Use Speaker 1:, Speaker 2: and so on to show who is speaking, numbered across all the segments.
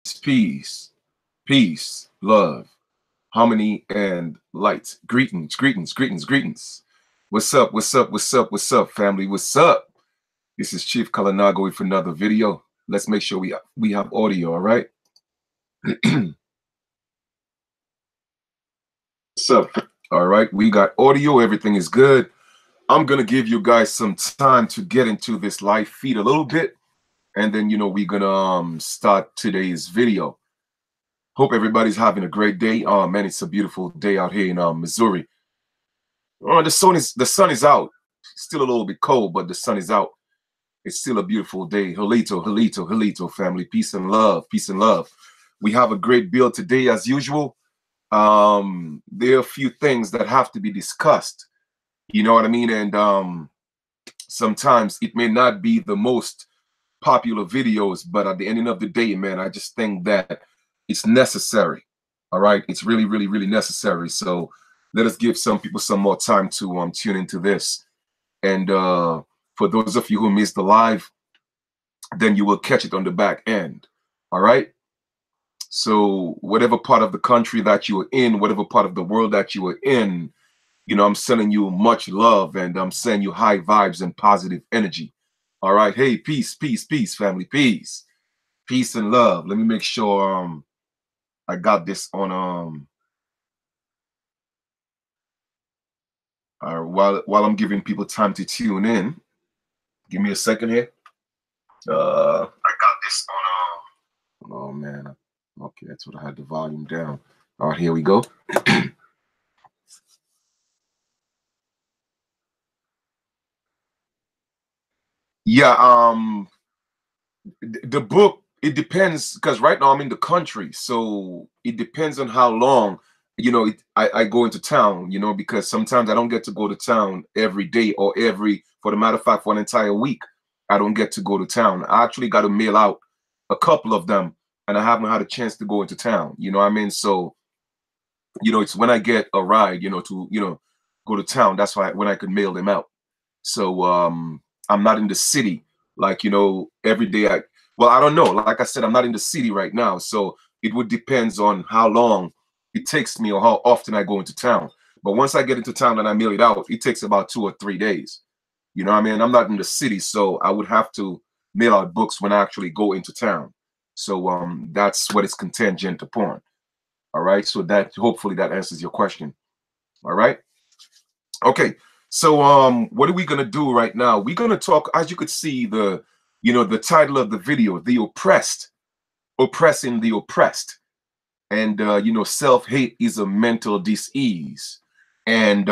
Speaker 1: peace, peace, love, harmony, and light. Greetings, greetings, greetings, greetings. What's up, what's up, what's up, what's up, family? What's up? This is Chief Kalanago with another video. Let's make sure we have audio, all right? What's up? All right, we got audio, everything is good. I'm gonna give you guys some time to get into this live feed a little bit, and then we're gonna start today's video. Hope everybody's having a great day. Oh man, it's a beautiful day out here in Missouri. Oh, the sun is out. Still a little bit cold, but the sun is out. It's still a beautiful day. Halito, halito, halito, family. Peace and love. Peace and love. We have a great build today, as usual. There are a few things that have to be discussed. You know what I mean? And sometimes it may not be the most popular videos, but at the end of the day, man, I just think that it's necessary. All right, it's really, really, really necessary. So let us give some people some more time to tune into this. And for those of you who missed the live, then you will catch it on the back end. All right. So whatever part of the country that you are in, whatever part of the world that you are in, I'm sending you much love, and I'm sending you high vibes and positive energy. All right. Hey, peace, peace, peace, family, peace, peace and love. Let me make sure I got this on while I'm giving people time to tune in. Give me a second here. I got this on oh man. Okay, that's what I had the volume down. All right, here we go. Yeah, the book, it depends, because right now I'm in the country, so it depends on how long I go into town, because sometimes I don't get to go to town every day, or for the matter of fact, for an entire week I don't get to go to town. I actually got to mail out a couple of them, and I haven't had a chance to go into town, you know what I mean? So it's when I get a ride to go to town, that's why when I could mail them out. So I'm not in the city like every day. I don't know. Like I said, I'm not in the city right now, so it would depends on how long it takes me or how often I go into town. But once I get into town and I mail it out, it takes about 2 or 3 days. You know what I mean? I'm not in the city, so I would have to mail out books when I actually go into town. So that's what it's contingent upon. All right. So that hopefully that answers your question. All right. Okay. So what are we gonna do right now? We're gonna talk, as you could see, the title of the video, The Oppressed, Oppressing the Oppressed. And self-hate is a mental disease. And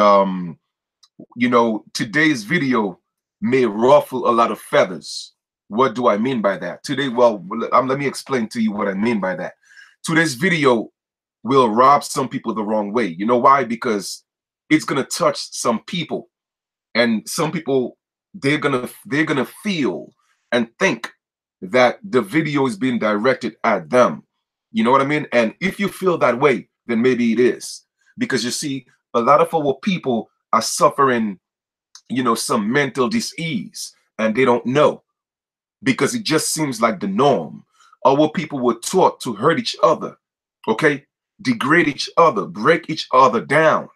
Speaker 1: today's video may ruffle a lot of feathers. What do I mean by that? Let me explain to you what I mean by that. Today's video will rub some people the wrong way. You know why? Because it's gonna touch some people, and some people, they're gonna feel and think that the video is being directed at them. You know what I mean? And if you feel that way, then maybe it is, because you see, a lot of our people are suffering, some mental disease, and they don't know, because it just seems like the norm. Our people were taught to hurt each other, okay, degrade each other, break each other down,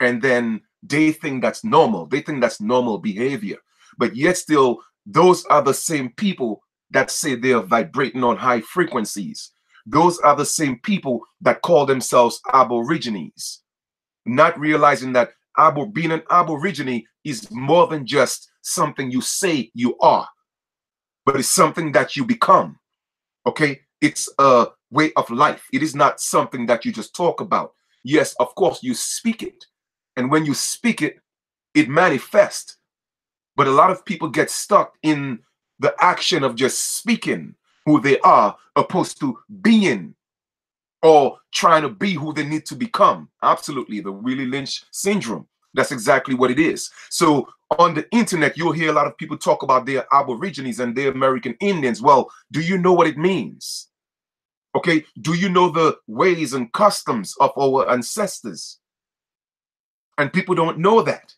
Speaker 1: and then they think that's normal. They think that's normal behavior. But yet still, those are the same people that say they are vibrating on high frequencies. Those are the same people that call themselves aborigines, not realizing that being an aborigine is more than just something you say you are, but it's something that you become. Okay? It's a way of life. It is not something that you just talk about. Yes, of course, you speak it. And when you speak it, it manifests. But a lot of people get stuck in the action of just speaking who they are, opposed to being or trying to be who they need to become. Absolutely. The Willie Lynch syndrome. That's exactly what it is. So on the internet, you'll hear a lot of people talk about their aborigines and their American Indians. Well, do you know what it means? Okay. Do you know the ways and customs of our ancestors? And people don't know that.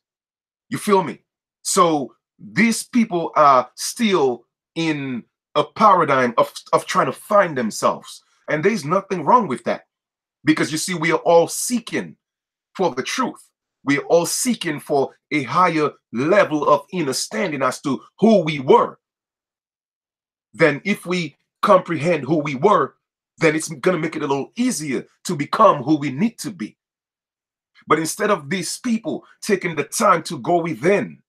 Speaker 1: You feel me? So these people are still in a paradigm of trying to find themselves. And there's nothing wrong with that, because you see, we are all seeking for the truth. We are all seeking for a higher level of understanding as to who we were. Then if we comprehend who we were, then it's going to make it a little easier to become who we need to be. But instead of these people taking the time to go within,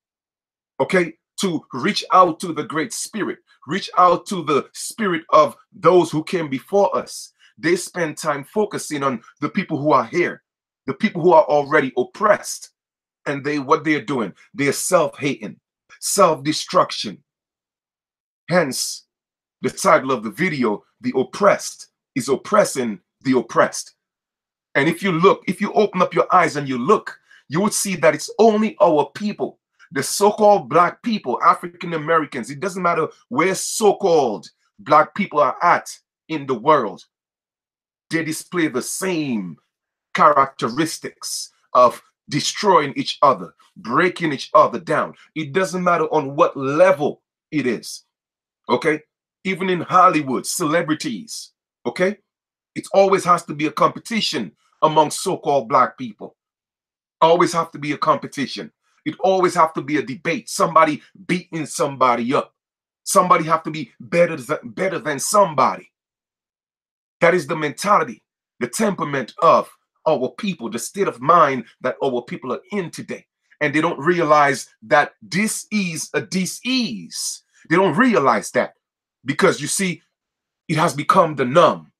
Speaker 1: okay, to reach out to the Great Spirit, reach out to the spirit of those who came before us, they spend time focusing on the people who are here, the people who are already oppressed. And what they're doing, they're self-hating, self-destruction. Hence, the title of the video, The Oppressed is Oppressing the Oppressed. And if you look, if you open up your eyes and you look, you would see that it's only our people, the so-called black people, African Americans. It doesn't matter where so-called black people are at in the world. They display the same characteristics of destroying each other, breaking each other down. It doesn't matter on what level it is. Okay? Even in Hollywood, celebrities, okay? It always has to be a competition among so-called black people. Always have to be a competition. It always have to be a debate. Somebody beating somebody up. Somebody have to be better than somebody. That is the mentality, the temperament of our people, the state of mind that our people are in today. And they don't realize that this is a disease. They don't realize that, because you see, it has become the norm.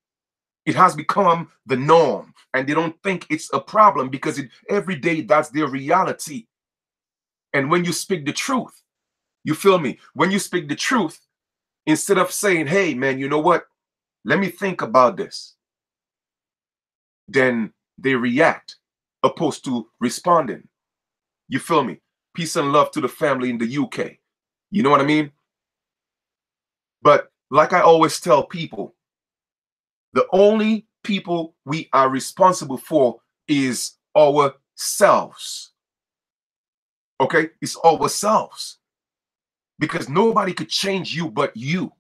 Speaker 1: It has become the norm, and they don't think it's a problem, because every day that's their reality. And when you speak the truth, you feel me? When you speak the truth, instead of saying, hey man, you know what? Let me think about this. Then they react opposed to responding. You feel me? Peace and love to the family in the UK. You know what I mean? But like I always tell people, the only people we are responsible for is ourselves. Okay? It's ourselves. Because nobody could change you but you.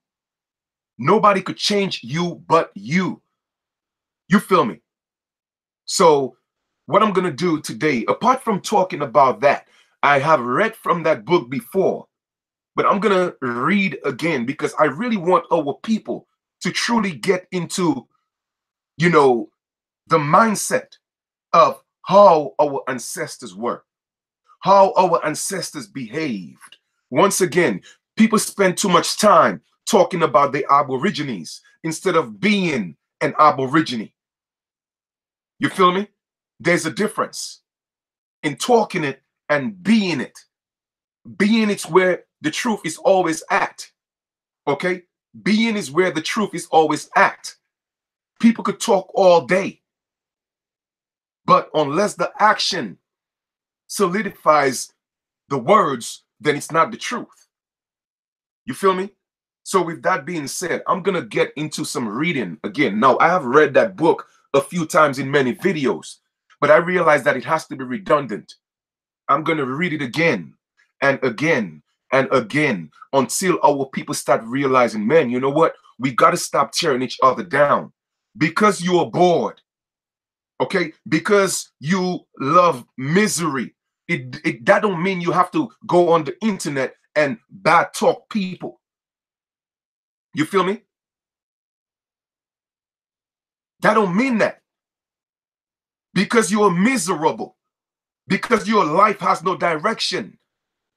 Speaker 1: Nobody could change you but you. You feel me? So what I'm going to do today, apart from talking about that, I have read from that book before, but I'm going to read again, because I really want our people to truly get into, you know, the mindset of how our ancestors were, how our ancestors behaved. Once again, people spend too much time talking about the Aborigines instead of being an Aborigine. You feel me? There's a difference in talking it and being it. Being it's where the truth is always at. Okay? Being is where the truth is always at. People could talk all day, but unless the action solidifies the words, then it's not the truth. You feel me? So with that being said, I'm going to get into some reading again. Now, I have read that book a few times in many videos, but I realize that it has to be redundant. I'm going to read it again and again and again until our people start realizing, man, you know what? We got to stop tearing each other down. Because you are bored, okay? Because you love misery, that don't mean you have to go on the internet and bad talk people. You feel me? That don't mean that. Because you are miserable, because your life has no direction,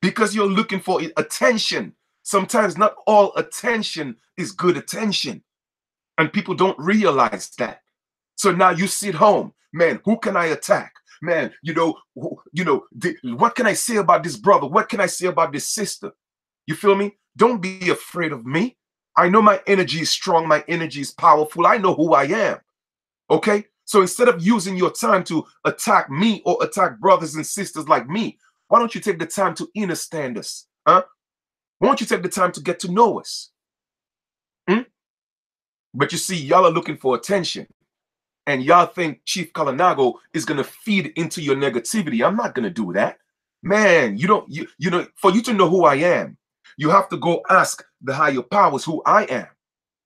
Speaker 1: because you're looking for attention. Sometimes not all attention is good attention, and people don't realize that. So now you sit home, man, who can I attack? Man, what can I say about this brother? What can I say about this sister? You feel me? Don't be afraid of me. I know my energy is strong. My energy is powerful. I know who I am. Okay? So instead of using your time to attack me or attack brothers and sisters like me, why don't you take the time to understand us? Huh? Why don't you take the time to get to know us? But you see, y'all are looking for attention. And y'all think Chief Kalanago is going to feed into your negativity. I'm not going to do that. Man, for you to know who I am, You have to go ask the higher powers who I am.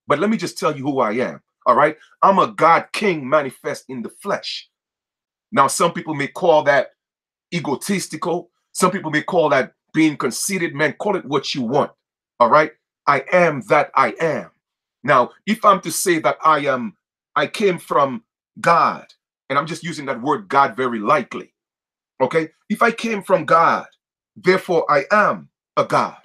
Speaker 1: But let me just tell you who I am. All right. I'm a God King manifest in the flesh. Now, some people may call that egotistical. Some people may call that being conceited. Man, call it what you want. All right. I am that I am. Now, if I'm to say that I came from God, and I'm just using that word God very lightly. Okay. If I came from God, therefore I am a God.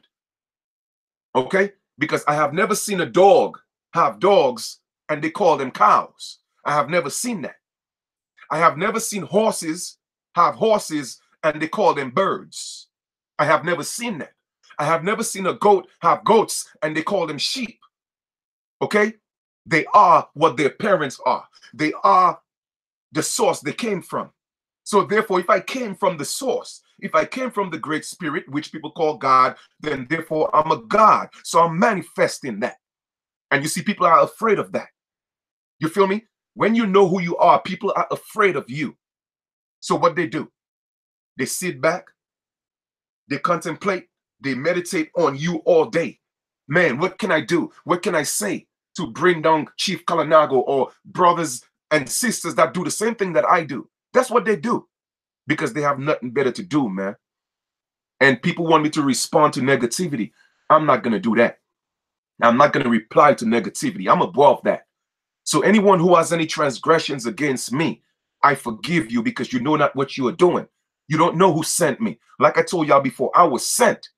Speaker 1: Okay. Because I have never seen a dog have dogs and they call them cows. I have never seen that. I have never seen horses have horses and they call them birds. I have never seen that. I have never seen a goat have goats and they call them sheep. Okay? They are what their parents are. They are the source they came from. So therefore, if I came from the source, if I came from the great spirit, which people call God, then therefore I'm a God. So I'm manifesting that. And you see, people are afraid of that. You feel me? When you know who you are, people are afraid of you. So what they do, they sit back, they contemplate, they meditate on you all day. Man, what can I do? What can I say to bring down Chief Kalanago or brothers and sisters that do the same thing that I do? That's what they do because they have nothing better to do, man. And people want me to respond to negativity. I'm not going to do that. I'm not going to reply to negativity. I'm above that. So anyone who has any transgressions against me, I forgive you because you know not what you are doing. You don't know who sent me. Like I told y'all before, I was sent.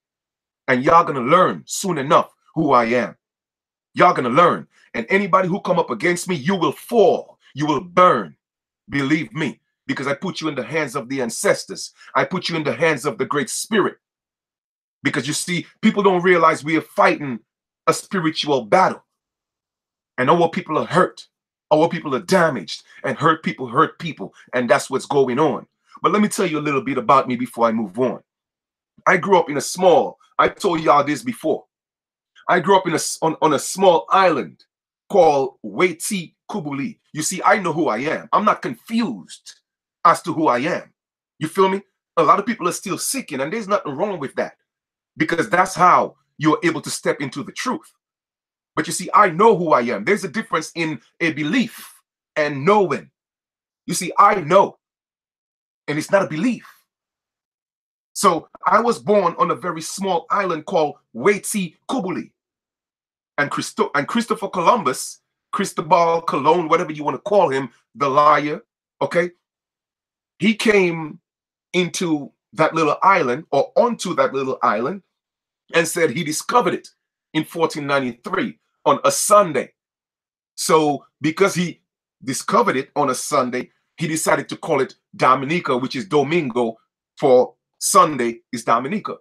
Speaker 1: And y'all going to learn soon enough who I am. Y'all going to learn. And anybody who come up against me, you will fall. You will burn. Believe me. Because I put you in the hands of the ancestors. I put you in the hands of the Great Spirit. Because you see, people don't realize we are fighting a spiritual battle. And our people are hurt. Our people are damaged. And hurt people. And that's what's going on. But let me tell you a little bit about me before I move on. I grew up in a small, I told y'all this before. I grew up in on a small island called Weti Kubuli. You see, I know who I am. I'm not confused as to who I am. You feel me? A lot of people are still seeking, and there's nothing wrong with that because that's how you're able to step into the truth. But you see, I know who I am. There's a difference in a belief and knowing. You see, I know, and it's not a belief. So I was born on a very small island called Weti Kubuli. And Christopher Columbus, Cristobal Colon, whatever you want to call him, the liar, okay? He came into that little island or onto that little island and said he discovered it in 1493 on a Sunday. So because he discovered it on a Sunday, he decided to call it Dominica, which is Domingo for Sunday is Dominica.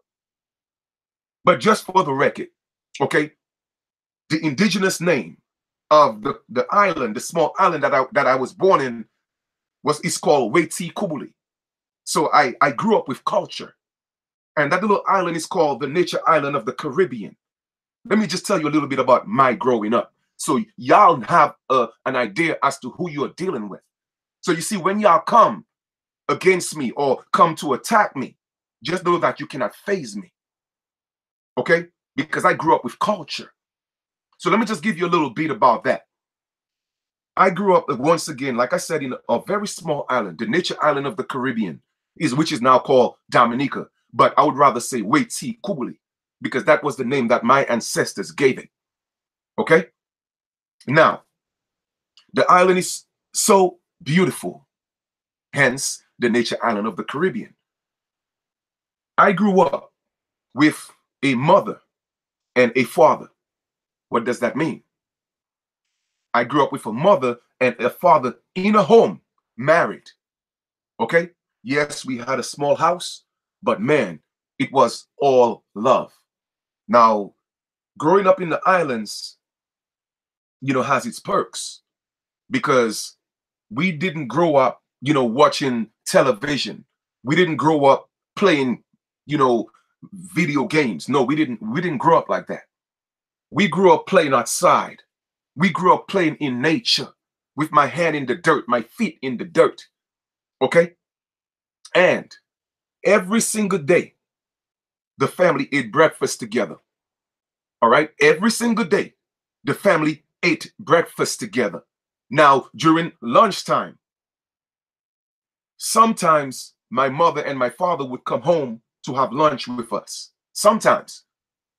Speaker 1: But just for the record, okay, the indigenous name of the island, the small island that I was born in, is called Weti Kubuli. So I grew up with culture. And that little island is called the nature island of the Caribbean. Let me just tell you a little bit about my growing up. So y'all have an idea as to who you're dealing with. So you see, when y'all come against me or come to attack me, just know that you cannot faze me. Okay? Because I grew up with culture. So let me just give you a little bit about that. I grew up, once again, like I said, in a very small island, the nature island of the Caribbean, which is now called Dominica. But I would rather say Weti Kubuli, because that was the name that my ancestors gave it. Okay? Now, the island is so beautiful, hence the nature island of the Caribbean. I grew up with a mother and a father. What does that mean? I grew up with a mother and a father in a home, married. Okay? Yes, we had a small house, but man, it was all love. Now, growing up in the islands, has its perks because we didn't grow up, watching television. We didn't grow up playing, video games. No, we didn't grow up like that. We grew up playing outside. We grew up playing in nature with my hand in the dirt, my feet in the dirt. Okay? And every single day, the family ate breakfast together. All right. Every single day, the family ate breakfast together. Now, during lunchtime, sometimes my mother and my father would come home to have lunch with us. Sometimes.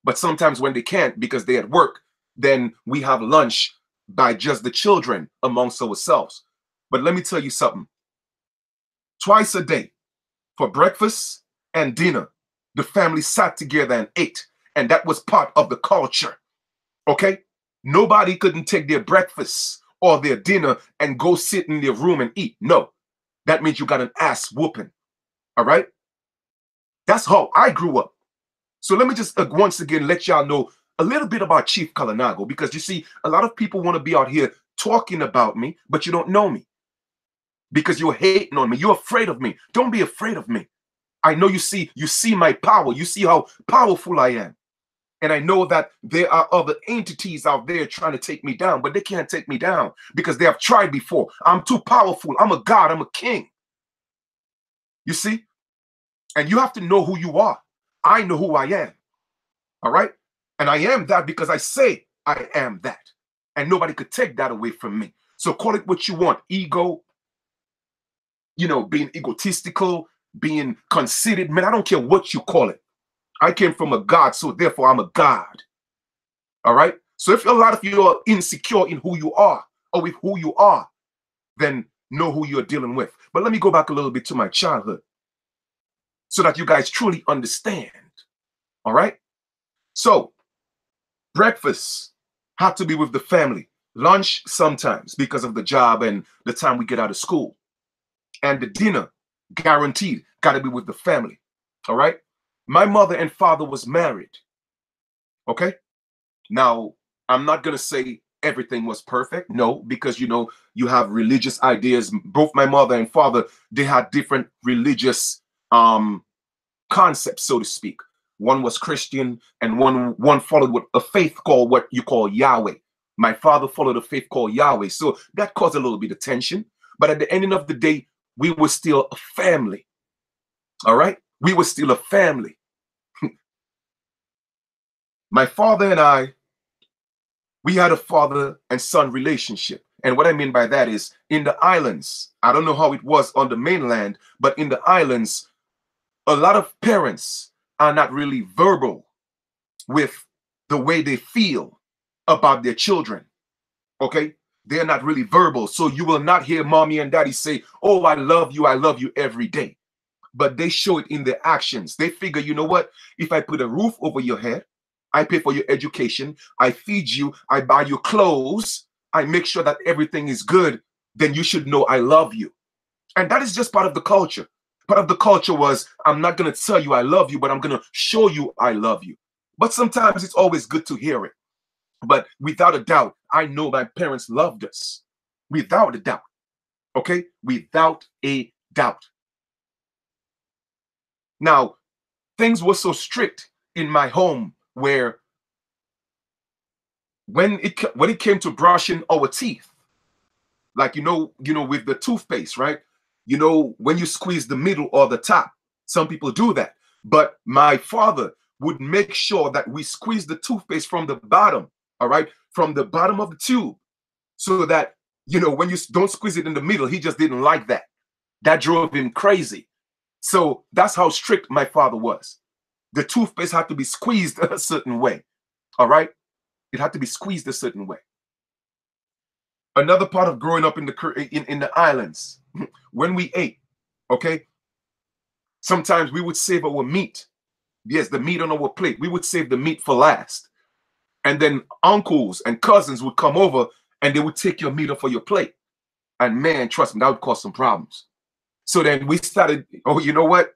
Speaker 1: But sometimes when they can't because they're at work, then we have lunch by just the children amongst ourselves. But let me tell you something. Twice a day, for breakfast and dinner, the family sat together and ate. And that was part of the culture. Okay? Nobody couldn't take their breakfast or their dinner and go sit in their room and eat. No. That means you got an ass whooping. All right? That's how I grew up. So let me just once again let y'all know a little bit about Chief Kalinago, because you see, a lot of people want to be out here talking about me, but you don't know me because you're hating on me. You're afraid of me. Don't be afraid of me. I know you see my power. You see how powerful I am. And I know that there are other entities out there trying to take me down, but they can't take me down because they have tried before. I'm too powerful. I'm a god. I'm a king. You see? And you have to know who you are. I know who I am. All right? And I am that because I say I am that. And nobody could take that away from me. So call it what you want. Ego, being egotistical, being conceited. Man, I don't care what you call it. I came from a God, so therefore I'm a God. All right? So if a lot of you are insecure in who you are or with who you are, then know who you're dealing with. But let me go back a little bit to my childhood so that you guys truly understand. All right? So breakfast had to be with the family. Lunch sometimes because of the job and the time we get out of school. And the dinner, guaranteed, got to be with the family. All right? My mother and father was married. Okay? Now, I'm not going to say everything was perfect. No, because, you have religious ideas. Both my mother and father, they had different religious concepts, so to speak. One was Christian and one followed with a faith called what you call Yahweh. My father followed a faith called Yahweh. So that caused a little bit of tension. But at the end of the day, we were still a family. All right? We were still a family. My father and I, we had a father and son relationship. And what I mean by that is in the islands, I don't know how it was on the mainland, but in the islands, a lot of parents are not really verbal with the way they feel about their children. Okay? They're not really verbal. So you will not hear mommy and daddy say, oh, I love you every day. But they show it in their actions. They figure, you know what? If I put a roof over your head, I pay for your education, I feed you, I buy you clothes, I make sure that everything is good, then you should know I love you. And that is just part of the culture. Part of the culture was, I'm not going to tell you I love you, but I'm going to show you I love you. But sometimes it's always good to hear it. But without a doubt, I know my parents loved us. Without a doubt. Okay? Without a doubt. Now, things were so strict in my home where when it came to brushing our teeth, like with the toothpaste, right? When you squeeze the middle or the top, some people do that. But my father would make sure that we squeeze the toothpaste from the bottom, all right? From the bottom of the tube, so that, when you don't squeeze it in the middle, he just didn't like that. That drove him crazy. So that's how strict my father was. The toothpaste had to be squeezed a certain way, all right? It had to be squeezed a certain way. Another part of growing up in the islands, when we ate, okay, sometimes we would save our meat. Yes, the meat on our plate. We would save the meat for last. And then uncles and cousins would come over and they would take your meat off of your plate. And man, trust me, that would cause some problems. So then we started, oh, you know what?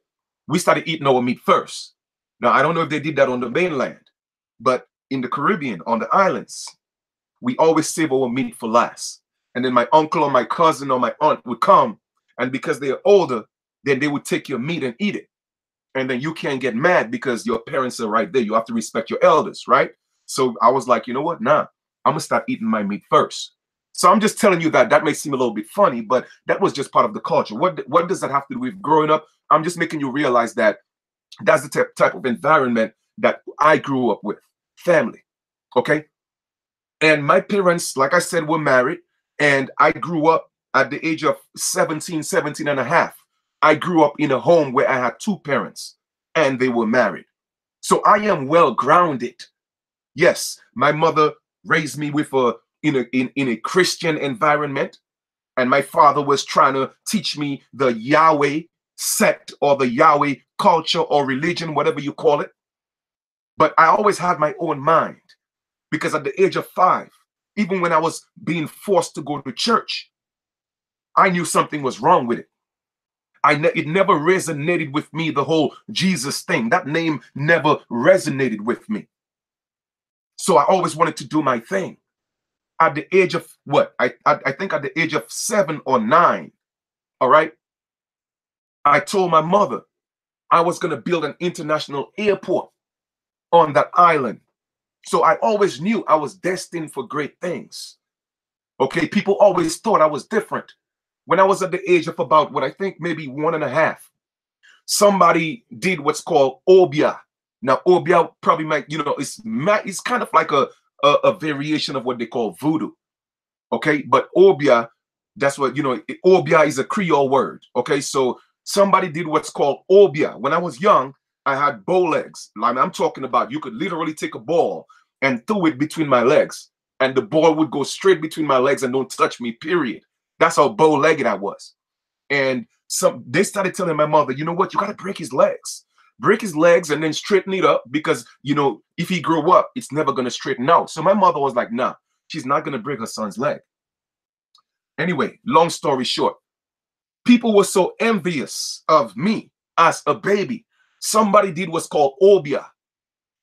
Speaker 1: We started eating our meat first. Now, I don't know if they did that on the mainland, but in the Caribbean, on the islands, we always save our meat for last. And then my uncle or my cousin or my aunt would come, and because they are older, then they would take your meat and eat it. And then you can't get mad because your parents are right there. You have to respect your elders, right? So I was like, you know what? Nah, I'm gonna start eating my meat first. So I'm just telling you that may seem a little bit funny, but that was just part of the culture. What does that have to do with growing up? I'm just making you realize that that's the type of environment that I grew up with. Family. Okay. And my parents, like I said, were married. And I grew up at the age of 17 and a half. I grew up in a home where I had two parents and they were married. So I am well grounded. Yes, my mother raised me with in a Christian environment, and my father was trying to teach me the Yahweh sect or the Yahweh culture or religion, whatever you call it. But I always had my own mind because at the age of 5, even when I was being forced to go to church, I knew something was wrong with it. It never resonated with me, the whole Jesus thing. That name never resonated with me. So I always wanted to do my thing. At the age of what? I think at the age of 7 or 9, all right, I told my mother I was going to build an international airport on that island. So I always knew I was destined for great things. Okay, people always thought I was different. When I was at the age of about what I think maybe 1.5, somebody did what's called obia. Now, obia probably might, it's kind of like a variation of what they call voodoo. Okay, but obia, that's what, obia is a Creole word. Okay, so somebody did what's called obia. When I was young, I had bow legs. Like I'm talking about, you could literally take a ball and throw it between my legs, and the ball would go straight between my legs and don't touch me, period. That's how bow-legged I was. And they started telling my mother, you know what, you got to break his legs. Break his legs and then straighten it up because, if he grew up, it's never going to straighten out. So my mother was like, nah, she's not going to break her son's leg. Anyway, long story short, people were so envious of me as a baby. Somebody did what's called obia,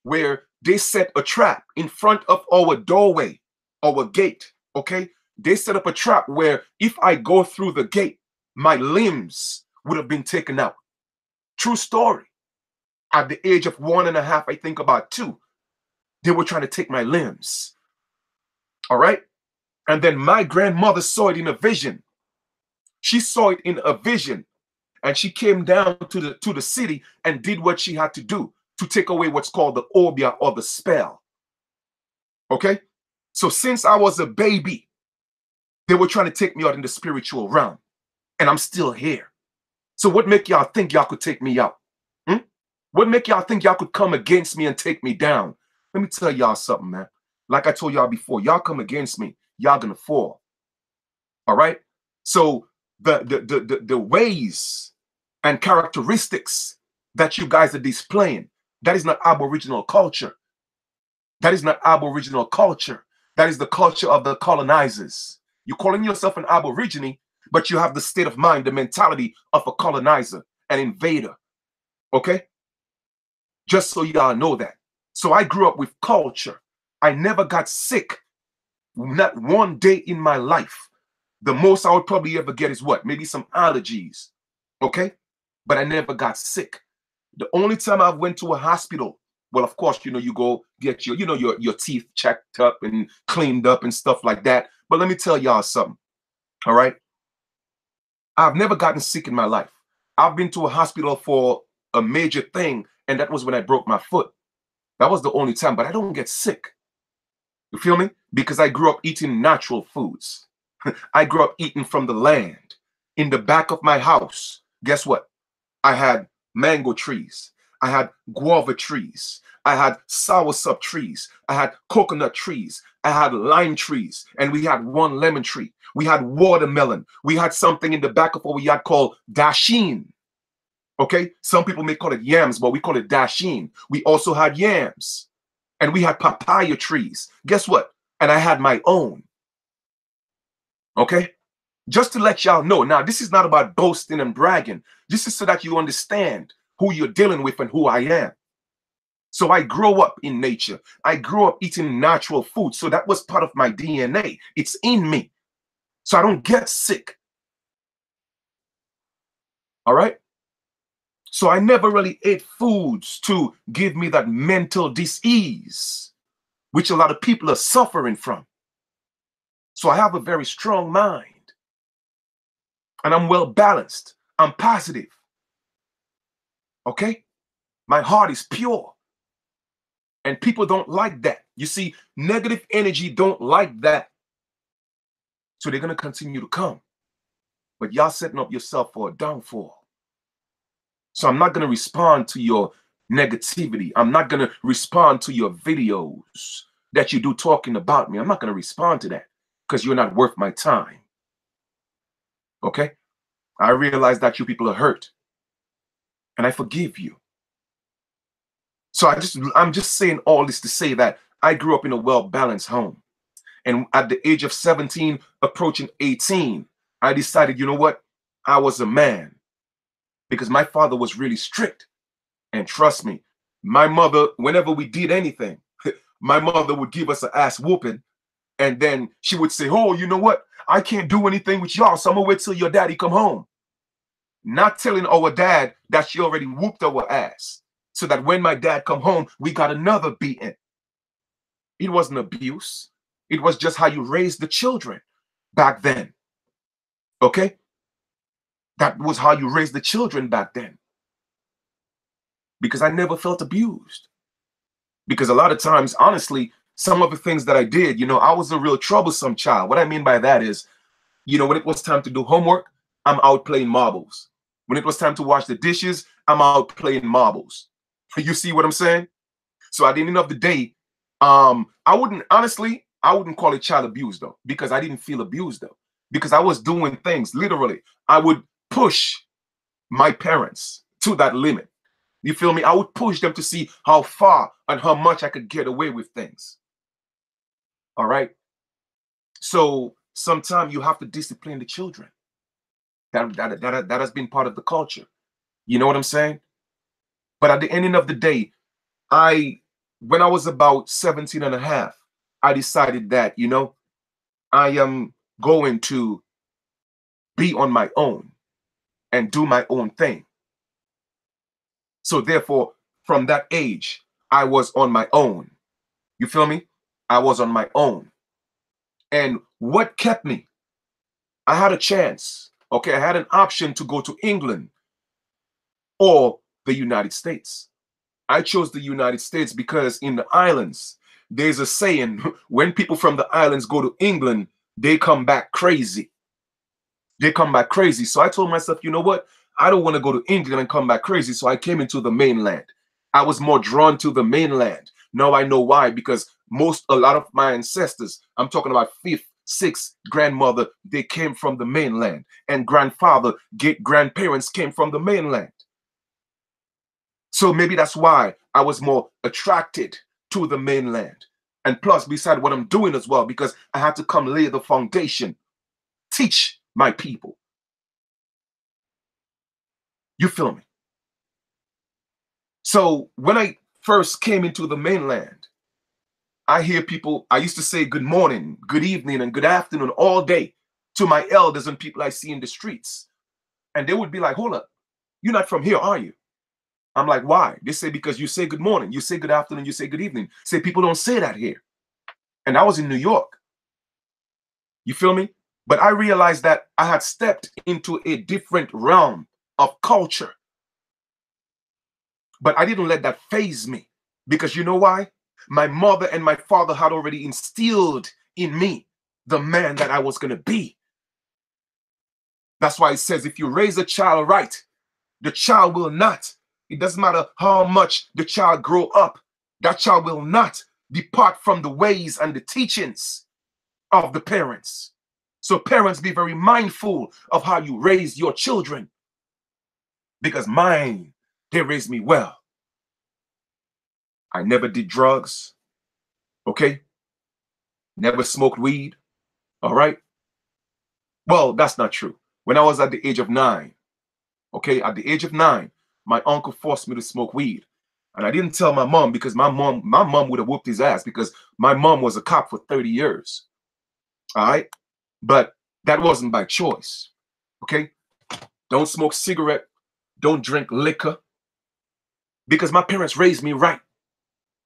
Speaker 1: where they set a trap in front of our doorway, our gate, okay? They set up a trap where if I go through the gate, my limbs would have been taken out. True story. At the age of 1.5, I think about 2, they were trying to take my limbs. All right? And then my grandmother saw it in a vision. She saw it in a vision, and she came down to the city and did what she had to do to take away what's called the obia or the spell. Okay? So since I was a baby, they were trying to take me out in the spiritual realm, and I'm still here. So what make y'all think y'all could take me out? Hmm? What make y'all think y'all could come against me and take me down? Let me tell y'all something, man. Like I told y'all before, y'all come against me, y'all gonna fall. All right? So the ways and characteristics that you guys are displaying, that is not Aboriginal culture. That is not Aboriginal culture. That is the culture of the colonizers. You're calling yourself an Aborigine, but you have the state of mind, the mentality of a colonizer, an invader. Okay? Just so y'all know that. So I grew up with culture. I never got sick, not one day in my life. The most I would probably ever get is what? Maybe some allergies. Okay? But I never got sick. The only time I went to a hospital, well, of course, you go get your teeth checked up and cleaned up and stuff like that. But let me tell y'all something. All right? I've never gotten sick in my life. I've been to a hospital for a major thing, and that was when I broke my foot. That was the only time, but I don't get sick. You feel me? Because I grew up eating natural foods. I grew up eating from the land. In the back of my house, guess what? I had mango trees. I had guava trees. I had soursop trees. I had coconut trees. I had lime trees. And we had one lemon tree. We had watermelon. We had something in the back of what we had called dasheen. Okay? Some people may call it yams, but we call it dasheen. We also had yams. And we had papaya trees. Guess what? And I had my own. Okay? Just to let y'all know. Now, this is not about boasting and bragging. This is so that you understand who you're dealing with and who I am. So I grew up in nature. I grew up eating natural food. So that was part of my DNA. It's in me. So I don't get sick. All right? So I never really ate foods to give me that mental dis-ease, which a lot of people are suffering from. So I have a very strong mind. And I'm well balanced. I'm positive. Okay? My heart is pure. And people don't like that. You see, negative energy don't like that. So they're going to continue to come. But y'all setting up yourself for a downfall. So I'm not going to respond to your negativity. I'm not going to respond to your videos that you do talking about me. I'm not going to respond to that because you're not worth my time. Okay? I realize that you people are hurt. And I forgive you. So I'm just saying all this to say that I grew up in a well-balanced home. And at the age of 17, approaching 18, I decided, you know what? I was a man because my father was really strict. And trust me, my mother, whenever we did anything, my mother would give us an ass whooping. And then she would say, oh, you know what? I can't do anything with y'all, so I'm gonna wait till your daddy come home. Not telling our dad that she already whooped our ass. So that when my dad come home, we got another beating. It wasn't abuse. It was just how you raised the children back then. Okay? That was how you raised the children back then. Because I never felt abused. Because a lot of times, honestly, some of the things that I did, I was a real troublesome child. What I mean by that is, when it was time to do homework, I'm out playing marbles. When it was time to wash the dishes, I'm out playing marbles. You see what I'm saying? So at the end of the day, I wouldn't call it child abuse though, because I didn't feel abused though, because I was doing things literally. I would push my parents to that limit. You feel me? I would push them to see how far and how much I could get away with things. All right. So sometimes you have to discipline the children. That has been part of the culture. You know what I'm saying? But at the ending of the day, when I was about 17 and a half, I decided that, I am going to be on my own and do my own thing. So therefore, from that age, I was on my own. You feel me? I was on my own. And what kept me? I had a chance. Okay, I had an option to go to England or the United States. I chose the United States because in the islands, there's a saying, when people from the islands go to England, they come back crazy. They come back crazy. So I told myself, you know what? I don't want to go to England and come back crazy. So I came into the mainland. I was more drawn to the mainland. Now I know why, because a lot of my ancestors, I'm talking about 5th, 6th grandmother, they came from the mainland. And grandfather, grandparents came from the mainland. So maybe that's why I was more attracted to the mainland. And plus, beside what I'm doing as well, because I had to come lay the foundation, teach my people. You feel me? So when I first came into the mainland, I hear people, I used to say good morning, good evening, and good afternoon all day to my elders and people I see in the streets. And they would be like, hold up, you're not from here, are you? I'm like, why? They say, because you say good morning, you say good afternoon, you say good evening. Say, people don't say that here. And I was in New York. You feel me? But I realized that I had stepped into a different realm of culture. But I didn't let that faze me. Because you know why? My mother and my father had already instilled in me the man that I was going to be. That's why it says, if you raise a child right, the child will not. It doesn't matter how much the child grow up. That child will not depart from the ways and the teachings of the parents. So parents, be very mindful of how you raise your children. Because mine, they raised me well. I never did drugs. Okay? Never smoked weed. All right? Well, that's not true. When I was at the age of 9, okay, at the age of 9, my uncle forced me to smoke weed. And I didn't tell my mom because my mom would have whooped his ass because my mom was a cop for 30 years. All right? But that wasn't by choice. Okay? Don't smoke cigarette. Don't drink liquor. Because my parents raised me right.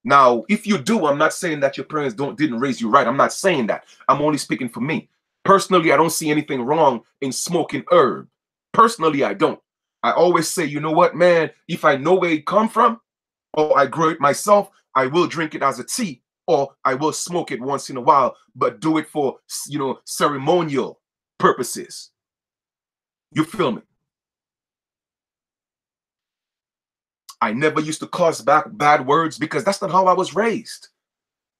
Speaker 1: Now, if you do, I'm not saying that your parents didn't raise you right. I'm not saying that. I'm only speaking for me. Personally, I don't see anything wrong in smoking herb. Personally, I don't. I always say, you know what, man, if I know where it come from, or I grow it myself, I will drink it as a tea, or I will smoke it once in a while, but do it for, ceremonial purposes. You feel me? I never used to cuss back bad words because that's not how I was raised.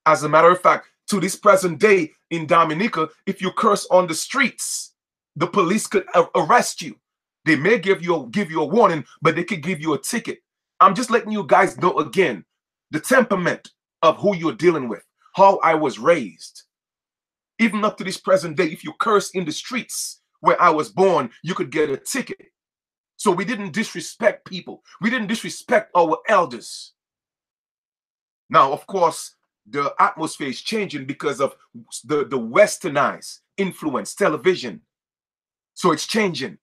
Speaker 1: As a matter of fact, to this present day in Dominica, if you curse on the streets, the police could arrest you. They may give you a warning, but they could give you a ticket. I'm just letting you guys know again the temperament of who you're dealing with, how I was raised. Even up to this present day, if you curse in the streets where I was born, you could get a ticket. So we didn't disrespect people. We didn't disrespect our elders. Now, of course, the atmosphere is changing because of the westernized influence, television. So it's changing.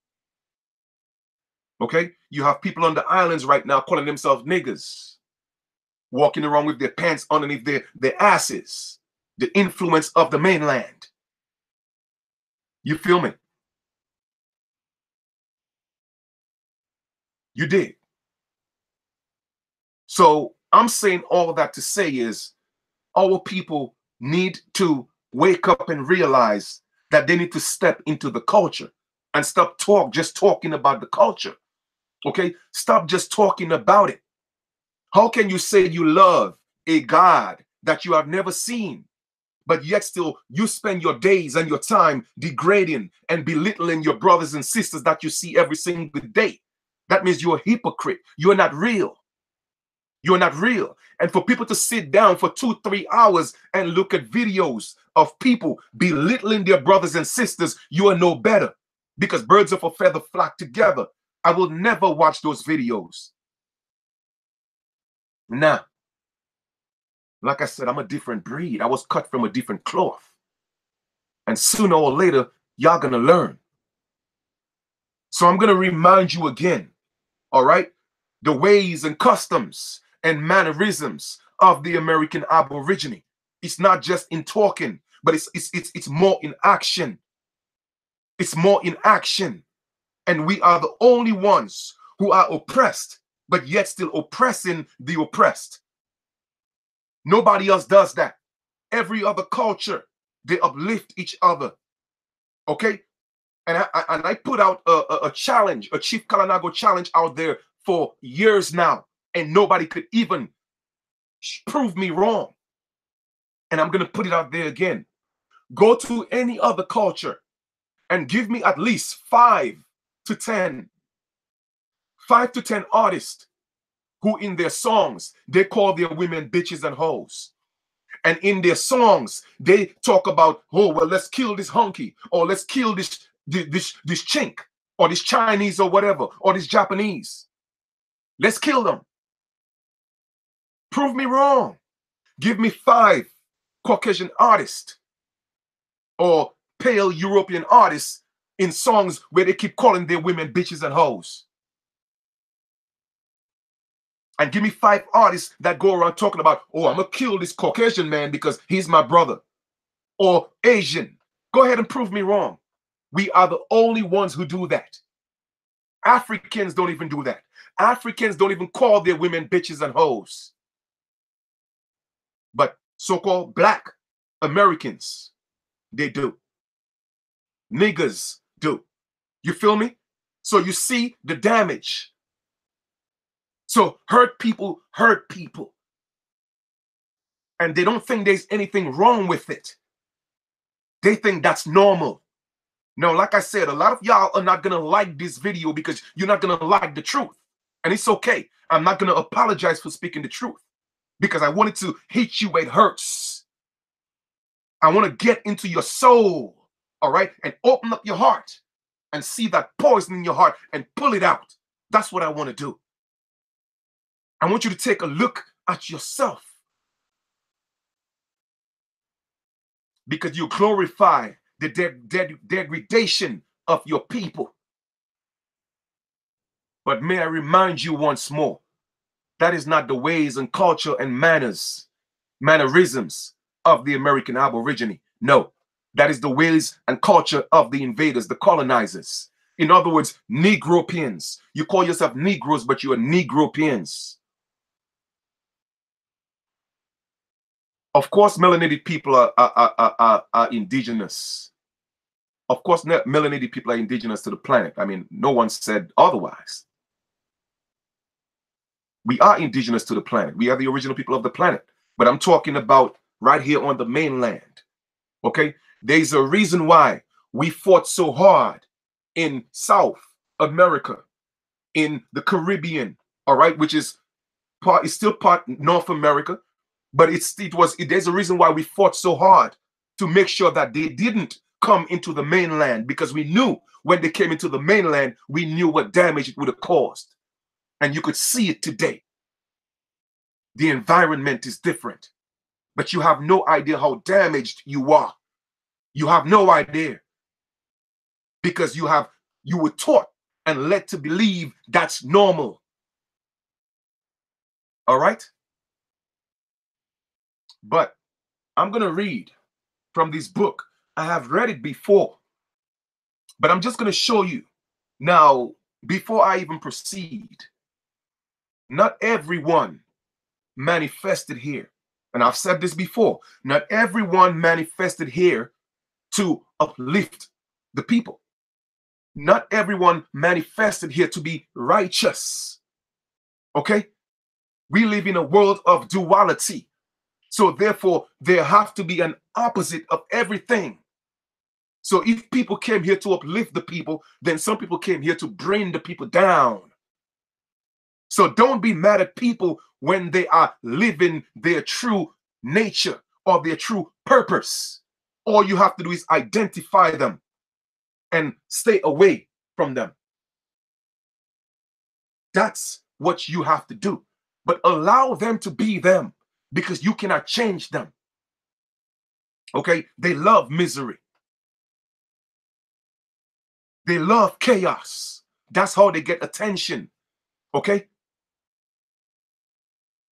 Speaker 1: Okay? You have people on the islands right now calling themselves niggers, walking around with their pants underneath their asses. The influence of the mainland. You feel me? You did. So I'm saying all that to say is our people need to wake up and realize that they need to step into the culture and stop just talking about the culture. Okay? Stop just talking about it. How can you say you love a God that you have never seen, but yet still you spend your days and your time degrading and belittling your brothers and sisters that you see every single day? That means you're a hypocrite. You're not real. You're not real. And for people to sit down for 2-3 hours and look at videos of people belittling their brothers and sisters, you are no better, because birds of a feather flock together. I will never watch those videos. Nah. Like I said, I'm a different breed. I was cut from a different cloth. And sooner or later, y'all gonna learn. So I'm gonna remind you again, all right? The ways and customs and mannerisms of the American Aborigine. It's not just in talking, but it's more in action. It's more in action. And we are the only ones who are oppressed, but yet still oppressing the oppressed. Nobody else does that. Every other culture, they uplift each other. Okay? And I put out a challenge, a Chief Kalanago challenge out there for years now, and nobody could even prove me wrong. And I'm going to put it out there again. Go to any other culture and give me at least 5 to 10 artists who in their songs, they call their women bitches and hoes. And in their songs, they talk about, oh, well, let's kill this hunky, or let's kill this chink, or this Chinese, or whatever, or this Japanese. Let's kill them. Prove me wrong. Give me 5 Caucasian artists or pale European artists in songs where they keep calling their women bitches and hoes. And give me 5 artists that go around talking about, oh, I'm going to kill this Caucasian man because he's my brother. Or Asian. Go ahead and prove me wrong. We are the only ones who do that. Africans don't even do that. Africans don't even call their women bitches and hoes. But so-called black Americans, they do. Niggers do. You feel me? So you see the damage. So hurt people hurt people. And they don't think there's anything wrong with it. They think that's normal. No, like I said, a lot of y'all are not going to like this video because you're not going to like the truth. And it's okay. I'm not going to apologize for speaking the truth because I wanted to hit you where it hurts. I want to get into your soul, all right, and open up your heart and see that poison in your heart and pull it out. That's what I want to do. I want you to take a look at yourself because you glorify the degradation of your people. But may I remind you once more, that is not the ways and culture and mannerisms of the American Aborigine. No, that is the ways and culture of the invaders, the colonizers. In other words, Negropeans. You call yourself Negroes, but you are Negropeans. Of course, melanated people are indigenous. Of course, melanated people are indigenous to the planet. I mean, no one said otherwise. We are indigenous to the planet. We are the original people of the planet. But I'm talking about right here on the mainland. Okay? There's a reason why we fought so hard in South America, in the Caribbean, all right, which is still part North America, but there's a reason why we fought so hard to make sure that they didn't come into the mainland, because we knew when they came into the mainland, we knew what damage it would have caused. And you could see it today. The environment is different, but you have no idea how damaged you are. You have no idea, because you were taught and led to believe that's normal. All right? But I'm going to read from this book. I have read it before, but I'm just going to show you. Now, before I even proceed, not everyone manifested here. And I've said this before. Not everyone manifested here to uplift the people. Not everyone manifested here to be righteous. Okay? We live in a world of duality. So therefore, there have to be an opposite of everything. So if people came here to uplift the people, then some people came here to bring the people down. So don't be mad at people when they are living their true nature or their true purpose. All you have to do is identify them and stay away from them. That's what you have to do. But allow them to be them, because you cannot change them. Okay? They love misery. They love chaos. That's how they get attention. Okay?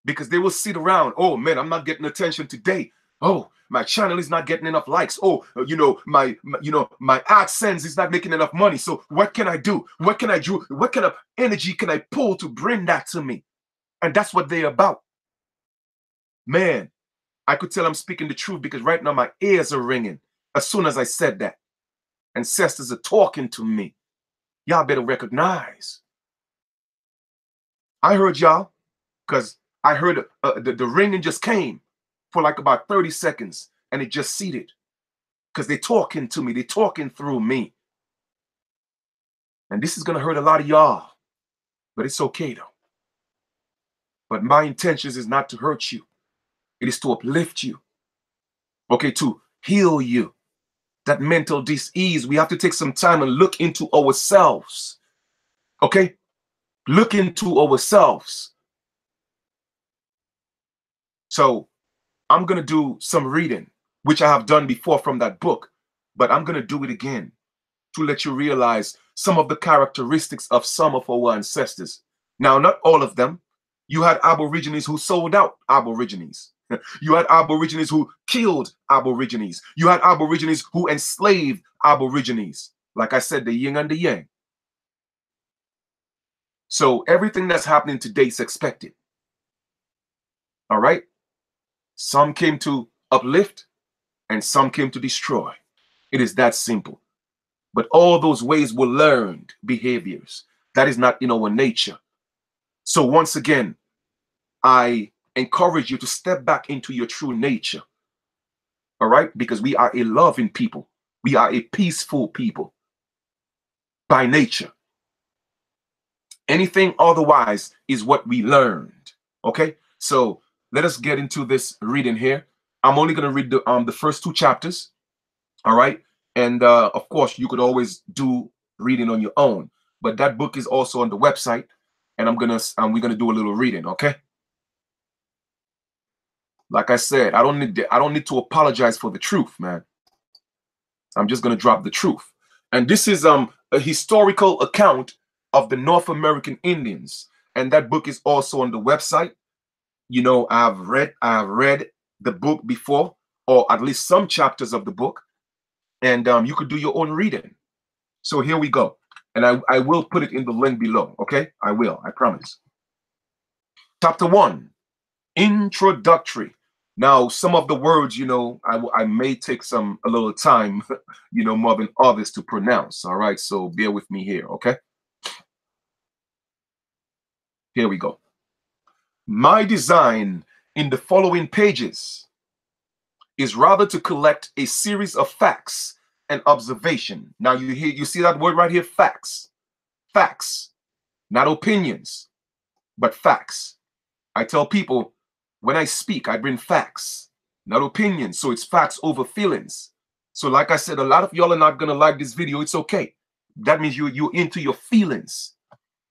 Speaker 1: Because they will sit around. Oh man, I'm not getting attention today. Oh, my channel is not getting enough likes. Oh, my AdSense is not making enough money. So what can I do? What can I do? What kind of energy can I pull to bring that to me? And that's what they're about. Man, I could tell I'm speaking the truth, because right now my ears are ringing as soon as I said that. Ancestors are talking to me. Y'all better recognize. I heard y'all, because I heard the ringing just came for like about 30 seconds, and it just seated, because they're talking to me. They're talking through me. And this is going to hurt a lot of y'all, but it's okay though. But my intentions is not to hurt you. It is to uplift you. Okay, to heal you. That mental dis-ease, we have to take some time and look into ourselves. Okay? Look into ourselves. So I'm going to do some reading, which I have done before from that book, but I'm going to do it again to let you realize some of the characteristics of some of our ancestors. Now, not all of them. You had Aborigines who sold out Aborigines. You had Aborigines who killed Aborigines. You had Aborigines who enslaved Aborigines. Like I said, the yin and the yang. So everything that's happening today is expected. All right? Some came to uplift and some came to destroy. It is that simple. But all those ways were learned behaviors. That is not in our nature. So once again, I encourage you to step back into your true nature. All right? Because we are a loving people. We are a peaceful people by nature. Anything otherwise is what we learned. Okay? So let us get into this reading here. I'm only going to read the first 2 chapters. All right? And of course, you could always do reading on your own. But that book is also on the website. And we're gonna do a little reading, okay? Like I said, I don't need to apologize for the truth, man. I'm just gonna drop the truth. And this is a historical account of the North American Indians, and that book is also on the website. You know, I've read the book before, or at least some chapters of the book, and you could do your own reading. So here we go, and I will put it in the link below. Okay, I will. I promise. Chapter 1. Introductory. Now, some of the words, I may take a little time, more than others to pronounce. All right, so bear with me here, okay? Here we go. My design in the following pages is rather to collect a series of facts and observation. Now you see that word right here, facts. Facts, not opinions, but facts. I tell people when I speak, I bring facts, not opinions. So it's facts over feelings. So like I said, a lot of y'all are not gonna like this video. It's okay. That means you're into your feelings.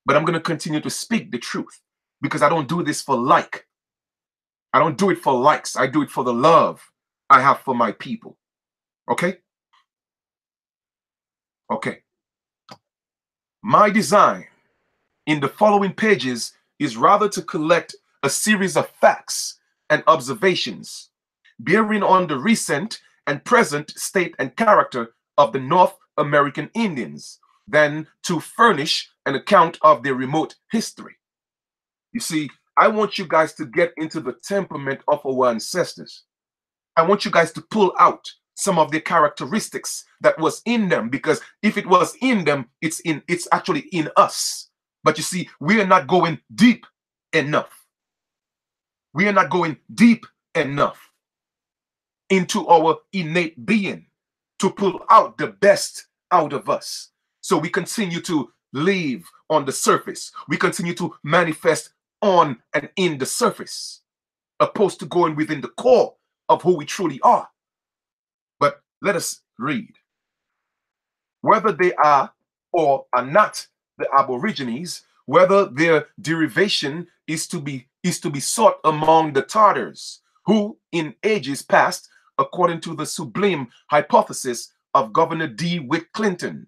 Speaker 1: But I'm gonna continue to speak the truth because I don't do this for like. I don't do it for likes. I do it for the love I have for my people. Okay? Okay. My design in the following pages is rather to collect a series of facts and observations bearing on the recent and present state and character of the North American Indians than to furnish an account of their remote history. You see, I want you guys to get into the temperament of our ancestors. I want you guys to pull out some of the characteristics that was in them, because if it was in them, it's actually in us. But you see, we are not going deep enough. We are not going deep enough into our innate being to pull out the best out of us. So we continue to live on the surface. We continue to manifest on and in the surface, opposed to going within the core of who we truly are. But let us read. Whether they are or are not the Aborigines, whether their derivation is to be sought among the Tartars, who in ages past, according to the sublime hypothesis of Governor D. Witt Clinton,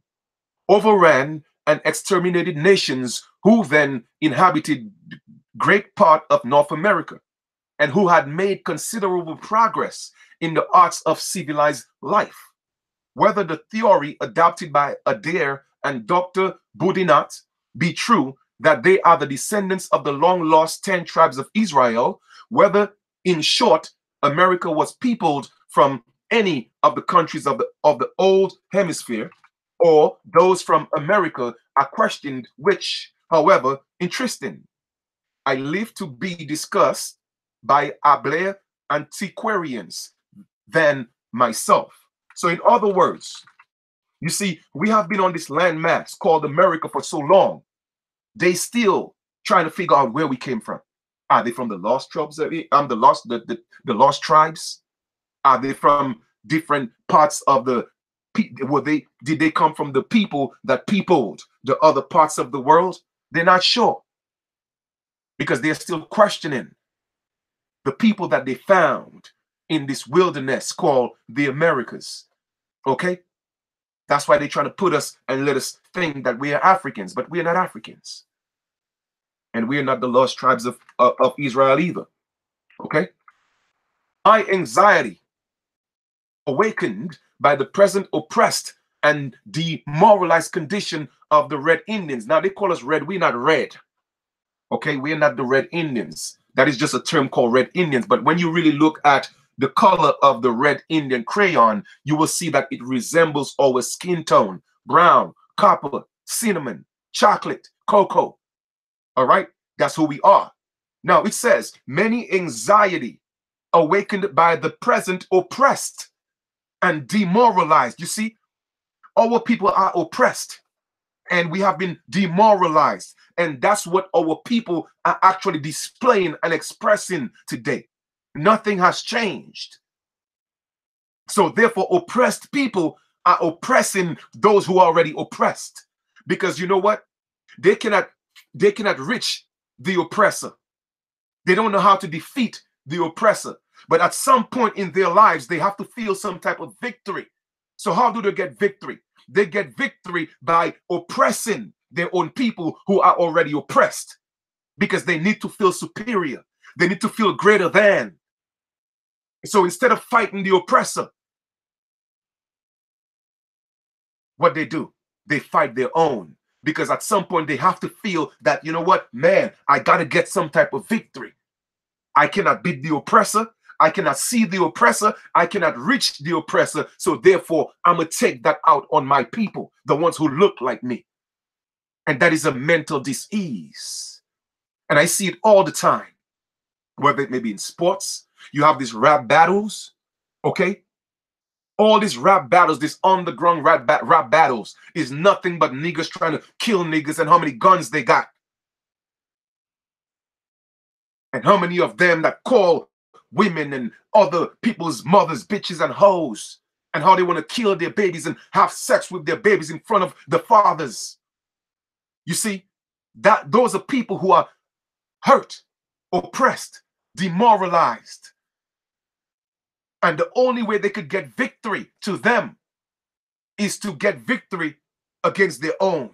Speaker 1: overran and exterminated nations who then inhabited great part of North America, and who had made considerable progress in the arts of civilized life. Whether the theory adopted by Adair and Dr. Boudinot be true, that they are the descendants of the long-lost 10 tribes of Israel, whether, in short, America was peopled from any of the countries of the old hemisphere, or those from America, are questioned, which, however, interesting, I live to be discussed by abler antiquarians than myself. So in other words, you see, we have been on this landmass called America for so long. They still trying to figure out where we came from. Are they from the lost tribes? The lost tribes? Are they from different parts of the? Did they come from the people that peopled the other parts of the world? They're not sure, because they're still questioning the people that they found in this wilderness called the Americas. Okay? That's why they're trying to put us and let us think that we are Africans, but we are not Africans. And we are not the lost tribes of Israel either. Okay? My anxiety, awakened by the present oppressed and demoralized condition of the Red Indians. Now, they call us red. We're not red. Okay? We're not the Red Indians. That is just a term called Red Indians. But when you really look at the color of the Red Indian crayon, you will see that it resembles our skin tone: brown, copper, cinnamon, chocolate, cocoa. All right? That's who we are. Now, it says, many anxiety awakened by the present oppressed and demoralized. You see, our people are oppressed and we have been demoralized. And that's what our people are actually displaying and expressing today. Nothing has changed. So therefore, oppressed people are oppressing those who are already oppressed. Because you know what? They cannot reach the oppressor. They don't know how to defeat the oppressor. But at some point in their lives, they have to feel some type of victory. So how do they get victory? They get victory by oppressing their own people who are already oppressed, because they need to feel superior. They need to feel greater than. So instead of fighting the oppressor, what they do, they fight their own. Because at some point they have to feel that, you know what, man, I got to get some type of victory. I cannot beat the oppressor. I cannot see the oppressor. I cannot reach the oppressor. So therefore, I'm going to take that out on my people, the ones who look like me. And that is a mental disease. And I see it all the time, whether it may be in sports. You have these rap battles, okay? All these rap battles, this underground rap battles is nothing but niggas trying to kill niggas and how many guns they got. And how many of them that call women and other people's mothers bitches and hoes, and how they want to kill their babies and have sex with their babies in front of the fathers. You see, that those are people who are hurt, oppressed, demoralized. And the only way they could get victory to them is to get victory against their own.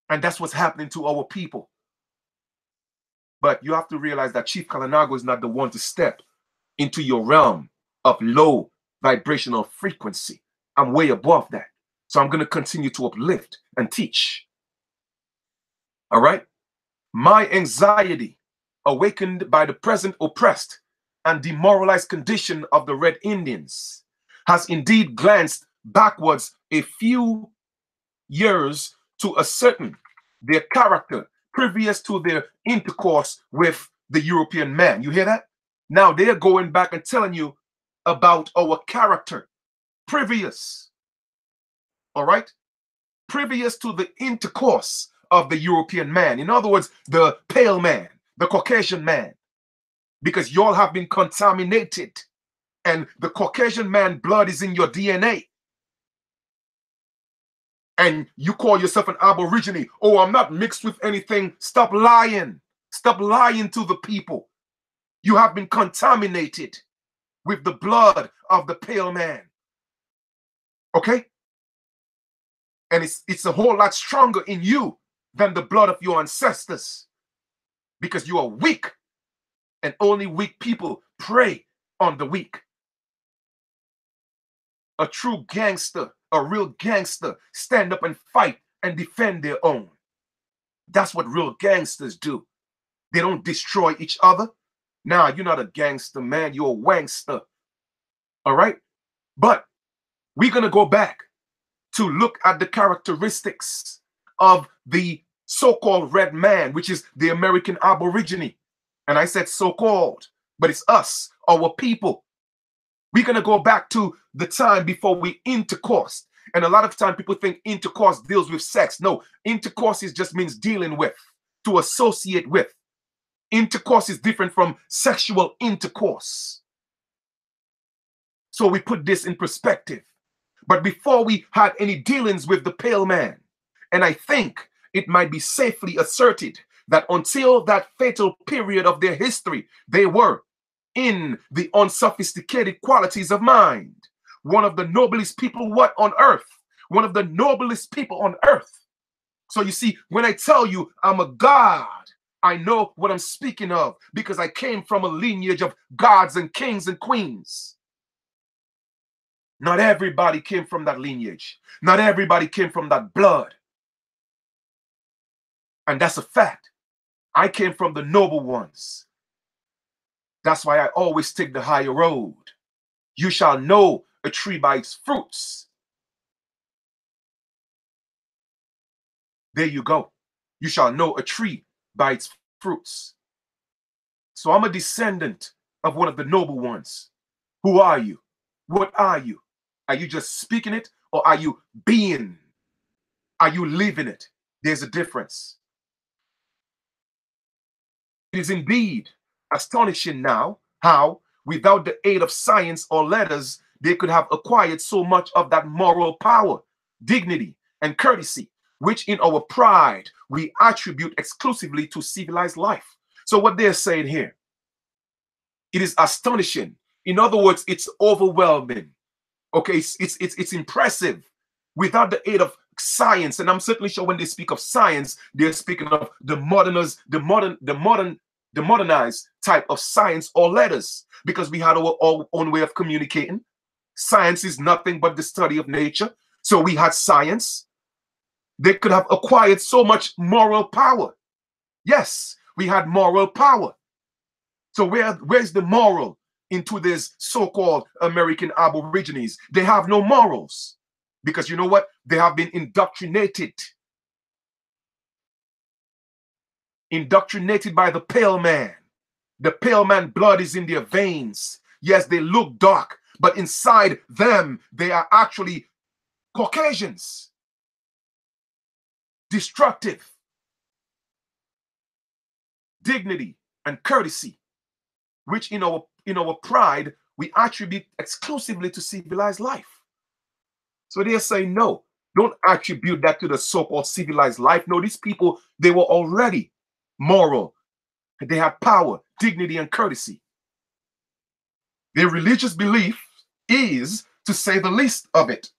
Speaker 1: And that's what's happening to our people. But you have to realize that Chief Kalinago is not the one to step into your realm of low vibrational frequency. I'm way above that. So I'm going to continue to uplift and teach. All right? My anxiety, awakened by the present oppressed and demoralized condition of the Red Indians, has indeed glanced backwards a few years to ascertain their character previous to their intercourse with the European man. You hear that? Now they're going back and telling you about our character previous, all right? Previous to the intercourse of the European man. In other words, the pale man, the Caucasian man, because y'all have been contaminated and the Caucasian man blood is in your DNA. And you call yourself an Aborigine. Oh, I'm not mixed with anything. Stop lying. Stop lying to the people. You have been contaminated with the blood of the pale man. Okay? And it's a whole lot stronger in you than the blood of your ancestors. Because you are weak. And only weak people prey on the weak. A true gangster, a real gangster, stand up and fight and defend their own. That's what real gangsters do. They don't destroy each other. Nah, you're not a gangster, man. You're a wankster. All right? But we're going to go back to look at the characteristics of the so-called red man, which is the American Aborigine. And I said so-called, but it's us, our people. We're going to go back to the time before we intercoursed. And a lot of time people think intercourse deals with sex. No, intercourse just means dealing with, to associate with. Intercourse is different from sexual intercourse. So we put this in perspective. But before we had any dealings with the pale man, and I think it might be safely asserted that until that fatal period of their history, they were in the unsophisticated qualities of mind. One of the noblest people what on earth? One of the noblest people on earth. So you see, when I tell you I'm a god, I know what I'm speaking of because I came from a lineage of gods and kings and queens. Not everybody came from that lineage. Not everybody came from that blood. And that's a fact. I came from the noble ones. That's why I always take the higher road. You shall know a tree by its fruits. There you go. You shall know a tree by its fruits. So I'm a descendant of one of the noble ones. Who are you? What are you? Are you just speaking it or are you being? Are you living it? There's a difference. It is indeed astonishing now how, without the aid of science or letters, they could have acquired so much of that moral power, dignity, and courtesy, which in our pride we attribute exclusively to civilized life. So what they're saying here, it is astonishing. In other words, it's overwhelming. Okay, it's impressive. Without the aid of science, and I'm certainly sure when they speak of science, they're speaking of the modernized type of science or letters, because we had our own way of communicating. Science is nothing but the study of nature. So we had science. They could have acquired so much moral power. Yes, we had moral power. So where's the moral into this so-called American Aborigines? They have no morals because you know what? They have been indoctrinated by the pale man. The pale man blood is in their veins. Yes, they look dark, but inside them, they are actually Caucasians. Destructive. Dignity and courtesy, which in our pride, we attribute exclusively to civilized life. So they're saying, no, don't attribute that to the so-called civilized life. No, these people, they were already moral. They had power, dignity, and courtesy. Their religious belief is, to say the least of it,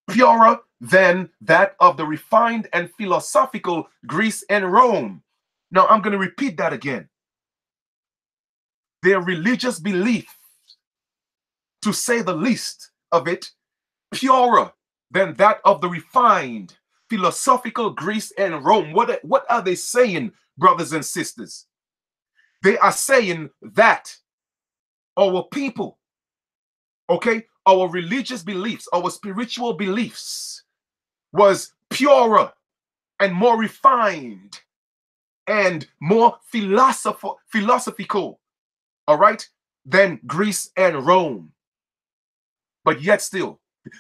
Speaker 1: purer than that of the refined and philosophical Greece and Rome. Now, I'm going to repeat that again. Their religious belief, to say the least of it, purer than that of the refined philosophical Greece and Rome. What are they saying, brothers and sisters? They are saying that our people, okay, our religious beliefs, our spiritual beliefs was purer and more refined and more philosophical, all right, than Greece and Rome. But yet still,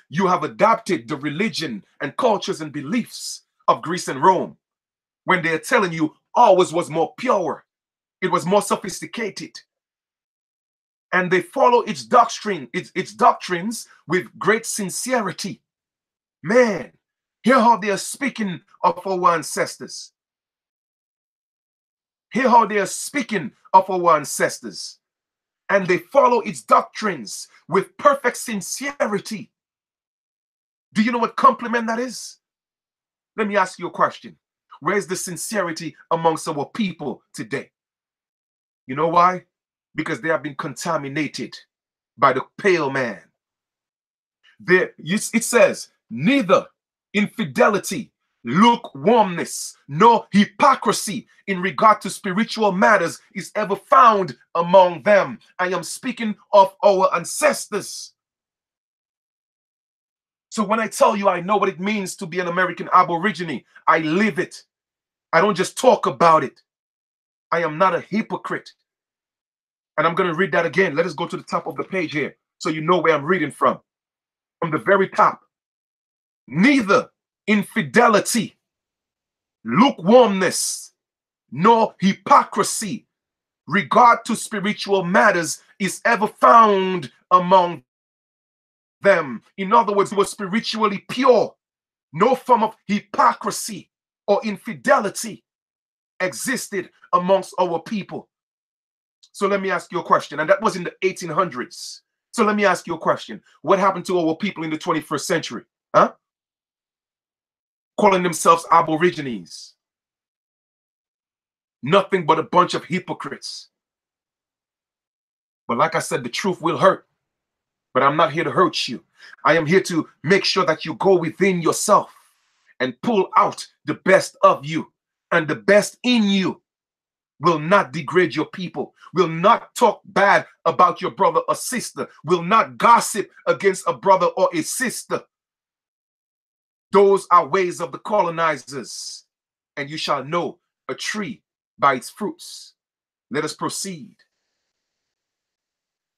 Speaker 1: you have adopted the religion and cultures and beliefs of Greece and Rome when they're telling you ours was more pure, it was more sophisticated. And they follow its doctrines with great sincerity. Man, hear how they are speaking of our ancestors. Hear how they are speaking of our ancestors. And they follow its doctrines with perfect sincerity. Do you know what compliment that is? Let me ask you a question. Where's the sincerity amongst our people today? You know why? Because they have been contaminated by the pale man. It says, neither infidelity, lukewarmness, nor hypocrisy in regard to spiritual matters is ever found among them. I am speaking of our ancestors. So when I tell you I know what it means to be an American Aborigine, I live it. I don't just talk about it. I am not a hypocrite. And I'm going to read that again. Let us go to the top of the page here so you know where I'm reading from. From the very top. Neither infidelity, lukewarmness, nor hypocrisy, regard to spiritual matters is ever found among them. In other words, it was spiritually pure. No form of hypocrisy or infidelity existed amongst our people. So let me ask you a question, and that was in the 1800s. So let me ask you a question. What happened to our people in the 21st century? Huh? Calling themselves Aborigines. Nothing but a bunch of hypocrites. But like I said, the truth will hurt. But I'm not here to hurt you. I am here to make sure that you go within yourself and pull out the best of you. And the best in you will not degrade your people, will not talk bad about your brother or sister, will not gossip against a brother or a sister. Those are ways of the colonizers, and you shall know a tree by its fruits. Let us proceed.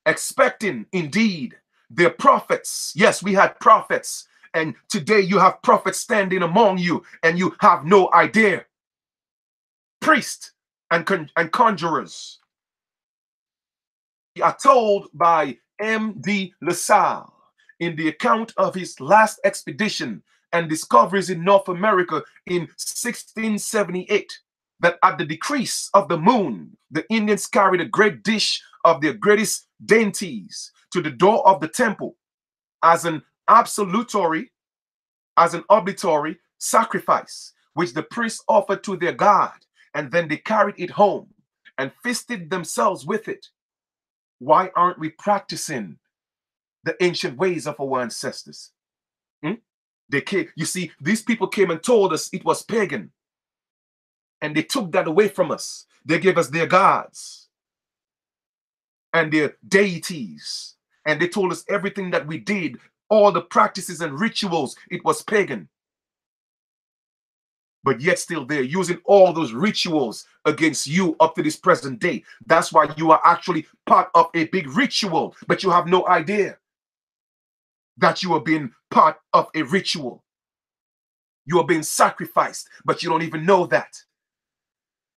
Speaker 1: Expecting, indeed, their prophets. Yes, we had prophets, and today you have prophets standing among you, and you have no idea. Priests and conjurers. We are told by M.D. LaSalle in the account of his last expedition and discoveries in North America in 1678 that at the decrease of the moon, the Indians carried a great dish of their greatest dainties to the door of the temple as an obligatory sacrifice, which the priests offered to their god, and then they carried it home and feasted themselves with it. Why aren't we practicing the ancient ways of our ancestors? You see, these people came and told us it was pagan, and they took that away from us. They gave us their gods. and their deities. And they told us everything that we did, all the practices and rituals, it was pagan. But yet still they're using all those rituals against you up to this present day. That's why you are actually part of a big ritual, but you have no idea that you are being part of a ritual. You are being sacrificed, but you don't even know that.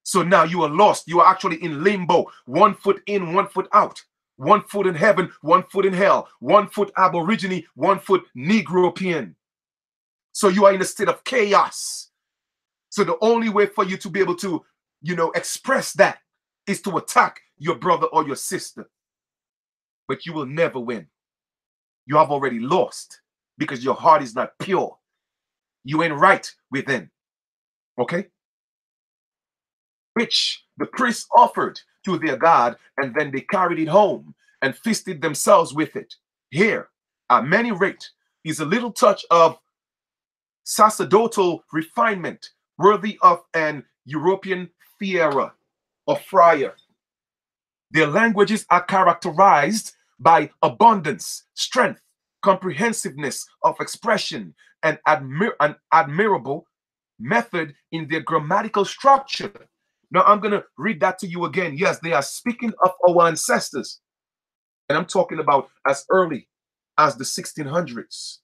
Speaker 1: So now you are lost. You are actually in limbo. 1 foot in, 1 foot out. 1 foot in heaven, 1 foot in hell. 1 foot Aborigine, 1 foot Negropean. So you are in a state of chaos. So the only way for you to be able to, express that is to attack your brother or your sister. But you will never win. You have already lost because your heart is not pure. You ain't right within. Okay? Which the priests offered to their God, and then they carried it home and feasted themselves with it. Here, at many rate, is a little touch of sacerdotal refinement worthy of an European friar or friar. Their languages are characterized by abundance, strength, comprehensiveness of expression, and an admirable method in their grammatical structure. Now, I'm going to read that to you again. Yes, they are speaking of our ancestors. And I'm talking about as early as the 1600s.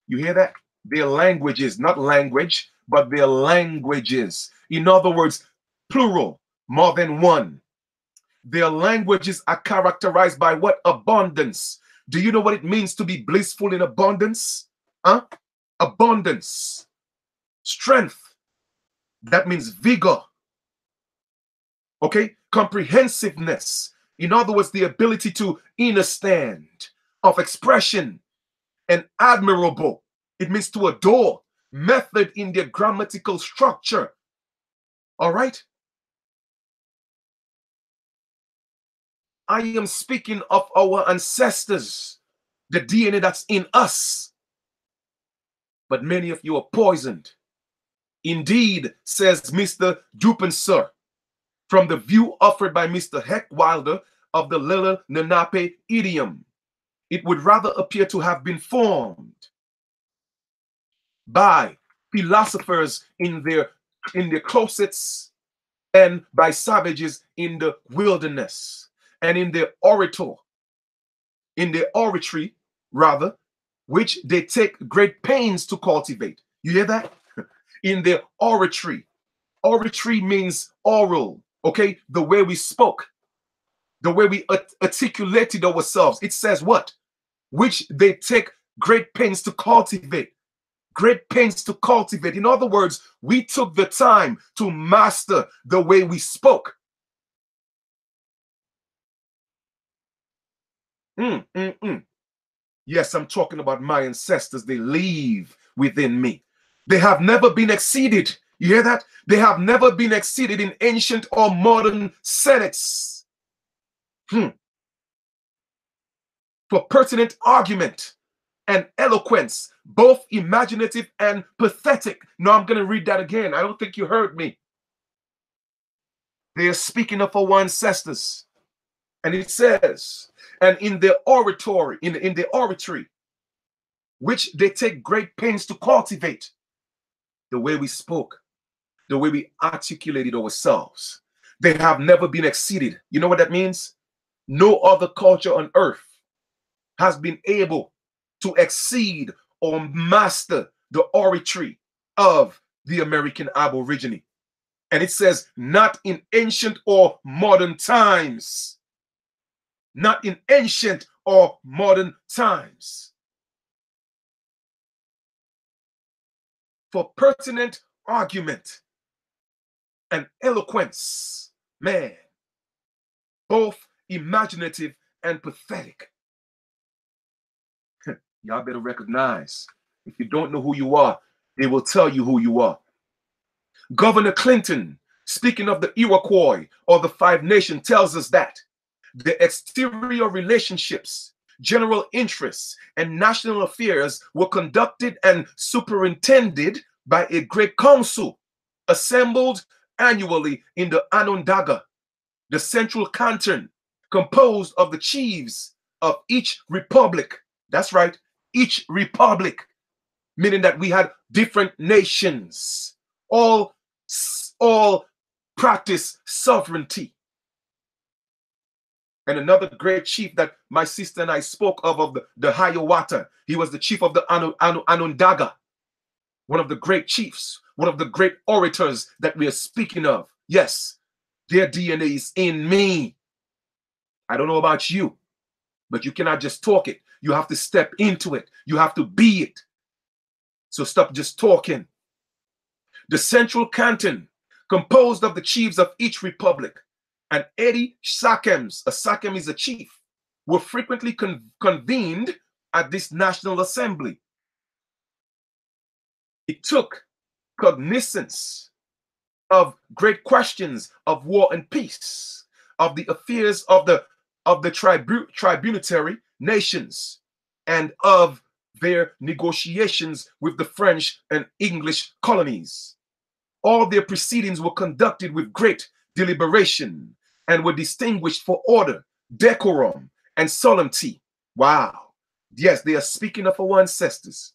Speaker 1: You hear that? Their languages, not language, but their languages. In other words, plural, more than one. Their languages are characterized by what? Abundance. Do you know what it means to be blissful in abundance? Huh? Abundance. Strength. That means vigor. Okay? Comprehensiveness. In other words, the ability to understand, of expression, and admirable. It means to adore. Method in their grammatical structure. All right? I am speaking of our ancestors, the DNA that's in us. But many of you are poisoned. Indeed, says Mr. Dupenser, from the view offered by Mr. Heck Wilder of the Lila Lenape idiom, it would rather appear to have been formed by philosophers in their closets and by savages in the wilderness and in their oratory rather, which they take great pains to cultivate. You hear that? In their oratory. Oratory means oral, okay? The way we spoke, the way we articulated ourselves. It says what? Which they take great pains to cultivate. Great pains to cultivate. In other words, we took the time to master the way we spoke. Yes, I'm talking about my ancestors. They live within me. They have never been exceeded. You hear that? They have never been exceeded in ancient or modern senates. For pertinent argument and eloquence, both imaginative and pathetic. No, I'm going to read that again. I don't think you heard me. They are speaking of our ancestors. And it says, and in their oratory, in their oratory, which they take great pains to cultivate, the way we spoke, the way we articulated ourselves. They have never been exceeded. You know what that means? No other culture on earth has been able to exceed or master the oratory of the American Aborigine. And it says, not in ancient or modern times. Not in ancient or modern times. For pertinent argument and eloquence, man, both imaginative and pathetic. Y'all better recognize, if you don't know who you are, they will tell you who you are. Governor Clinton, speaking of the Iroquois or the Five Nations, tells us that the exterior relationships, general interests, and national affairs were conducted and superintended by a great council assembled annually in the Onondaga, the central canton, composed of the chiefs of each republic. That's right, each republic, meaning that we had different nations, all practice sovereignty. And another great chief that my sister and I spoke of the Hiawatha, he was the chief of the Onondaga, one of the great chiefs, one of the great orators that we are speaking of. Yes, their DNA is in me. I don't know about you, but you cannot just talk it. You have to step into it. You have to be it. So stop just talking. The central canton, composed of the chiefs of each republic, and 80 sachems, a sachem is a chief, were frequently convened at this National Assembly. It took cognizance of great questions of war and peace, of the affairs of the tributary nations, and of their negotiations with the French and English colonies. All their proceedings were conducted with great deliberation and were distinguished for order, decorum, and solemnity. Wow. Yes, they are speaking of our ancestors.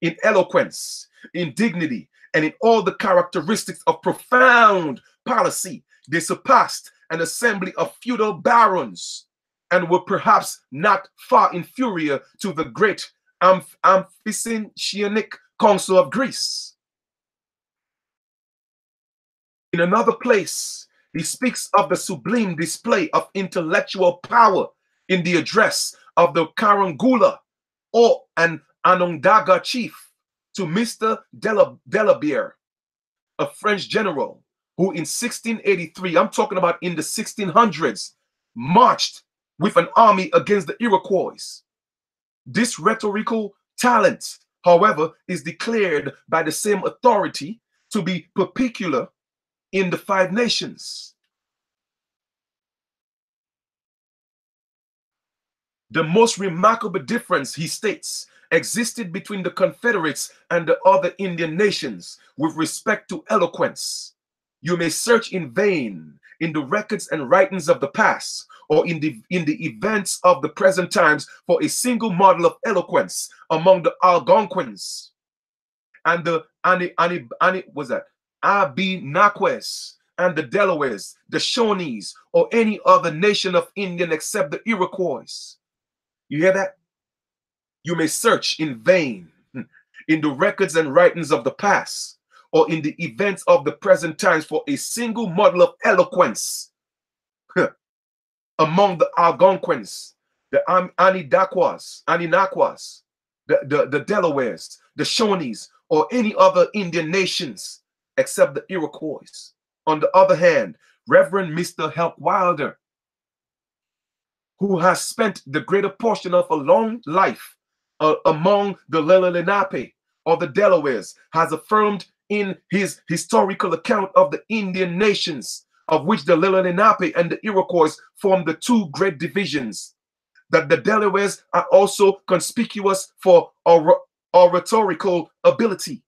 Speaker 1: In eloquence, in dignity, and in all the characteristics of profound policy, they surpassed an assembly of feudal barons and were perhaps not far inferior to the great Amphictyonic Council of Greece. In another place, he speaks of the sublime display of intellectual power in the address of the Karangula, or an Onondaga chief, to Mr. Delabere, a French general who in 1683, I'm talking about in the 1600s, marched with an army against the Iroquois. This rhetorical talent, however, is declared by the same authority to be peculiar in the Five Nations. The most remarkable difference, he states, existed between the Confederates and the other Indian nations with respect to eloquence. You may search in vain in the records and writings of the past or in the events of the present times for a single model of eloquence among the Algonquins and the Abenakis and the Delawares, the Shawnees, or any other nation of Indian except the Iroquois. You hear that? You may search in vain in the records and writings of the past or in the events of the present times for a single model of eloquence among the Algonquins, the Aninakwas, the Delawares, the Shawnees, or any other Indian nations except the Iroquois. On the other hand, Reverend Mr. Help Wilder, who has spent the greater portion of a long life among the Lenape or the Delawares, has affirmed in his historical account of the Indian nations, of which the Lenape and the Iroquois form the two great divisions, that the Delawares are also conspicuous for oratorical ability.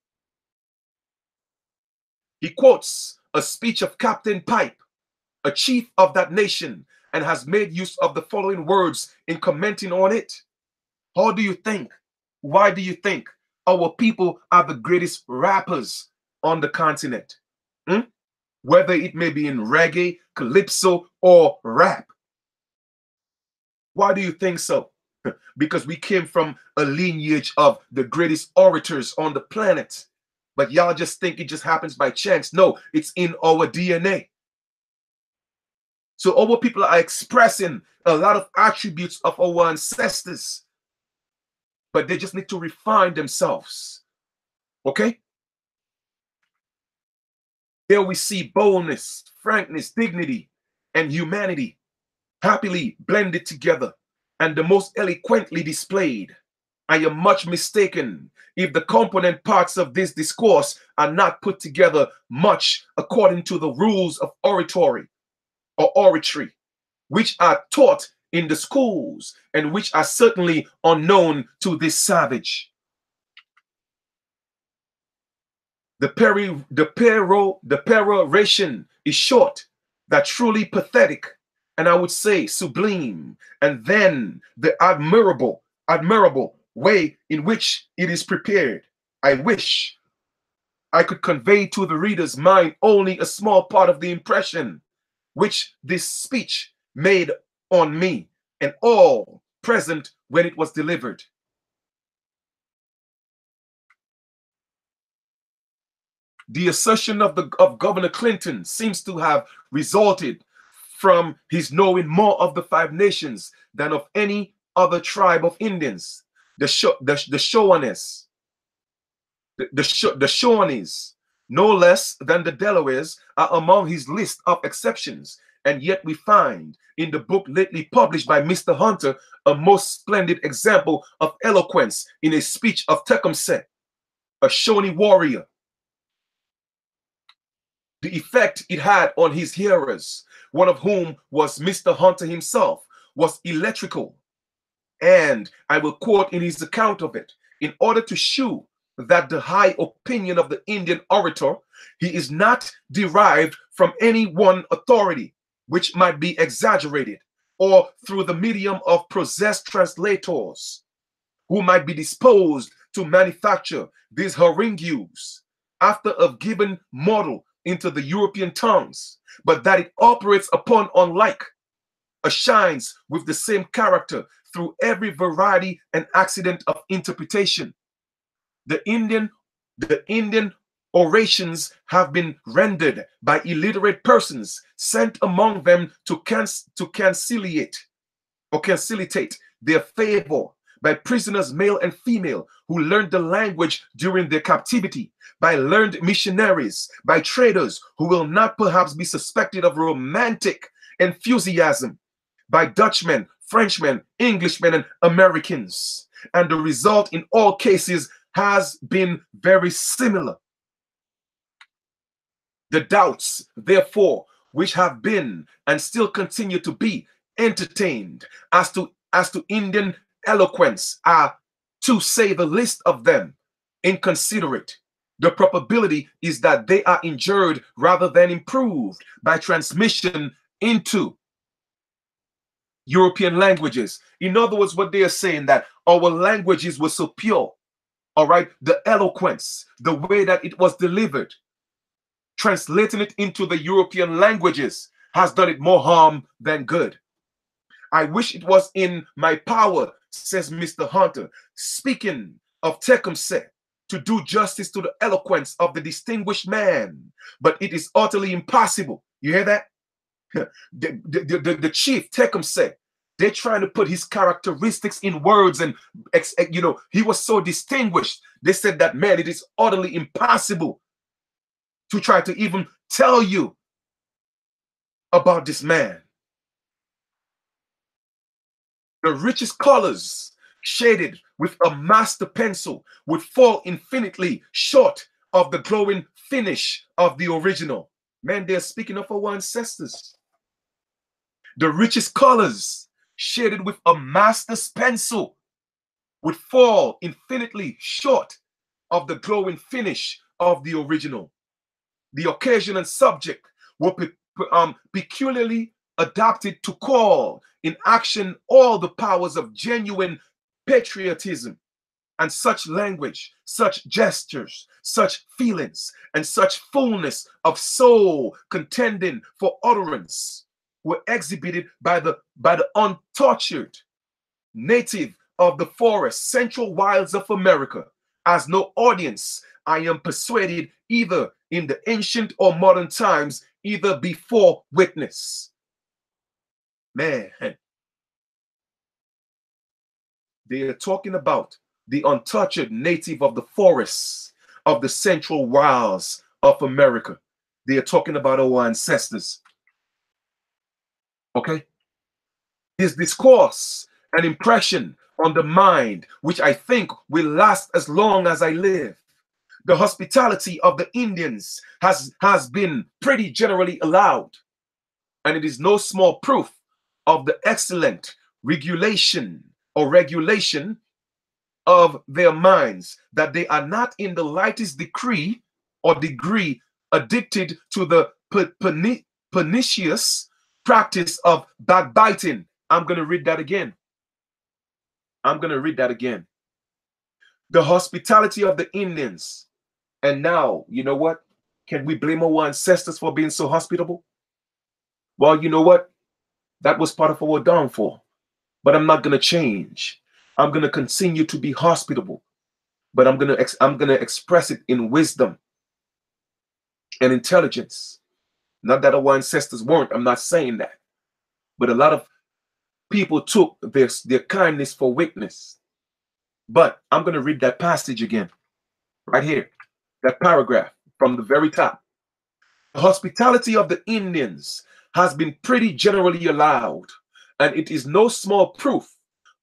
Speaker 1: He quotes a speech of Captain Pipe, a chief of that nation, and has made use of the following words in commenting on it. How do you think? Why do you think our people are the greatest rappers on the continent? Whether it may be in reggae, calypso, or rap. Why do you think so? Because we came from a lineage of the greatest orators on the planet. But y'all just think it just happens by chance. No, it's in our DNA. So our people are expressing a lot of attributes of our ancestors, but they just need to refine themselves. Okay? There we see boldness, frankness, dignity, and humanity happily blended together and the most eloquently displayed. I am much mistaken if the component parts of this discourse are not put together much according to the rules of oratory or oratory, which are taught in the schools and which are certainly unknown to this savage. The peroration is short, that truly pathetic, and I would say sublime, and then the admirable way in which it is prepared. I wish I could convey to the reader's mind only a small part of the impression which this speech made on me and all present when it was delivered. The assertion of Governor Clinton seems to have resulted from his knowing more of the 5 nations than of any other tribe of Indians. The Shawnees, no less than the Delawares, are among his list of exceptions. And yet we find in the book lately published by Mr. Hunter a most splendid example of eloquence in a speech of Tecumseh, a Shawnee warrior. The effect it had on his hearers, one of whom was Mr. Hunter himself, was electrical. And I will quote in his account of it, in order to shew that the high opinion of the Indian orator, he is not derived from any one authority, which might be exaggerated, or through the medium of possessed translators, who might be disposed to manufacture these harangues after a given model into the European tongues, but that it operates upon unlike, shines with the same character through every variety and accident of interpretation. The Indian orations have been rendered by illiterate persons sent among them to conciliate their favor by prisoners male and female who learned the language during their captivity, by learned missionaries, by traders who will not perhaps be suspected of romantic enthusiasm, by Dutchmen, Frenchmen, Englishmen, and Americans. And the result in all cases has been very similar. The doubts, therefore, which have been and still continue to be entertained as to Indian eloquence are, to say the least of them, inconsiderate. The probability is that they are injured rather than improved by transmission into European languages. In other words, what they are saying, that our languages were so pure, all right, the eloquence, the way that it was delivered, translating it into the European languages has done it more harm than good. I wish it was in my power, says Mr. Hunter, speaking of Tecumseh, to do justice to the eloquence of the distinguished man, but it is utterly impossible. You hear that? The chief Tecumseh, they're trying to put his characteristics in words, and he was so distinguished. They said that, man, it is utterly impossible to try to even tell you about this man. The richest colors shaded with a master pencil would fall infinitely short of the glowing finish of the original. Man, they're speaking of our ancestors. The richest colors shaded with a master's pencil would fall infinitely short of the glowing finish of the original. The occasion and subject were peculiarly adapted to call in action all the powers of genuine patriotism, and such language, such gestures, such feelings, and such fullness of soul contending for utterance were exhibited by the untortured native of the forest central wilds of America, as no audience, I am persuaded, either in the ancient or modern times, either before witness. Man, they are talking about the untouched native of the forests of the central wilds of America. They are talking about our ancestors. Okay? His discourse and impression on the mind, which I think will last as long as I live. The hospitality of the Indians has been pretty generally allowed, and it is no small proof of the excellent regulation of their minds that they are not in the lightest degree addicted to the pernicious practice of backbiting. I'm going to read that again. I'm going to read that again. The hospitality of the Indians. And now, you know what? Can we blame our ancestors for being so hospitable? Well, you know what? That was part of our downfall. But I'm not going to change. I'm going to continue to be hospitable. But I'm going to express it in wisdom and intelligence. Not that our ancestors weren't. I'm not saying that. But a lot of people took their kindness for weakness. But I'm going to read that passage again. Right here. That paragraph from the very top. The hospitality of the Indians has been pretty generally allowed, and it is no small proof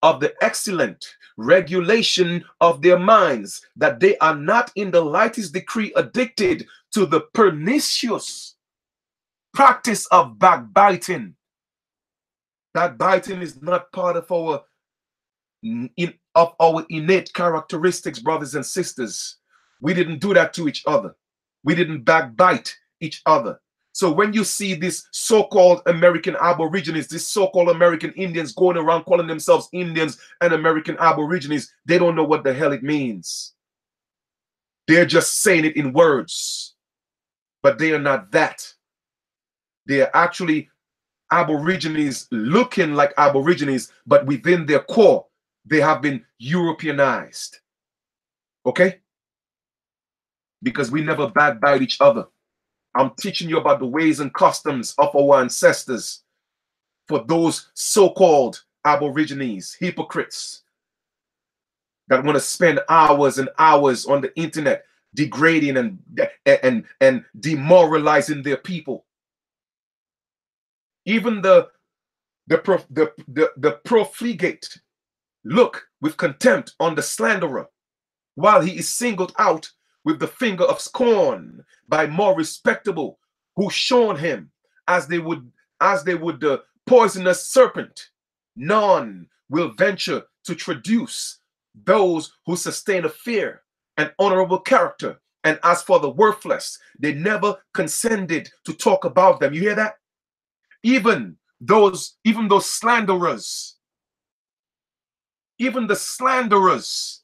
Speaker 1: of the excellent regulation of their minds that they are not in the lightest degree addicted to the pernicious practice of backbiting. Backbiting is not part of our innate characteristics, brothers and sisters. We didn't do that to each other. We didn't backbite each other. So when you see this so-called American Aborigines, this so-called American Indians going around calling themselves Indians and American Aborigines, they don't know what the hell it means. They're just saying it in words, but they are not that. They are actually Aborigines looking like Aborigines, but within their core, they have been Europeanized. Okay? Because we never backbite each other. I'm teaching you about the ways and customs of our ancestors for those so-called Aborigines, hypocrites that want to spend hours and hours on the internet degrading and demoralizing their people. Even the profligate look with contempt on the slanderer, while he is singled out with the finger of scorn by more respectable, who shun him as they would the poisonous serpent. None will venture to traduce those who sustain a fair and honorable character. And as for the worthless, they never condescended to talk about them. You hear that? Even those slanderers, even the slanderers,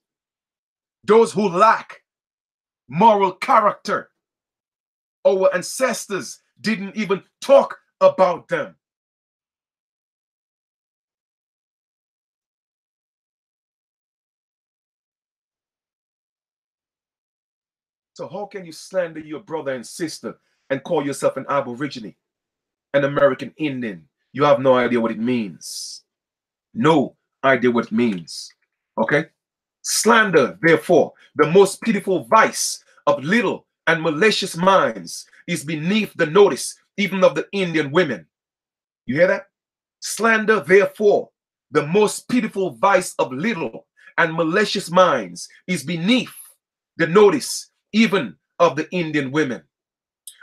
Speaker 1: those who lack moral character, our ancestors didn't even talk about them. So how can you slander your brother and sister and call yourself an Aborigine, an American Indian? You have no idea what it means. No idea what it means. Okay? Slander, therefore, the most pitiful vice of little and malicious minds, is beneath the notice even of the Indian women. You hear that? Slander, therefore, the most pitiful vice of little and malicious minds, is beneath the notice even of the Indian women.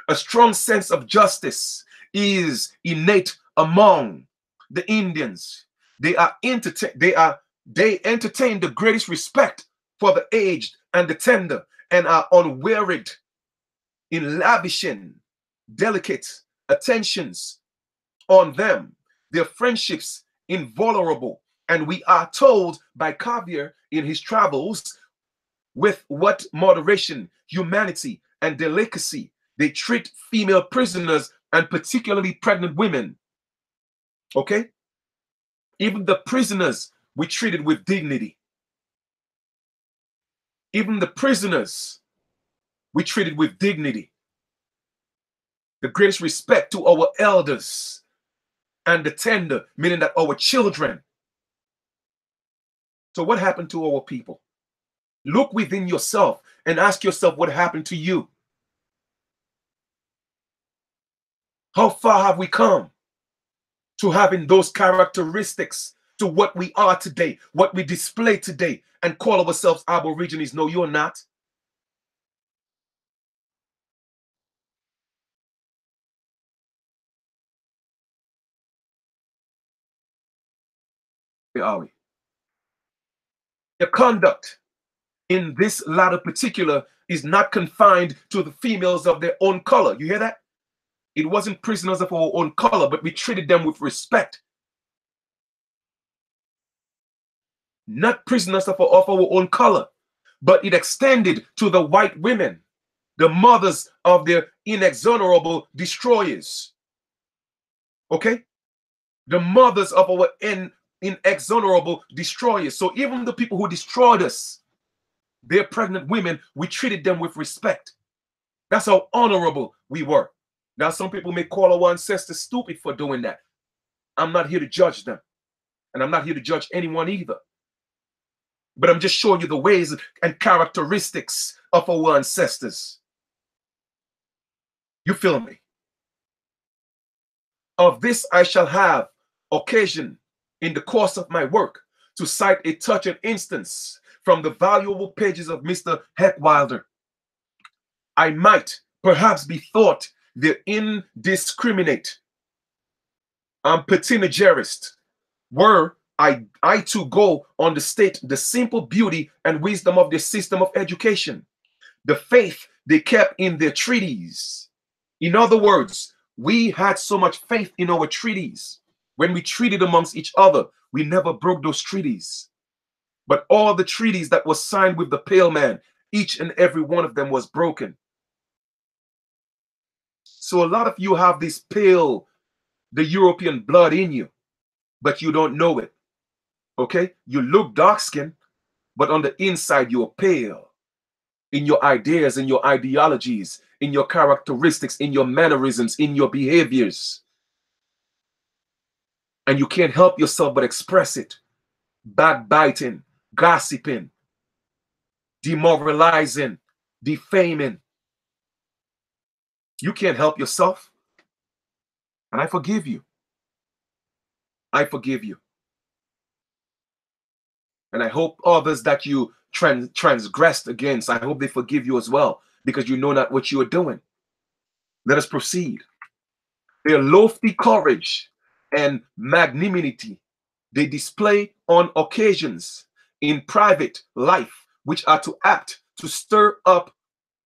Speaker 1: A strong sense of justice is innate among the Indians. They entertain the greatest respect for the aged and the tender, and are unwearied in lavishing delicate attentions on them. Their friendships invulnerable, and we are told by Cavier in his travels with what moderation, humanity, and delicacy they treat female prisoners, and particularly pregnant women. Okay? Even the prisoners we treated with dignity. Even the prisoners we treated with dignity. The greatest respect to our elders and the tender, meaning that our children. So what happened to our people? Look within yourself and ask yourself what happened to you. How far have we come to having those characteristics to what we are today, what we display today, and call ourselves Aborigines? No, you're not. Where are we? Their conduct in this latter particular is not confined to the females of their own color. You hear that? It wasn't prisoners of our own color, but we treated them with respect. Not prisoners of our own color, but it extended to the white women, the mothers of their inexorable destroyers. Okay? The mothers of our inexorable destroyers. So even the people who destroyed us, their pregnant women, we treated them with respect. That's how honorable we were. Now, some people may call our ancestors stupid for doing that. I'm not here to judge them. And I'm not here to judge anyone either. But I'm just showing you the ways and characteristics of our ancestors. You feel me? Of this I shall have occasion in the course of my work to cite a touching instance from the valuable pages of Mr. Heckwilder. I might perhaps be thought the indiscriminate petinagerist were I to go on the state the simple beauty and wisdom of their system of education, the faith they kept in their treaties. In other words, we had so much faith in our treaties. When we treated amongst each other, we never broke those treaties. But all the treaties that were signed with the pale man, each and every one of them was broken. So a lot of you have this pale, the European blood in you, but you don't know it. Okay? You look dark-skinned, but on the inside you're pale. In your ideas, in your ideologies, in your characteristics, in your mannerisms, in your behaviors. And you can't help yourself but express it. Backbiting, gossiping, demoralizing, defaming. You can't help yourself. And I forgive you. I forgive you. And I hope others that you transgressed against, I hope they forgive you as well, because you know not what you are doing. Let us proceed. Their lofty courage and magnanimity they display on occasions in private life, which are too apt to stir up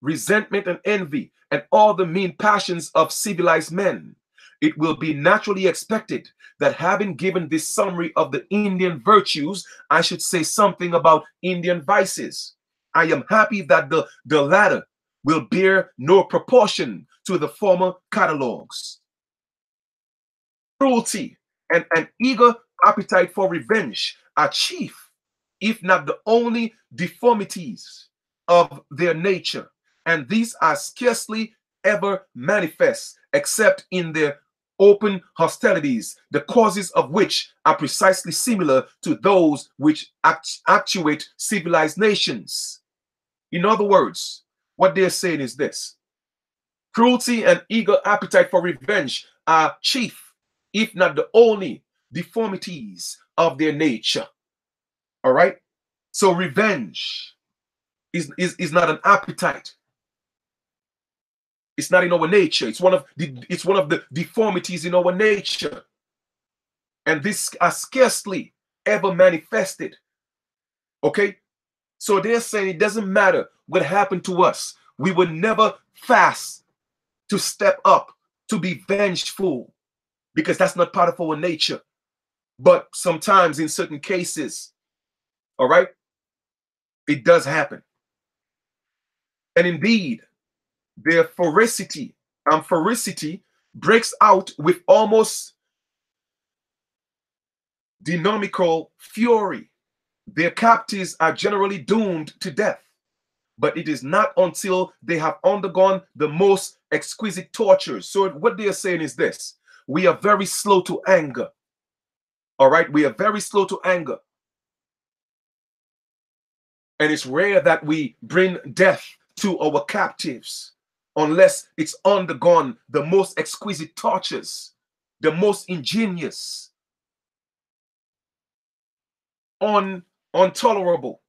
Speaker 1: resentment and envy and all the mean passions of civilized men. It will be naturally expected that having given this summary of the Indian virtues, I should say something about Indian vices. I am happy that the latter will bear no proportion to the former catalogues. Cruelty and an eager appetite for revenge are chief, if not the only deformities of their nature, and these are scarcely ever manifest except in their open hostilities, the causes of which are precisely similar to those which actuate civilized nations. In other words, what they're saying is this: cruelty and eager appetite for revenge are chief, if not the only, deformities of their nature. All right? So revenge is not an appetite. It's not in our nature. It's one of the deformities in our nature. And this are scarcely ever manifested. Okay? So they're saying it doesn't matter what happened to us. We were never fast to step up, to be vengeful, because that's not part of our nature. But sometimes in certain cases, all right, it does happen. And indeed, their ferocity breaks out with almost dynamical fury. Their captives are generally doomed to death, but it is not until they have undergone the most exquisite tortures. So what they are saying is this: we are very slow to anger. All right, we are very slow to anger. And it's rare that we bring death to our captives unless it's undergone the most exquisite tortures, the most ingenious, intolerable,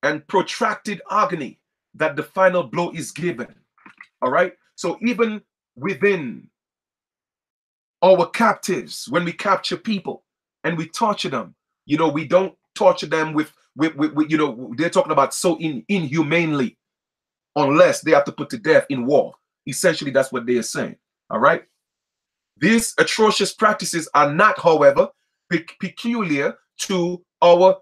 Speaker 1: and protracted agony that the final blow is given. All right? So even within our captives, when we capture people and we torture them, you know, we don't torture them with you know, they're talking about so inhumanely, unless they have to put to death in war. Essentially, that's what they are saying. All right. These atrocious practices are not, however, peculiar to our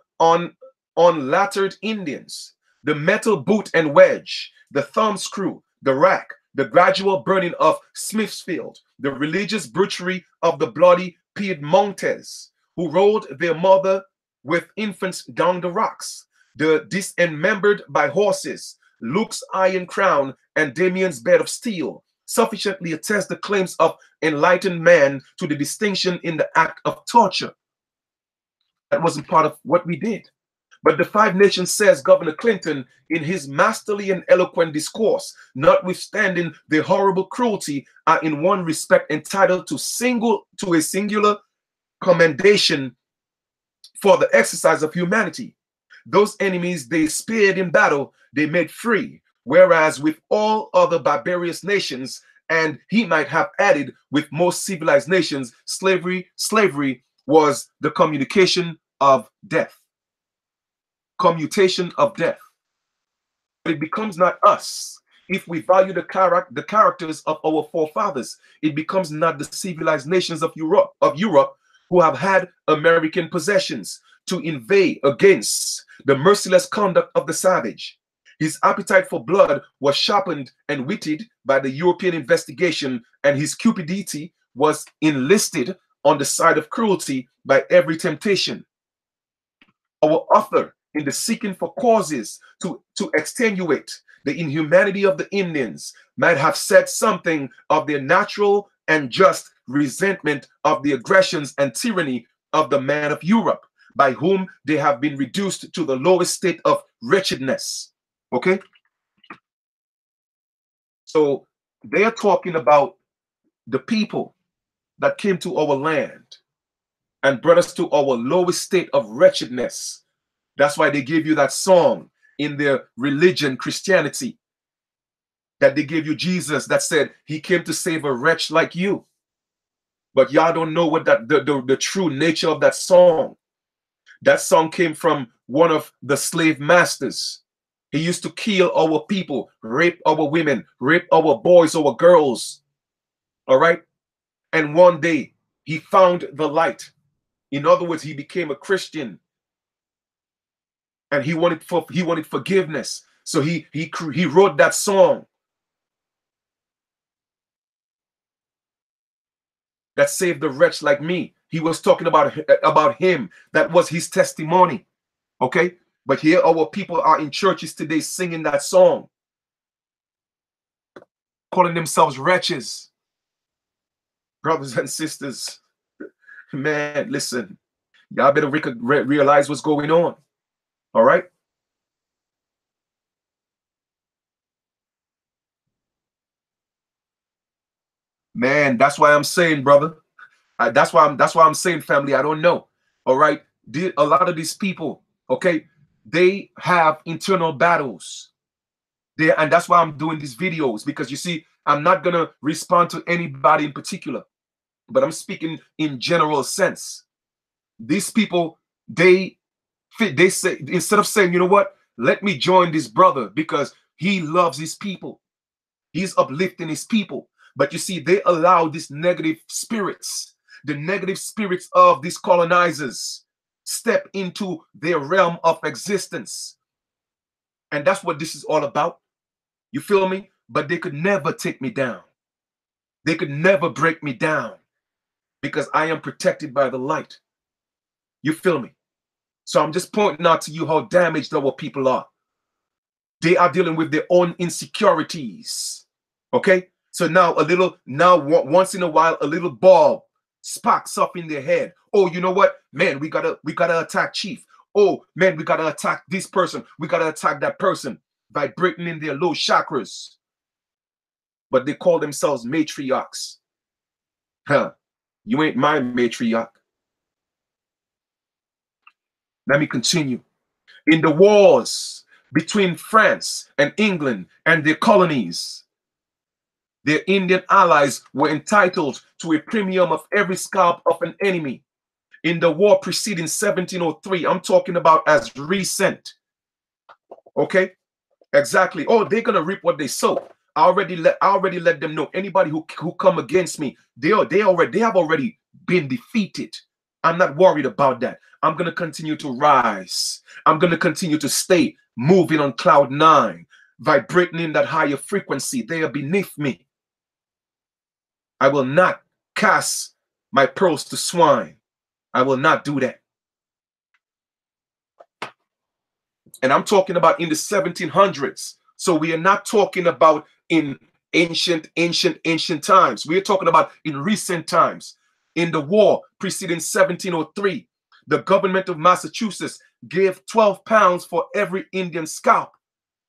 Speaker 1: unlettered Indians. The metal boot and wedge, the thumb screw, the rack, the gradual burning of Smithfield, the religious butchery of the bloody Piedmontese, who rolled their mother with infants down the rocks, the dismembered by horses, Luke's iron crown, and Damien's bed of steel, sufficiently attest the claims of enlightened man to the distinction in the act of torture. That wasn't part of what we did. But the Five Nations, says Governor Clinton in his masterly and eloquent discourse, notwithstanding the horrible cruelty, are in one respect entitled to a singular commendation for the exercise of humanity. Those enemies they spared in battle, they made free, whereas with all other barbarous nations, and he might have added with most civilized nations, slavery was the communication of death. Commutation of death. But it becomes not us. If we value the characters of our forefathers, it becomes not the civilized nations of Europe who have had American possessions to invade against the merciless conduct of the savage. His appetite for blood was sharpened and whetted by the European investigation, and his cupidity was enlisted on the side of cruelty by every temptation. Our author, in the seeking for causes to extenuate the inhumanity of the Indians, might have said something of their natural and just resentment of the aggressions and tyranny of the man of Europe, by whom they have been reduced to the lowest state of wretchedness. Okay? So they are talking about the people that came to our land and brought us to our lowest state of wretchedness. That's why they gave you that song in their religion, Christianity, that they gave you Jesus that said he came to save a wretch like you. But y'all don't know what the true nature of that song. That song came from one of the slave masters. He used to kill our people, rape our women, rape our boys, our girls. All right? And one day he found the light. In other words, he became a Christian. And he wanted forgiveness. So he wrote that song that saved a wretch like me. He was talking about him. That was his testimony. Okay? But here our people are in churches today singing that song, calling themselves wretches. Brothers and sisters, man, listen. Y'all better realize what's going on. All right? Man, that's why I'm saying, brother. That's why I'm saying, family, I don't know. All right? A lot of these people, okay, they have internal battles. And that's why I'm doing these videos, because you see, I'm not going to respond to anybody in particular, but I'm speaking in general sense. These people, they say, instead of saying, you know what, let me join this brother because he loves his people, he's uplifting his people. But you see, they allow these negative spirits, the negative spirits of these colonizers, step into their realm of existence. And that's what this is all about. You feel me? But they could never take me down. They could never break me down because I am protected by the light. You feel me? So I'm just pointing out to you how damaged our people are. They are dealing with their own insecurities. Okay? So now once in a while, a little bulb sparks up in their head. Oh, you know what? Man, we gotta attack Chief. Oh, man, we gotta attack this person. We gotta attack that person, vibrating in their low chakras. But they call themselves matriarchs. Huh? You ain't my matriarch. Let me continue. In the wars between France and England and their colonies, their Indian allies were entitled to a premium of every scalp of an enemy. In the war preceding 1703, I'm talking about as recent. Okay? Exactly. Oh, they're going to reap what they sow. I already let them know. Anybody who come against me, they have already been defeated. I'm not worried about that. I'm gonna continue to rise. I'm gonna continue to stay moving on cloud 9, vibrating in that higher frequency. They are beneath me. I will not cast my pearls to swine. I will not do that. And I'm talking about in the 1700s. So we are not talking about in ancient times. We are talking about in recent times. In the war preceding 1703, the government of Massachusetts gave 12 pounds for every Indian scalp.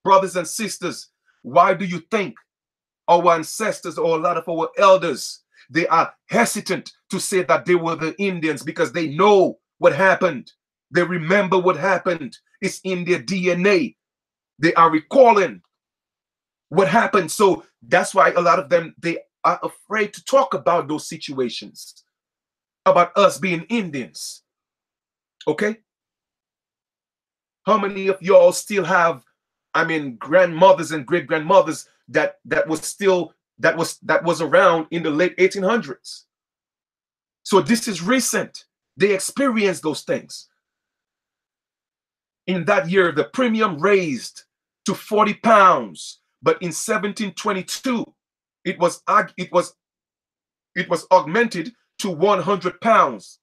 Speaker 1: Brothers and sisters, why do you think our ancestors or a lot of our elders, they are hesitant to say that they were the Indians? Because they know what happened. They remember what happened. It's in their DNA. They are recalling what happened. So that's why a lot of them, they are afraid to talk about those situations, about us being Indians. Okay? How many of y'all still have, I mean, grandmothers and great grandmothers that was around in the late 1800s? So this is recent. They experienced those things. In that year, the premium raised to 40 pounds, but in 1722, it was augmented to 100 pounds.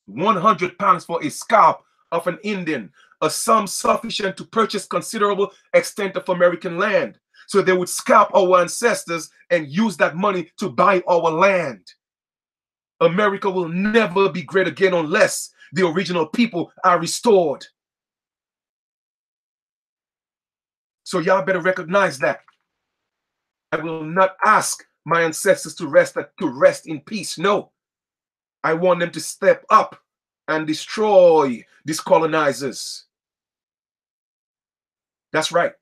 Speaker 1: 100 pounds for a scalp of an Indian, a sum sufficient to purchase considerable extent of American land. So they would scalp our ancestors and use that money to buy our land. America will never be great again unless the original people are restored. So y'all better recognize that. I will not ask my ancestors to rest in peace. No. I want them to step up and destroy these colonizers. That's right.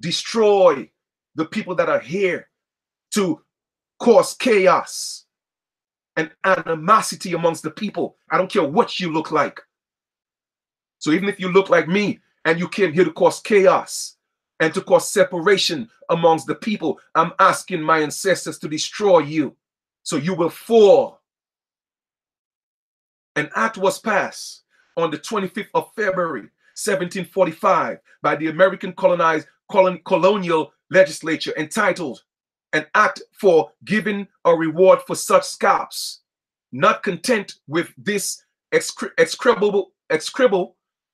Speaker 1: Destroy the people that are here to cause chaos and animosity amongst the people. I don't care what you look like. So even if you look like me and you came here to cause chaos and to cause separation amongst the people, I'm asking my ancestors to destroy you so you will fall. An act was passed on the 25th of February, 1745 by the American colonial legislature entitled An Act for Giving a Reward for Such Scalps. Not content with this execrable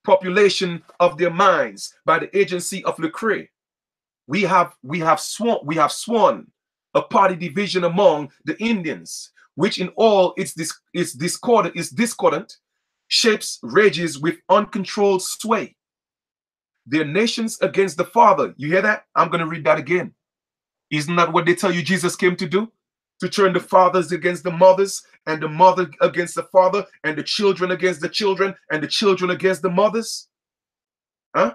Speaker 1: population of their minds by the agency of Lecrae, we have sworn a party division among the Indians, which in all its discordant shapes rages with uncontrolled sway. Their nations against the Father. You hear that? I'm going to read that again. Isn't that what they tell you Jesus came to do? To turn the fathers against the mothers, and the mother against the father, and the children against the children, and the children against the mothers? Huh?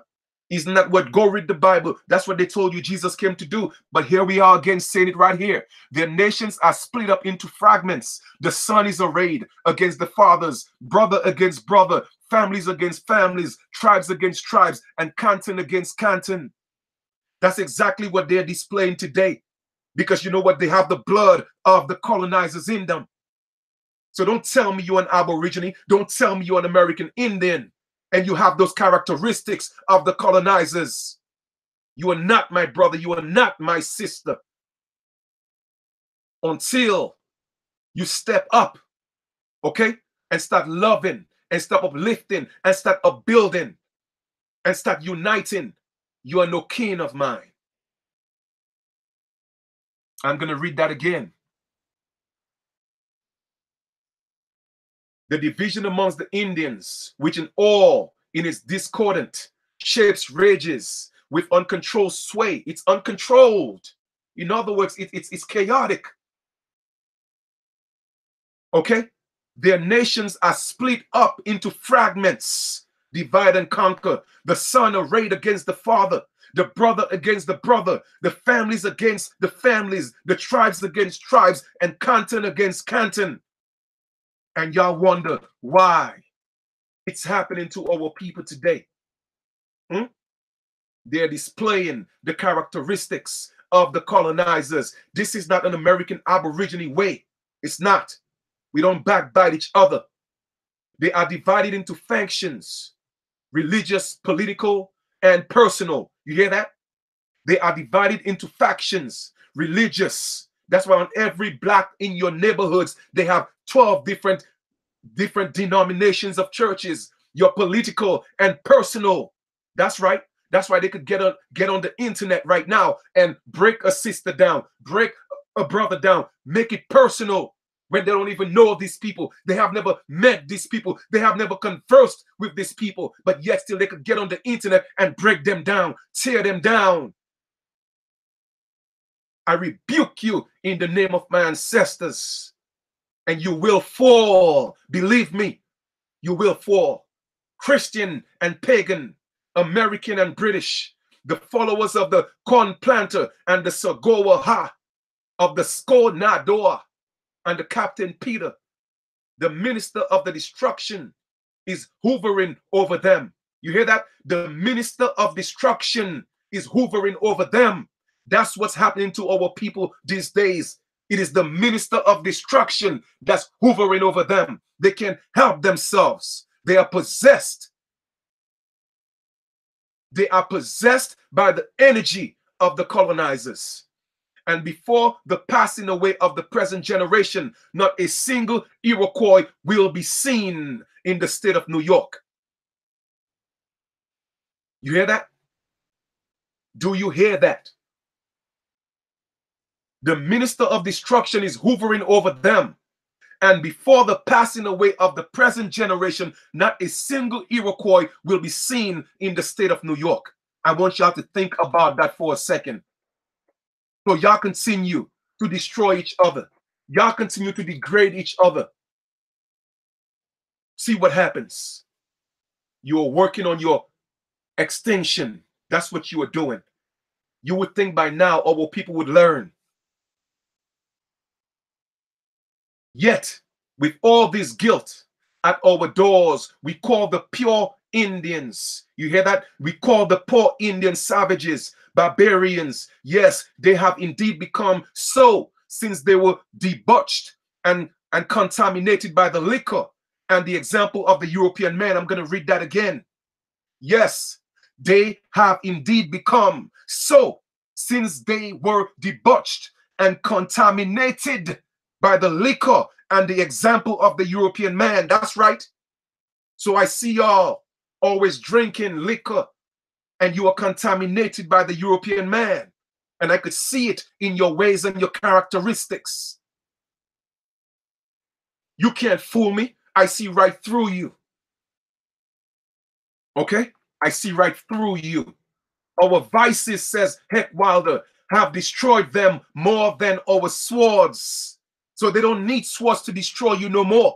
Speaker 1: Isn't that what? Go read the Bible. That's what they told you Jesus came to do. But here we are again saying it right here. Their nations are split up into fragments. The son is arrayed against the fathers, brother against brother, families against families, tribes against tribes, and canton against canton. That's exactly what they're displaying today. Because you know what? They have the blood of the colonizers in them. So don't tell me you're an Aborigine. Don't tell me you're an American Indian and you have those characteristics of the colonizers. You are not my brother. You are not my sister. Until you step up, okay? And start loving and start uplifting and start upbuilding and start uniting. You are no kin of mine. I'm going to read that again. The division amongst the Indians, which in all in its discordant shapes rages with uncontrolled sway. It's uncontrolled. In other words, it's chaotic. Okay? Their nations are split up into fragments, divide and conquer. The son arrayed against the father, the brother against the brother, the families against the families, the tribes against tribes, and canton against canton. And y'all wonder why it's happening to our people today. They're displaying the characteristics of the colonizers. This is not an American Aborigine way. It's not. We don't backbite each other. They are divided into factions, religious, political, and personal. You hear that? They are divided into factions, religious. That's why on every block in your neighborhoods, they have 12 different denominations of churches. Your political and personal. That's right. That's why they could get on the internet right now and break a sister down, break a brother down, make it personal when they don't even know these people. They have never met these people. They have never conversed with these people, but yet still they could get on the internet and break them down, tear them down. I rebuke you in the name of my ancestors, and you will fall. Believe me, you will fall. Christian and pagan, American and British, the followers of the corn planter and the Sagoa Ha, of the Skonador and the Captain Peter, the minister of the destruction is hovering over them. You hear that? The minister of destruction is hovering over them. That's what's happening to our people these days. It is the minister of destruction that's hovering over them. They can't help themselves. They are possessed. They are possessed by the energy of the colonizers. And before the passing away of the present generation, not a single Iroquois will be seen in the state of New York. You hear that? Do you hear that? The minister of destruction is hovering over them. And before the passing away of the present generation, not a single Iroquois will be seen in the state of New York. I want y'all to think about that for a second. So y'all continue to destroy each other. Y'all continue to degrade each other. See what happens. You're working on your extinction. That's what you are doing. You would think by now our people would learn. Yet, with all this guilt at our doors, we call the pure Indians. You hear that? We call the poor Indian savages, barbarians. Yes, they have indeed become so since they were debauched and contaminated by the liquor and the example of the European man. I'm going to read that again. Yes, they have indeed become so since they were debauched and contaminated by the liquor and the example of the European man. That's right. So I see y'all always drinking liquor and you are contaminated by the European man. And I could see it in your ways and your characteristics. You can't fool me. I see right through you. Okay? I see right through you. Our vices, says Heck Wilder, have destroyed them more than our swords. So they don't need swords to destroy you no more.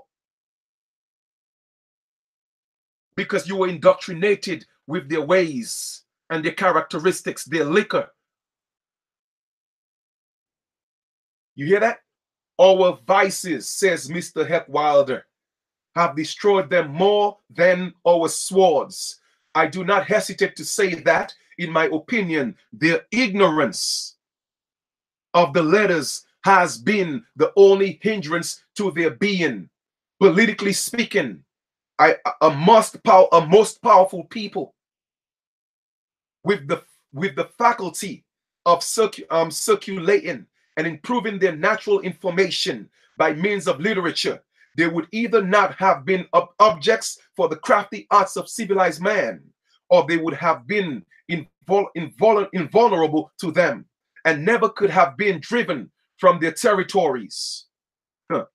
Speaker 1: Because you were indoctrinated with their ways and their characteristics, their liquor. You hear that? Our vices, says Mr. Heck Wilder, have destroyed them more than our swords. I do not hesitate to say that, in my opinion, their ignorance of the letters has been the only hindrance to their being. Politically speaking, a most powerful people with the faculty of circulating and improving their natural information by means of literature, they would either not have been objects for the crafty arts of civilized man, or they would have been invulnerable to them and never could have been driven from their territories. Their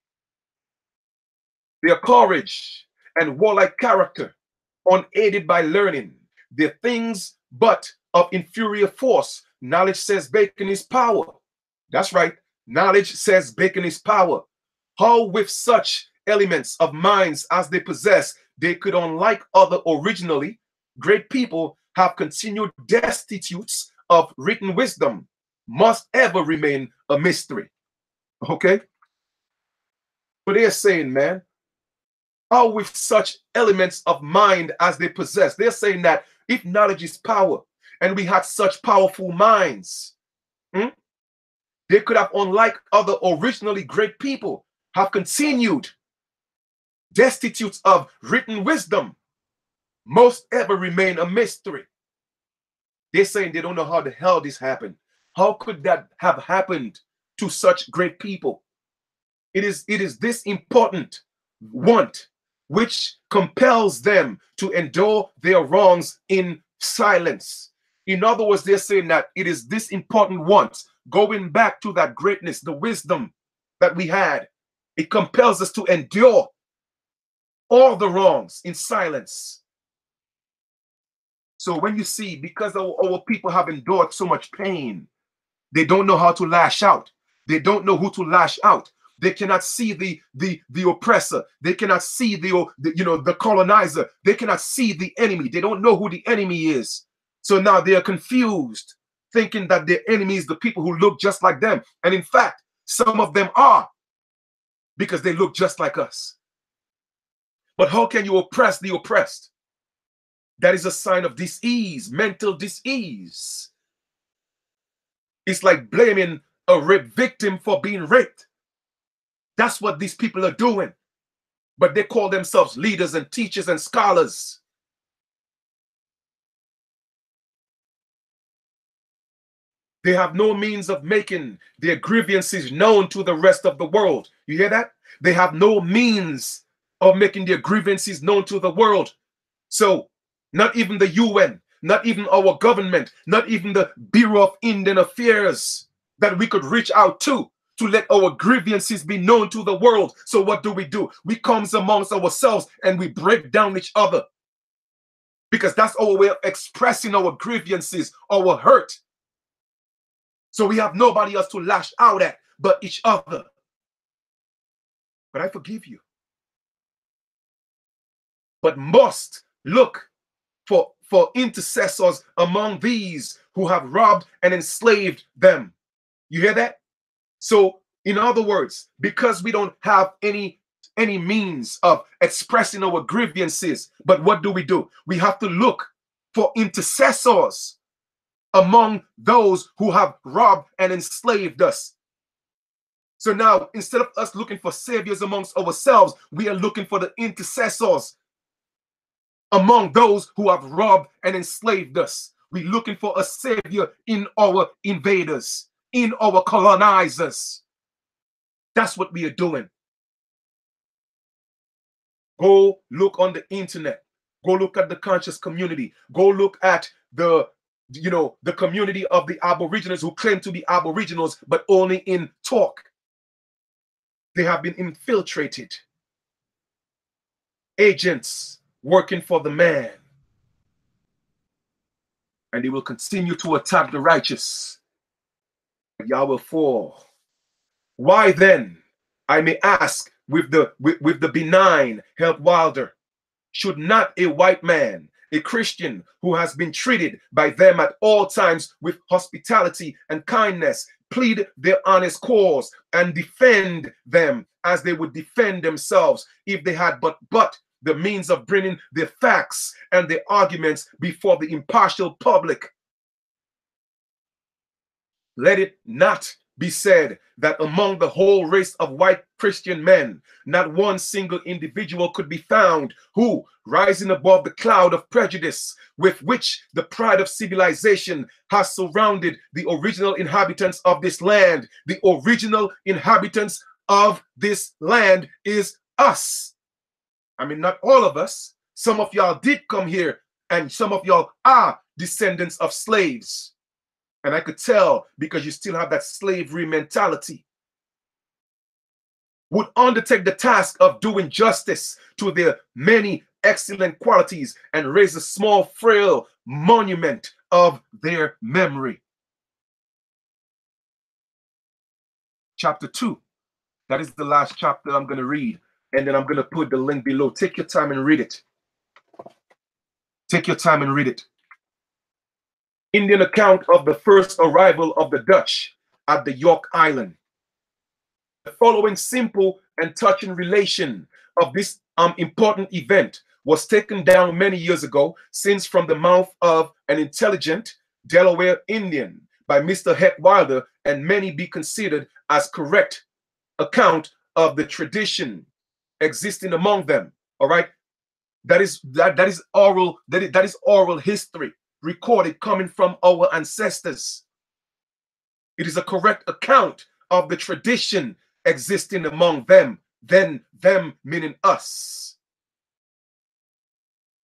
Speaker 1: courage and warlike character, unaided by learning, their things but of inferior force. Knowledge says Bacon is power. That's right. Knowledge says Bacon is power. How with such elements of minds as they possess, they could, unlike other originally great people, have continued destitute of written wisdom, must ever remain a mystery. Okay? But they're saying, man, how with such elements of mind as they possess, they're saying that if knowledge is power, and we had such powerful minds, they could have, unlike other originally great people, have continued destitute of written wisdom. Most ever remain a mystery. They're saying they don't know how the hell this happened. How could that have happened to such great people? It is this important want which compels them to endure their wrongs in silence. In other words, they're saying that it is this important want, going back to that greatness, the wisdom that we had. It compels us to endure all the wrongs in silence. So when you see, because our people have endured so much pain, they don't know how to lash out. They don't know who to lash out. They cannot see the oppressor. They cannot see the colonizer. They cannot see the enemy. They don't know who the enemy is. So now they are confused, thinking that their enemy is the people who look just like them. And in fact, some of them are, because they look just like us. But how can you oppress the oppressed? That is a sign of dis-ease, mental dis-ease. It's like blaming a rape victim for being raped. That's what these people are doing. But they call themselves leaders and teachers and scholars. They have no means of making their grievances known to the rest of the world. You hear that? They have no means of making their grievances known to the world. So not even the UN, not even our government, not even the Bureau of Indian Affairs that we could reach out to let our grievances be known to the world. So what do? We come amongst ourselves and we break down each other, because that's our way of expressing our grievances, our hurt. So we have nobody else to lash out at but each other. But I forgive you. But must look for intercessors among these who have robbed and enslaved them. You hear that? So in other words, because we don't have any means of expressing our grievances, but what do? We have to look for intercessors among those who have robbed and enslaved us. So now, instead of us looking for saviors amongst ourselves, we are looking for the intercessors among those who have robbed and enslaved us. We're looking for a savior in our invaders, in our colonizers. That's what we are doing. Go look on the internet. Go look at the conscious community. Go look at the community of the Aboriginals who claim to be Aboriginals, but only in talk. They have been infiltrated. Agents working for the man. And they will continue to attack the righteous. Y'all will fall. Why then, I may ask with the benign Help Wilder, should not a white man, a Christian who has been treated by them at all times with hospitality and kindness, plead their honest cause and defend them as they would defend themselves if they had but the means of bringing their facts and their arguments before the impartial public? Let it not be said that among the whole race of white Christian men, not one single individual could be found who, rising above the cloud of prejudice with which the pride of civilization has surrounded the original inhabitants of this land. The original inhabitants of this land is us. I mean, not all of us. Some of y'all did come here, and some of y'all are descendants of slaves. And I could tell, because you still have that slavery mentality. Would undertake the task of doing justice to their many excellent qualities and raise a small, frail monument of their memory. Chapter 2. That is the last chapter I'm going to read. And then I'm going to put the link below. Take your time and read it. Take your time and read it. Indian account of the first arrival of the Dutch at the York Island. The following simple and touching relation of this important event was taken down many years ago, since from the mouth of an intelligent Delaware Indian by Mr. Heck Wilder, and many be considered as correct account of the tradition existing among them. All right, that is oral history recorded coming from our ancestors. It is a correct account of the tradition existing among them, then them meaning us.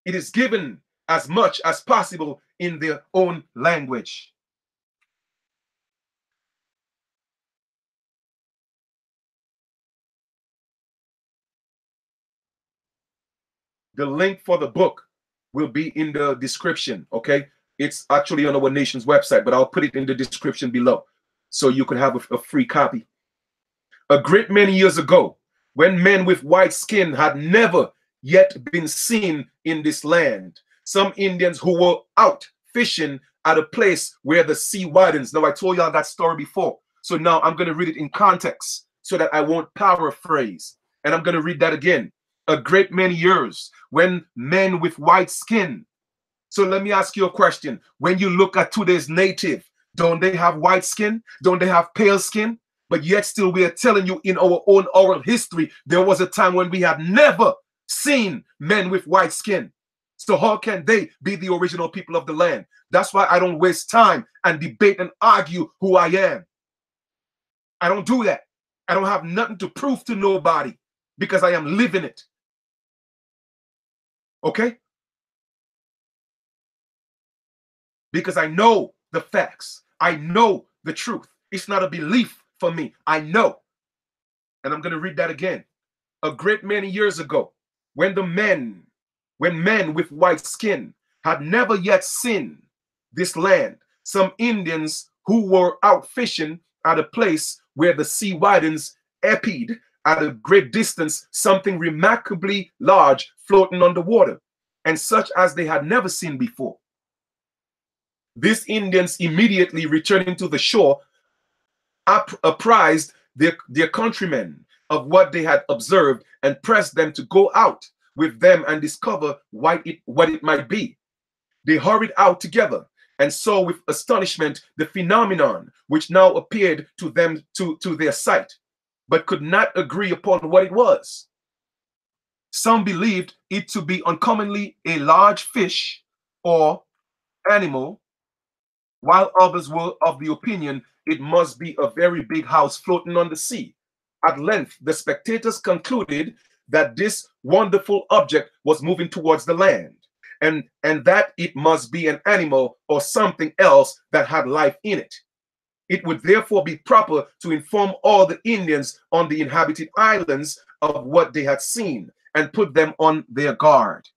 Speaker 1: It is given as much as possible in their own language. The link for the book will be in the description, okay? It's actually on our nation's website, but I'll put it in the description below so you can have a free copy. A great many years ago, when men with white skin had never yet been seen in this land, some Indians who were out fishing at a place where the sea widens. Now, I told y'all that story before. So now I'm going to read it in context so that I won't paraphrase. And I'm going to read that again. A great many years when men with white skin. So let me ask you a question. When you look at today's native, don't they have white skin? Don't they have pale skin? But yet still we are telling you in our own oral history, there was a time when we had never seen men with white skin. So how can they be the original people of the land? That's why I don't waste time and debate and argue who I am. I don't do that. I don't have nothing to prove to nobody because I am living it. Okay? Because I know the facts. I know the truth. It's not a belief for me. I know. And I'm going to read that again. A great many years ago, when men with white skin had never yet seen this land, some Indians who were out fishing at a place where the sea widens espied at a great distance something remarkably large floating on the water, and such as they had never seen before. These Indians immediately returning to the shore apprised their countrymen of what they had observed and pressed them to go out with them and discover what it might be. They hurried out together and saw with astonishment the phenomenon which now appeared to them to their sight, but could not agree upon what it was. Some believed it to be uncommonly a large fish or animal, while others were of the opinion it must be a very big house floating on the sea. At length, the spectators concluded that this wonderful object was moving towards the land, and that it must be an animal or something else that had life in it. It would therefore be proper to inform all the Indians on the inhabited islands of what they had seen and put them on their guard.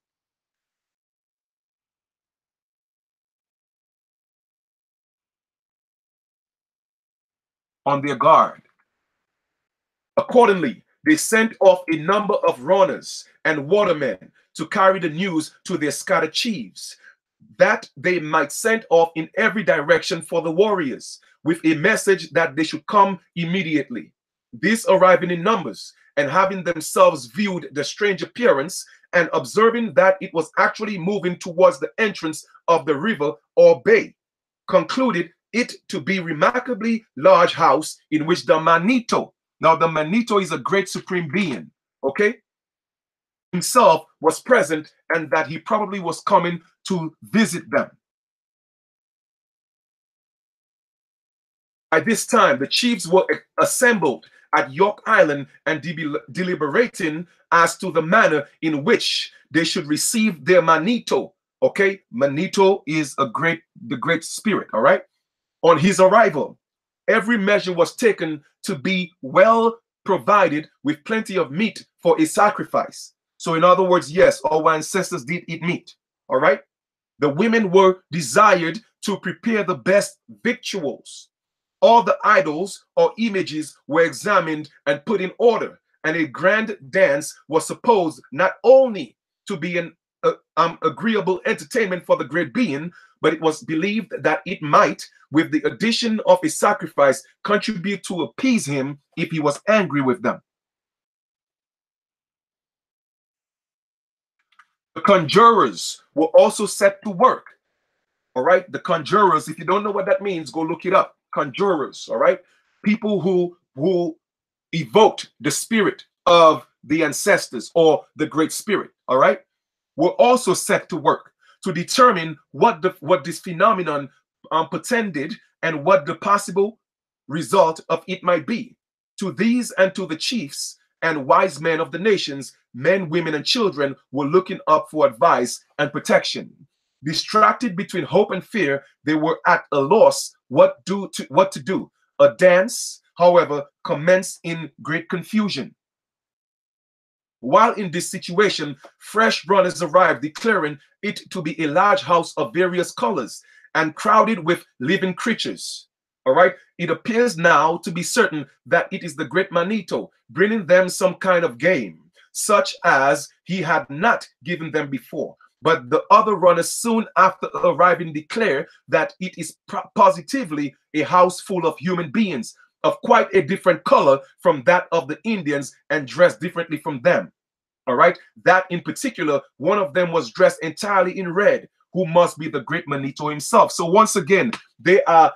Speaker 1: On their guard. Accordingly, they sent off a number of runners and watermen to carry the news to their scattered chiefs, that they might send off in every direction for the warriors, with a message that they should come immediately. These arriving in numbers, and having themselves viewed the strange appearance, and observing that it was actually moving towards the entrance of the river or bay, concluded it to be remarkably large house in which the Manito, now the Manito is a great supreme being, okay, himself was present, and that he probably was coming to visit them. By this time, the chiefs were assembled at York Island and deliberating as to the manner in which they should receive their Manito. Okay, Manito is the great spirit, all right? On his arrival, every measure was taken to be well provided with plenty of meat for a sacrifice. So in other words, yes, our ancestors did eat meat, all right? The women were desired to prepare the best victuals. All the idols or images were examined and put in order, and a grand dance was supposed not only to be an agreeable entertainment for the great being, but it was believed that it might, with the addition of a sacrifice, contribute to appease him if he was angry with them. The conjurers were also set to work, All right, the conjurers. If you don't know what that means, go look it up. Conjurers. All right, people who evoked the spirit of the ancestors or the great spirit. All right, were also set to work to determine what this phenomenon portended and what the possible result of it might be. To these and to the chiefs and wise men of the nations, men, women, and children were looking up for advice and protection. Distracted between hope and fear, they were at a loss what to do. A dance, however, commenced in great confusion. While in this situation, fresh runners arrived, declaring it to be a large house of various colors and crowded with living creatures. All right, it appears now to be certain that it is the great Manito bringing them some kind of game, such as he had not given them before. But the other runners soon after arriving declare that it is positively a house full of human beings of quite a different color from that of the Indians and dressed differently from them. All right, that in particular, one of them was dressed entirely in red, who must be the great Manito himself. So once again, they are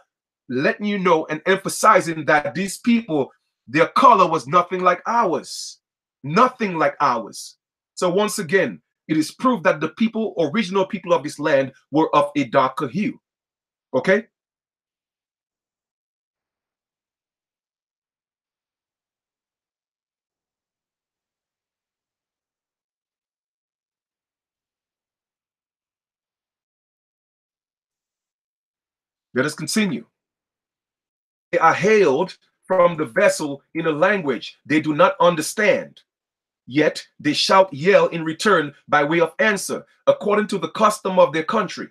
Speaker 1: letting you know and emphasizing that these people, their color was nothing like ours. Nothing like ours. So once again, it is proof that the people, original people of this land, were of a darker hue. Okay? Let us continue. They are hailed from the vessel in a language they do not understand. Yet they shout, yell in return by way of answer, according to the custom of their country.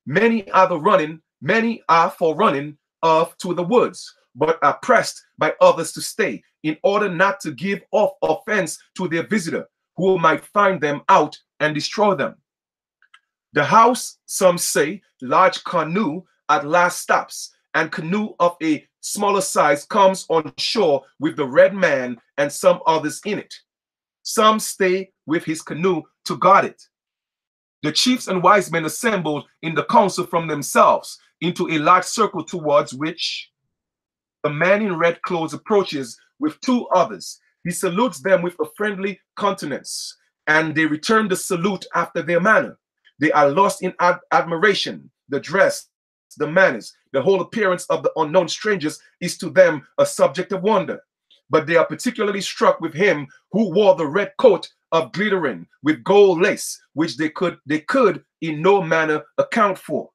Speaker 1: Many are for running off to the woods, but are pressed by others to stay, in order not to give off offense to their visitor, who might find them out and destroy them. The house, some say, large canoe at last stops, and canoe of a smaller size comes on shore with the red man and some others in it. Some stay with his canoe to guard it. The chiefs and wise men assembled in the council from themselves into a large circle towards which the man in red clothes approaches with two others. He salutes them with a friendly countenance, and they return the salute after their manner. They are lost in admiration. The dress, the manners, the whole appearance of the unknown strangers is to them a subject of wonder. But they are particularly struck with him who wore the red coat of glittering with gold lace, which they could in no manner account for.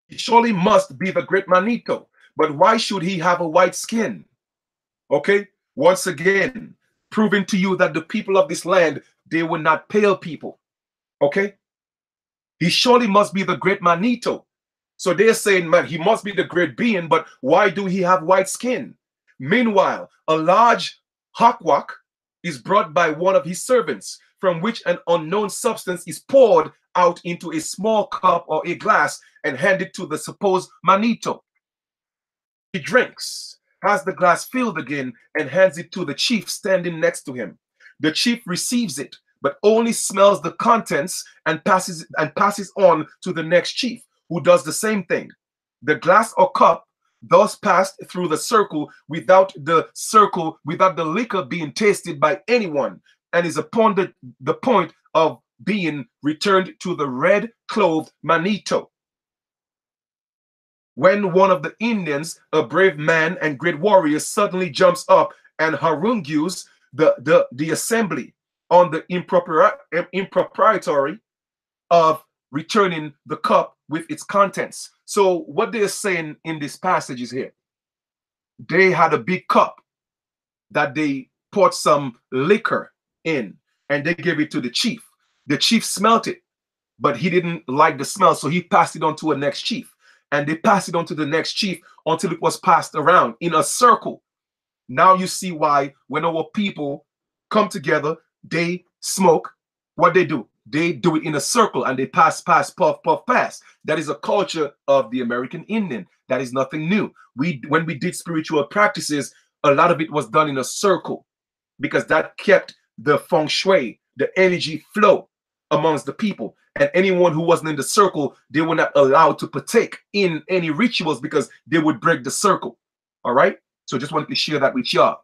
Speaker 1: He surely must be the great Manito, but why should he have a white skin? Okay, once again, proving to you that the people of this land, they were not pale people. Okay, he surely must be the great Manito. So they're saying, man, he must be the great being, but why do he have white skin? Meanwhile, a large hakwak is brought by one of his servants, from which an unknown substance is poured out into a small cup or a glass and handed to the supposed Manito. He drinks, has the glass filled again, and hands it to the chief standing next to him. The chief receives it, but only smells the contents and passes on to the next chief, who does the same thing. The glass or cup thus passed through the circle without the liquor being tasted by anyone, and is upon the point of being returned to the red-clothed Manito. When one of the Indians, a brave man and great warrior, suddenly jumps up and harangues the assembly on the impropriety of returning the cup with its contents. So what they're saying in this passage is here, they had a big cup that they poured some liquor in, and they gave it to the chief. The chief smelt it, but he didn't like the smell, so he passed it on to a next chief. And they passed it on to the next chief until it was passed around in a circle. Now you see why when our people come together, they smoke. What they do it in a circle, and they pass, puff, puff, pass. That is a culture of the American Indian. That is nothing new. When we did spiritual practices, a lot of it was done in a circle, because that kept the feng shui, the energy flow amongst the people. And anyone who wasn't in the circle, they were not allowed to partake in any rituals because they would break the circle. All right? So just wanted to share that with y'all.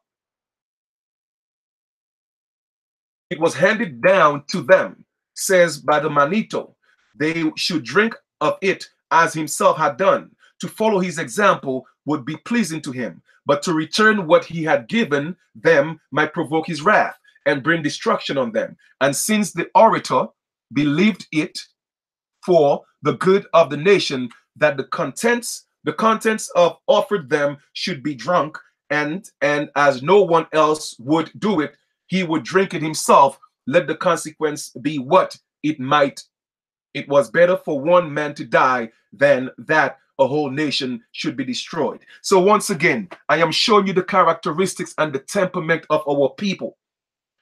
Speaker 1: It was handed down to them, says by the Manito. They should drink of it as himself had done. To follow his example would be pleasing to him, but to return what he had given them might provoke his wrath and bring destruction on them. And since the orator believed it for the good of the nation that the contents of offered them should be drunk, and as no one else would do it, he would drink it himself, let the consequence be what it might. It was better for one man to die than that a whole nation should be destroyed. So once again, I am showing you the characteristics and the temperament of our people.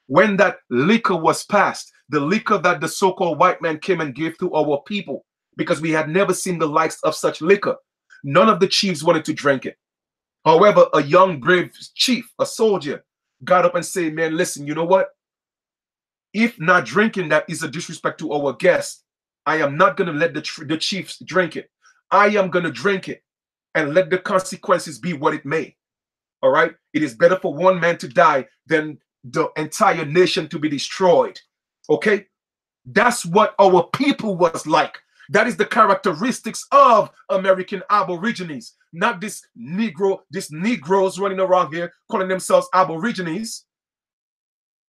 Speaker 1: When that liquor was passed, the liquor that the so-called white man came and gave to our people, because we had never seen the likes of such liquor. None of the chiefs wanted to drink it. However, a young brave chief, a soldier, got up and said, man, listen, you know what? If not drinking that is a disrespect to our guests, I am not going to let the chiefs drink it. I am going to drink it and let the consequences be what it may. All right? It is better for one man to die than the entire nation to be destroyed. Okay? That's what our people was like. That is the characteristics of American Aborigines, not these Negroes running around here calling themselves Aborigines,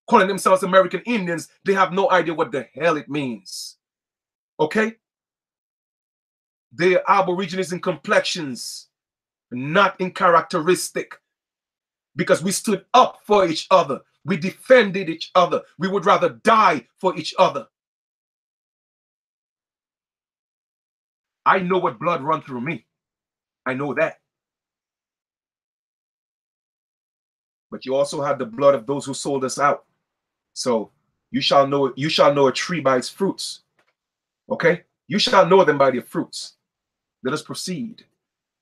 Speaker 1: calling themselves American Indians. They have no idea what the hell it means. Okay? They are Aborigines in complexions, not in characteristic. Because we stood up for each other. We defended each other. We would rather die for each other. I know what blood run through me. I know that. But you also have the blood of those who sold us out. So you shall know a tree by its fruits. Okay? You shall know them by their fruits. Let us proceed.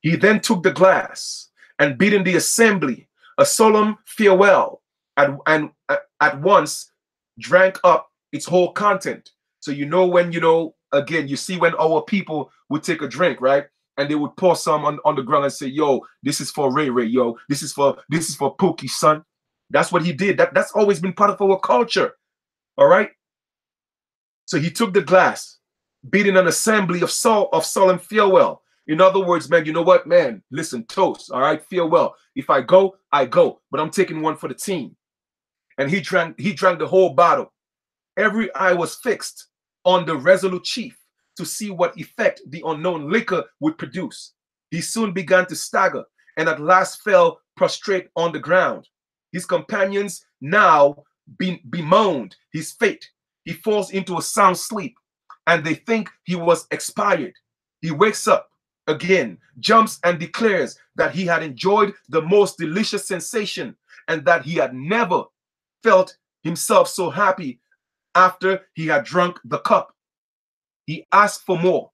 Speaker 1: He then took the glass and bidding the assembly a solemn farewell, and at once drank up its whole content. So when again, you see when our people would take a drink, right? And they would pour some on the ground and say, yo, this is for Ray Ray, yo, this is for Pookie, son. That's what he did. That's always been part of our culture. All right. So he took the glass, bidding an assembly of solemn farewell. In other words, man, you know what, man? Listen, toast, all right? Farewell. If I go, I go. But I'm taking one for the team. And he drank the whole bottle. Every eye was fixed on the resolute chief to see what effect the unknown liquor would produce. He soon began to stagger and at last fell prostrate on the ground. His companions now bemoaned his fate. He falls into a sound sleep, and they think he was expired. He wakes up again, jumps and declares that he had enjoyed the most delicious sensation and that he had never felt himself so happy after he had drunk the cup. He asked for more.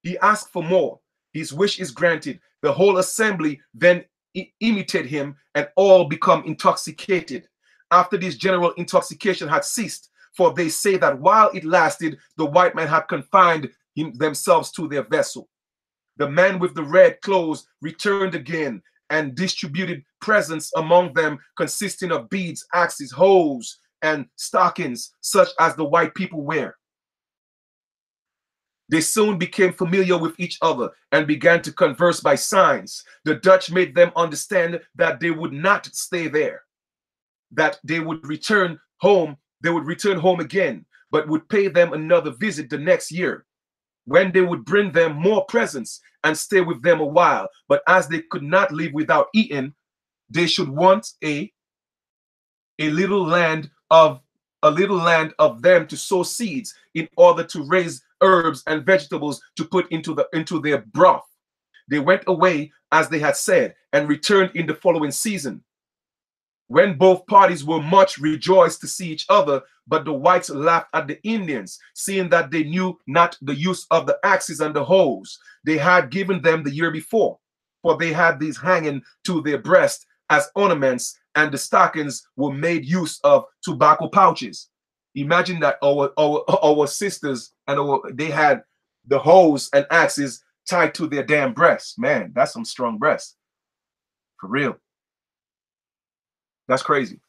Speaker 1: He asked for more. His wish is granted. The whole assembly then imitate him and all become intoxicated. After this general intoxication had ceased, for they say that while it lasted, the white man had confined themselves to their vessel. The man with the red clothes returned again and distributed presents among them consisting of beads, axes, hoes, and stockings, such as the white people wear. They soon became familiar with each other and began to converse by signs. The Dutch made them understand that they would not stay there, that they would return home again, but would pay them another visit the next year, when they would bring them more presents and stay with them a while. But as they could not live without eating, they should want a little land of them to sow seeds in order to raise herbs and vegetables to put into their broth. They went away as they had said and returned in the following season, when both parties were much rejoiced to see each other. But the whites laughed at the Indians, seeing that they knew not the use of the axes and the hoes they had given them the year before, for they had these hanging to their breast as ornaments, and the stockings were made use of tobacco pouches. Imagine that our sisters and they had the hoes and axes tied to their damn breasts. Man, that's some strong breasts. For real. That's crazy.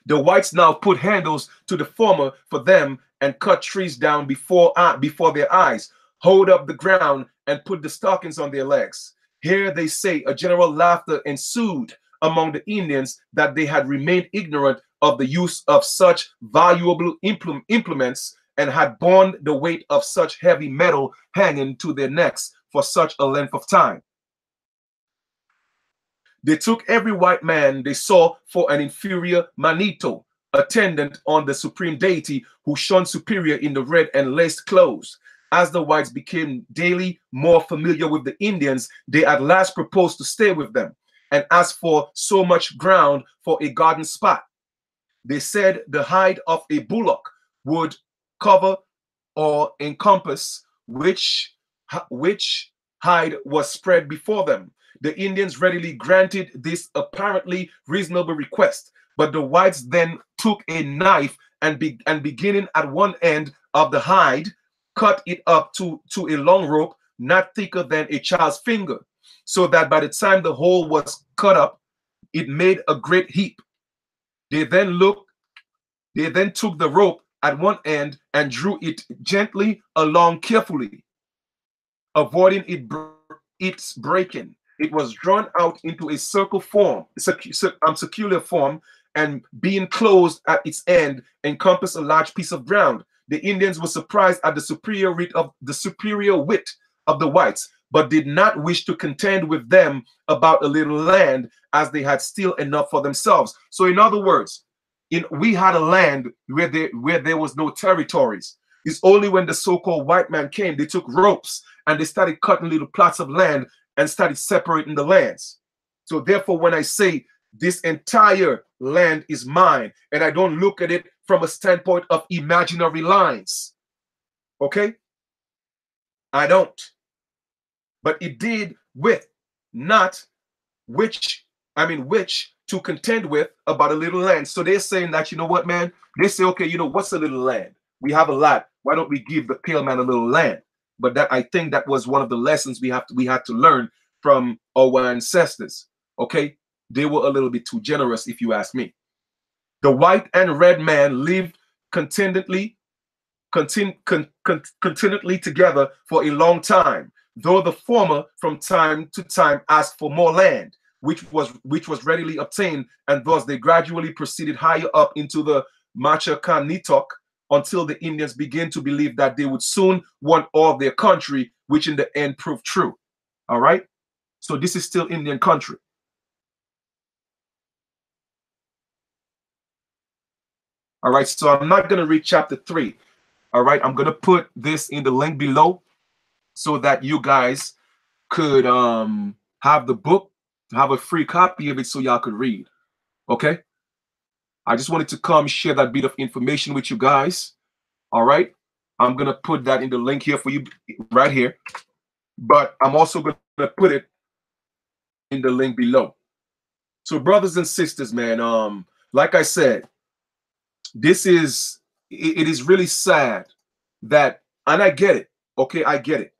Speaker 1: The whites now put handles to the former for them and cut trees down before their eyes, hold up the ground, and put the stockings on their legs. Here they say a general laughter ensued among the Indians that they had remained ignorant of the use of such valuable implements and had borne the weight of such heavy metal hanging to their necks for such a length of time. They took every white man they saw for an inferior manito, attendant on the supreme deity, who shone superior in the red and laced clothes. As the whites became daily more familiar with the Indians, they at last proposed to stay with them and asked for so much ground for a garden spot. They said the hide of a bullock would cover or encompass which hide was spread before them. The Indians readily granted this apparently reasonable request, but the whites then took a knife and beginning at one end of the hide, cut it up to a long rope, not thicker than a child's finger, so that by the time the whole was cut up, it made a great heap. They then took the rope at one end and drew it gently along carefully, avoiding its breaking. It was drawn out into a circular form, and being closed at its end, encompassed a large piece of ground. The Indians were surprised at the superior wit of the whites, but did not wish to contend with them about a little land, as they had still enough for themselves. So, in other words, we had a land where there was no territories. It's only when the so-called white man came, they took ropes and they started cutting little plots of land and started separating the lands. So therefore, when I say this entire land is mine, and I don't look at it from a standpoint of imaginary lines, okay? I don't. But it did with not which to contend with about a little land. So they're saying that, you know what, man? They say, okay, you know, what's a little land? We have a lot. Why don't we give the pale man a little land? But that, I think that was one of the lessons we had to learn from our ancestors. Okay, they were a little bit too generous, if you ask me. The white and red man lived contentedly together for a long time, though the former from time to time asked for more land, which was readily obtained, and thus they gradually proceeded higher up into the Machacanitok, until the Indians began to believe that they would soon want all their country, which in the end proved true. All right? So this is still Indian country. All right, so I'm not going to read chapter 3. All right, I'm going to put this in the link below so that you guys could have the book, have a free copy of it so y'all could read. Okay? I just wanted to come share that bit of information with you guys. All right? I'm going to put that in the link here for you right here. But I'm also going to put it in the link below. So brothers and sisters, man, like I said, it is really sad that, and I get it. Okay, I get it.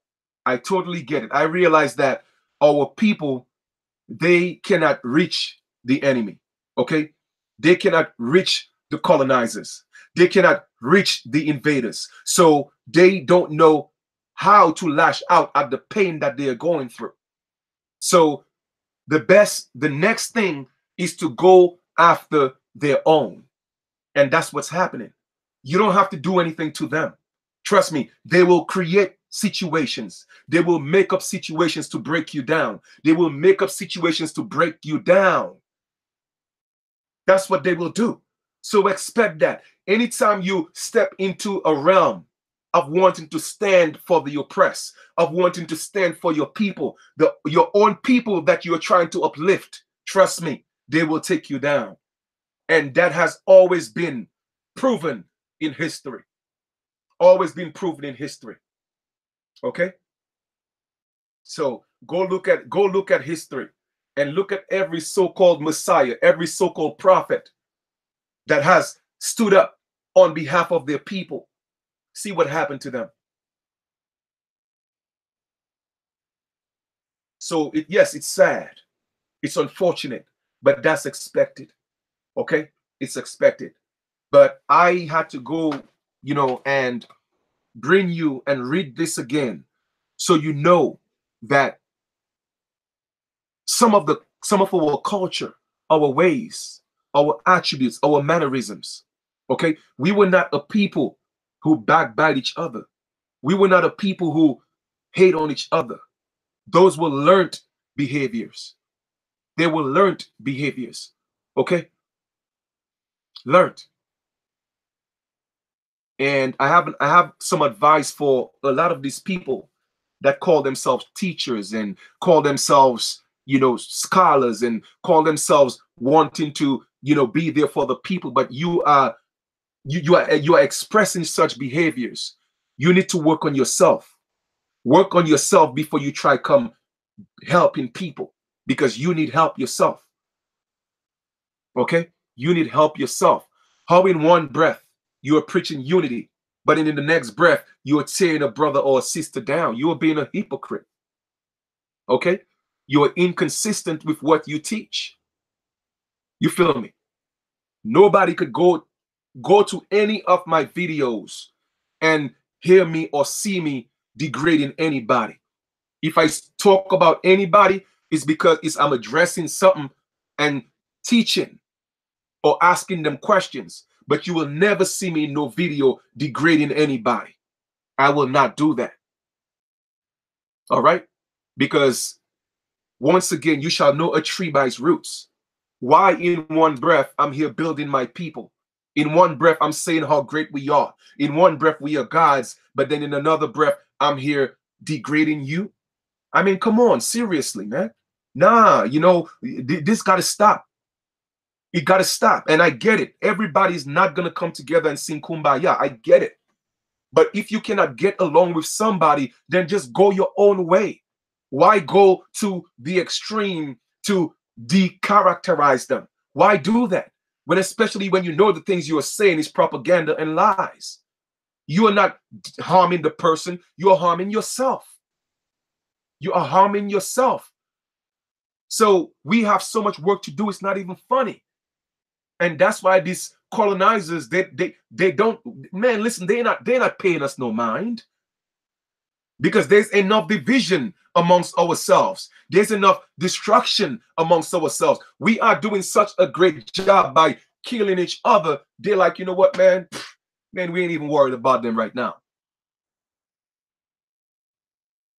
Speaker 1: I totally get it. I realize that our people, they cannot reach the enemy. Okay, they cannot reach the colonizers. They cannot reach the invaders. So they don't know how to lash out at the pain that they are going through. So the next thing is to go after their own. And that's what's happening. You don't have to do anything to them. Trust me, they will create situations. They will make up situations to break you down. They will make up situations to break you down. That's what they will do. So expect that. Anytime you step into a realm of wanting to stand for the oppressed, of wanting to stand for your people, your own people that you're trying to uplift, trust me, they will take you down. And that has always been proven in history. Always been proven in history. Okay? So go look at history and look at every so-called Messiah, every so-called prophet that has stood up on behalf of their people. See what happened to them. So yes, it's sad. It's unfortunate, but that's expected. Okay? It's expected. But I had to go, and bring you and read this again so you know that some of our culture, our ways, our attributes, our mannerisms, okay? We were not a people who backbite each other. We were not a people who hate on each other. Those were learned behaviors. They were learned behaviors, okay? Learned. And I have some advice for a lot of these people that call themselves teachers and call themselves, scholars, and call themselves wanting to, be there for the people, but you are expressing such behaviors. You need to work on yourself. Work on yourself before you try come helping people, because you need help yourself. Okay? You need help yourself. How in one breath you are preaching unity, but in the next breath you are tearing a brother or a sister down? You are being a hypocrite. Okay? You are inconsistent with what you teach. You feel me? Nobody could go to any of my videos and hear me or see me degrading anybody. If I talk about anybody, it's because I'm addressing something and teaching or asking them questions. But you will never see me in no video degrading anybody. I will not do that. All right? Because once again, you shall know a tree by its roots. Why in one breath I'm here building my people? In one breath I'm saying how great we are. In one breath we are gods, but then in another breath I'm here degrading you? I mean, come on, seriously, man. Nah, this got to stop. It got to stop. And I get it. Everybody's not going to come together and sing Kumbaya. I get it. But if you cannot get along with somebody, then just go your own way. Why go to the extreme to decharacterize them? Why do that? Especially when you know the things you are saying is propaganda and lies. You are not harming the person. You are harming yourself. You are harming yourself. So we have so much work to do. It's not even funny. And that's why these colonizers, they don't, man, listen, they're not paying us no mind. Because there's enough division amongst ourselves. There's enough destruction amongst ourselves. We are doing such a great job by killing each other. They're like, you know what, man? Man, we ain't even worried about them right now.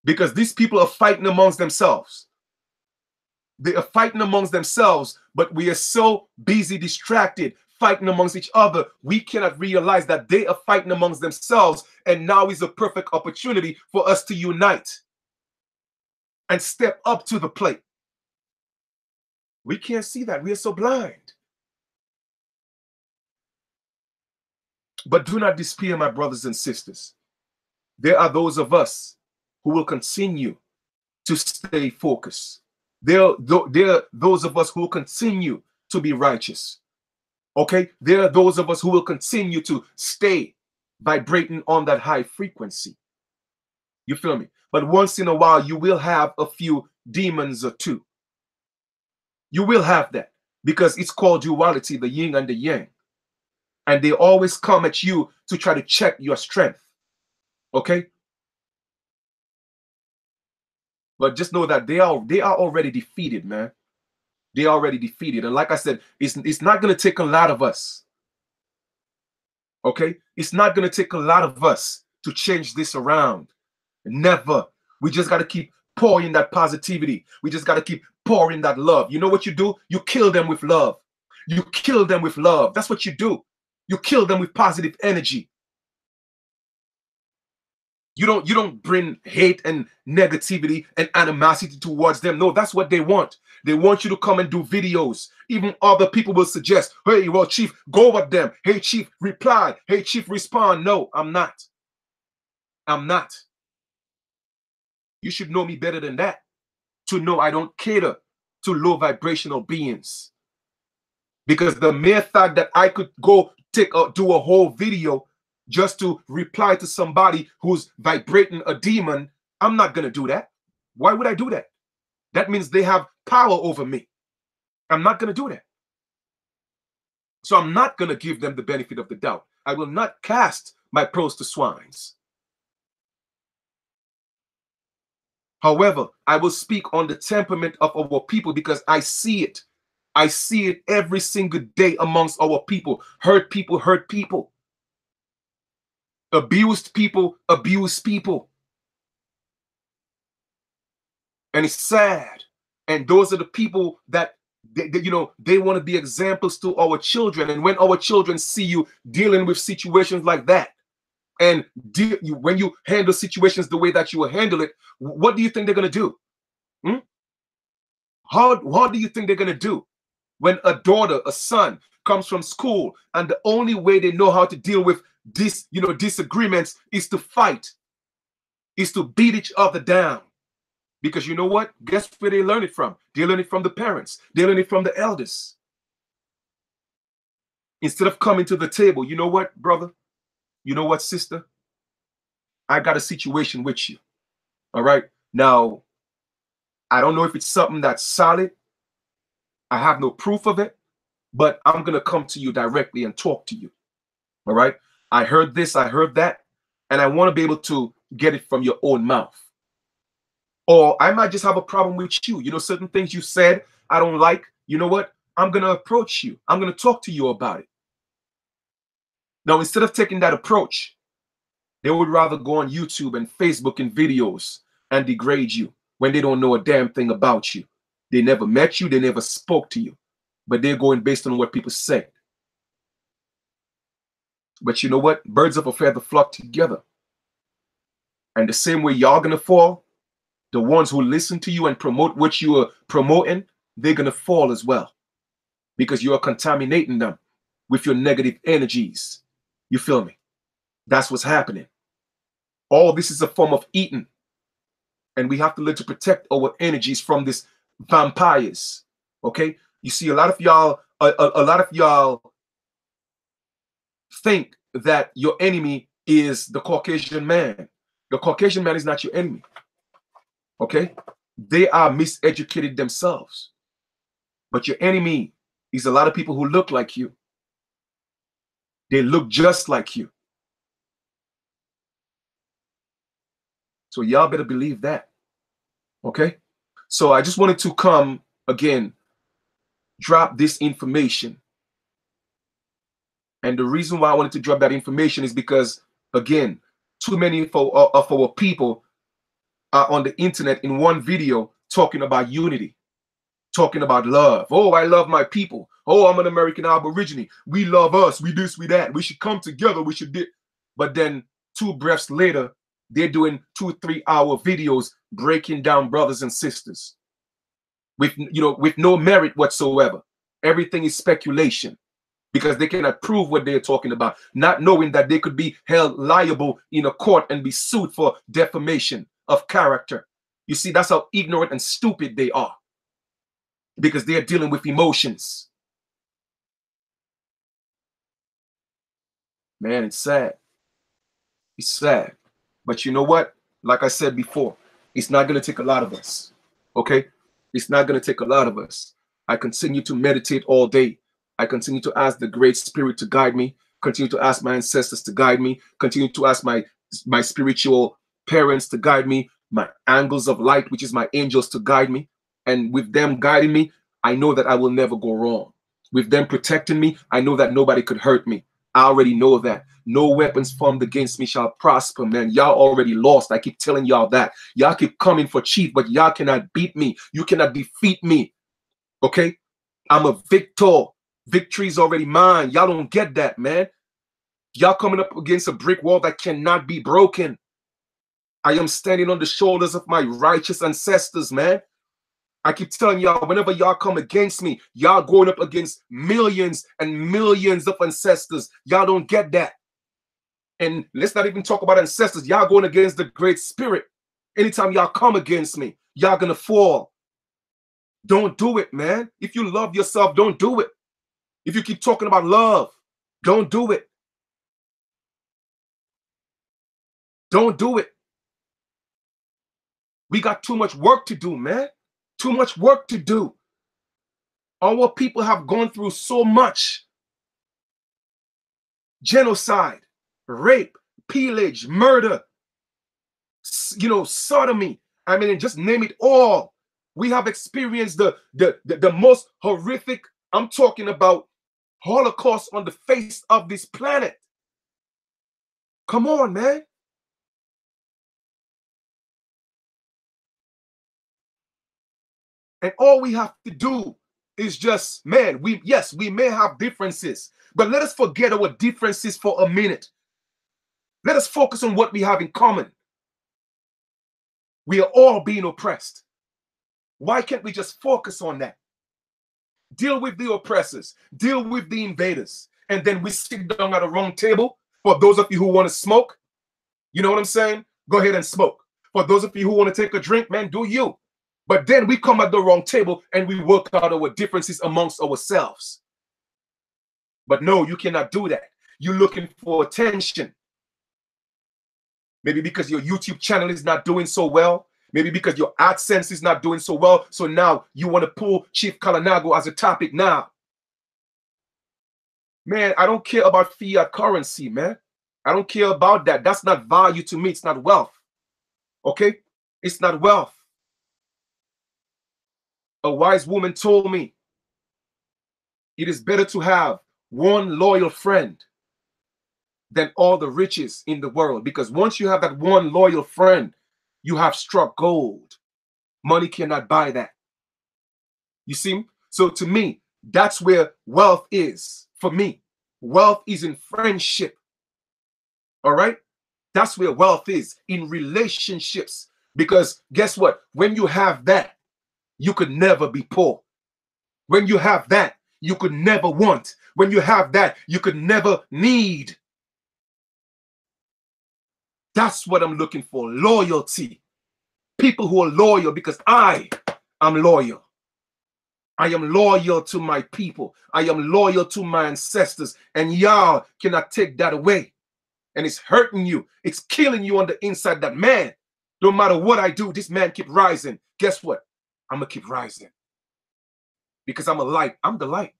Speaker 1: Because these people are fighting amongst themselves. They are fighting amongst themselves, but we are so busy, distracted, fighting amongst each other, we cannot realize that they are fighting amongst themselves, and now is a perfect opportunity for us to unite and step up to the plate. We can't see that. We are so blind. But do not despair, my brothers and sisters. There are those of us who will continue to stay focused. There are those of us who will continue to be righteous. Okay? There are those of us who will continue to stay vibrating on that high frequency. You feel me? But once in a while, you will have a few demons or two. You will have that because it's called duality, the yin and the yang. And they always come at you to try to check your strength. Okay? But just know that they are already defeated, man. They are already defeated. And like I said, it's not going to take a lot of us. Okay? It's not going to take a lot of us to change this around. Never. We just got to keep pouring that positivity. We just got to keep pouring that love. You know what you do? You kill them with love. You kill them with love. That's what you do. You kill them with positive energy. You don't bring hate and negativity and animosity towards them. No, that's what they want. They want you to come and do videos. Even other people will suggest, hey, well, Chief, go with them. Hey, Chief, reply. Hey, Chief, respond. No, I'm not. I'm not. You should know me better than that to know I don't cater to low vibrational beings. Because the mere fact that I could go do a whole video just to reply to somebody who's vibrating a demon. I'm not going to do that. Why would I do that? That means they have power over me. I'm not going to do that. So I'm not going to give them the benefit of the doubt. I will not cast my pearls to swines. However, I will speak on the temperament of our people because I see it. I see it every single day amongst our people. Hurt people hurt people. Abused people abuse people. And it's sad. And those are the people that they want to be examples to our children. And when our children see you dealing with situations like that, and when you handle situations the way that you will handle it, what do you think they're going to do? How do you think they're going to do when a daughter, a son comes from school and the only way they know how to deal with this, disagreements is to fight, is to beat each other down? Because you know what? Guess where they learn it from? They learn it from the parents. They learn it from the elders. Instead of coming to the table, you know what, brother? You know what, sister? I got a situation with you. All right? Now, I don't know if it's something that's solid. I have no proof of it, but I'm going to come to you directly and talk to you. All right? I heard this, I heard that, and I want to be able to get it from your own mouth. Or I might just have a problem with you. Certain things you said I don't like. You know what? I'm going to approach you. I'm going to talk to you about it. Now, instead of taking that approach, they would rather go on YouTube and Facebook and videos and degrade you when they don't know a damn thing about you. They never met you. They never spoke to you. But they're going based on what people say. But you know what? Birds of a feather flock together. And the same way y'all going to fall, the ones who listen to you and promote what you are promoting, they're going to fall as well. Because you are contaminating them with your negative energies. You feel me? That's what's happening. All this is a form of eating. And we have to learn to protect our energies from these vampires. Okay? You see, a lot of y'all think that your enemy is the Caucasian man. The Caucasian man is not your enemy. Okay? They are miseducated themselves. But your enemy is a lot of people who look like you. They look just like you. So y'all better believe that. Okay? So I just wanted to come again, drop this information. And the reason why I wanted to drop that information is because, again, too many of our people are on the internet in one video talking about unity, talking about love. Oh, I love my people. Oh, I'm an American Aborigine. We love us. We this, we that. We should come together. We should do. But then 2 breaths later, they're doing 2-3 hour videos breaking down brothers and sisters with no merit whatsoever. Everything is speculation because they cannot prove what they're talking about, not knowing that they could be held liable in a court and be sued for defamation of character. You see, that's how ignorant and stupid they are because they're dealing with emotions. Man, it's sad. It's sad. But you know what? Like I said before, it's not going to take a lot of us. Okay? It's not going to take a lot of us. I continue to meditate all day. I continue to ask the Great Spirit to guide me. Continue to ask my ancestors to guide me. Continue to ask my spiritual parents to guide me. My angels of light, which is my angels, to guide me. And with them guiding me, I know that I will never go wrong. With them protecting me, I know that nobody could hurt me. I already know that. No weapons formed against me shall prosper, man. Y'all already lost. I keep telling y'all that. Y'all keep coming for chief, but y'all cannot beat me. You cannot defeat me. Okay? I'm a victor. Victory's already mine. Y'all don't get that, man. Y'all coming up against a brick wall that cannot be broken. I am standing on the shoulders of my righteous ancestors, man. I keep telling y'all, whenever y'all come against me, y'all going up against millions and millions of ancestors. Y'all don't get that. And let's not even talk about ancestors. Y'all going against the Great Spirit. Anytime y'all come against me, y'all gonna fall. Don't do it, man. If you love yourself, don't do it. If you keep talking about love, Don't do it. Don't do it. We got too much work to do, man. Too much work to do. Our people have gone through so much. Genocide, rape, pillage, murder, sodomy. I mean, just name it all. We have experienced the most horrific, I'm talking about Holocaust on the face of this planet. Come on, man. And all we have to do is just, man, we may have differences, but let us forget our differences for a minute. Let us focus on what we have in common. We are all being oppressed. Why can't we just focus on that? Deal with the oppressors, deal with the invaders, and then we sit down at a round table. For those of you who want to smoke, you know what I'm saying? Go ahead and smoke. For those of you who want to take a drink, man, do you. But then we come at the wrong table and we work out our differences amongst ourselves. But no, you cannot do that. You're looking for attention. Maybe because your YouTube channel is not doing so well. Maybe because your AdSense is not doing so well. So now you want to pull Chief Kalanago as a topic now. Man, I don't care about fiat currency, man. I don't care about that. That's not value to me. It's not wealth. Okay? It's not wealth. A wise woman told me it is better to have one loyal friend than all the riches in the world. Because once you have that one loyal friend, you have struck gold. Money cannot buy that. You see? So to me, that's where wealth is. For me, wealth is in friendship. All right? That's where wealth is, in relationships. Because guess what? When you have that, you could never be poor. When you have that, you could never want. When you have that, you could never need. That's what I'm looking for. Loyalty. People who are loyal, because I am loyal. I am loyal to my people. I am loyal to my ancestors. And y'all cannot take that away. And it's hurting you. It's killing you on the inside. That man, no matter what I do, this man keep rising. Guess what? I'm going to keep rising. Because I'm a light. I'm the light.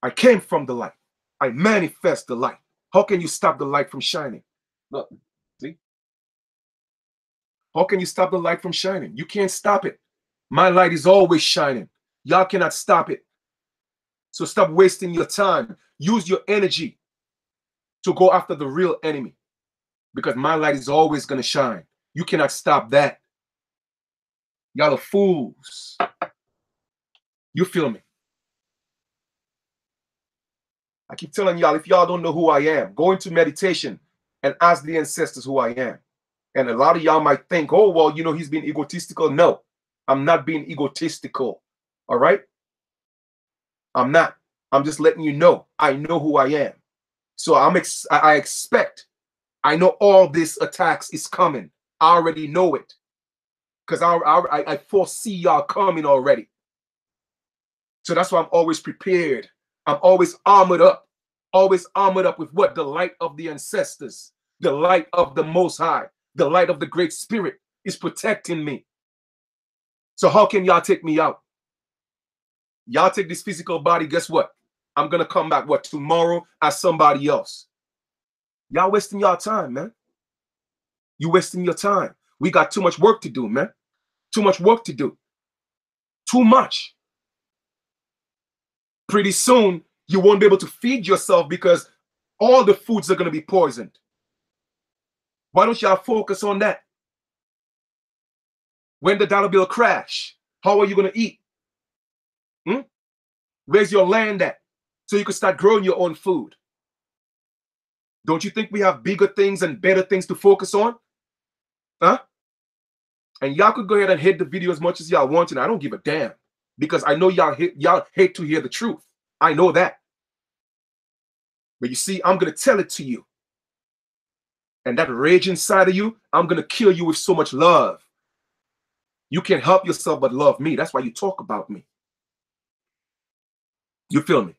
Speaker 1: I came from the light. I manifest the light. How can you stop the light from shining? Look, see? How can you stop the light from shining? You can't stop it. My light is always shining. Y'all cannot stop it. So stop wasting your time. Use your energy to go after the real enemy. Because my light is always going to shine. You cannot stop that. Y'all are fools. You feel me? I keep telling y'all, if y'all don't know who I am, go into meditation and ask the ancestors who I am. And a lot of y'all might think, oh, well, you know, he's being egotistical. No, I'm not being egotistical. All right? I'm not. I'm just letting you know. I know who I am. So I expect. I know all this attacks is coming. I already know it. Because I foresee y'all coming already. So that's why I'm always prepared. I'm always armored up. Always armored up with what? The light of the ancestors. The light of the Most High. The light of the Great Spirit is protecting me. So how can y'all take me out? Y'all take this physical body, guess what? I'm going to come back, what, tomorrow as somebody else. Y'all wasting y'all time, man. You wasting your time. We got too much work to do, man. Too much work to do. Too much. Pretty soon, you won't be able to feed yourself because all the foods are going to be poisoned. Why don't y'all focus on that? When the dollar bill crash, how are you going to eat? Where's your land at? So you can start growing your own food. Don't you think we have bigger things and better things to focus on? Huh? And y'all could go ahead and hate the video as much as y'all want, and I don't give a damn. Because I know y'all hate to hear the truth. I know that. But you see, I'm going to tell it to you. And that rage inside of you, I'm going to kill you with so much love. You can't help yourself but love me. That's why you talk about me. You feel me?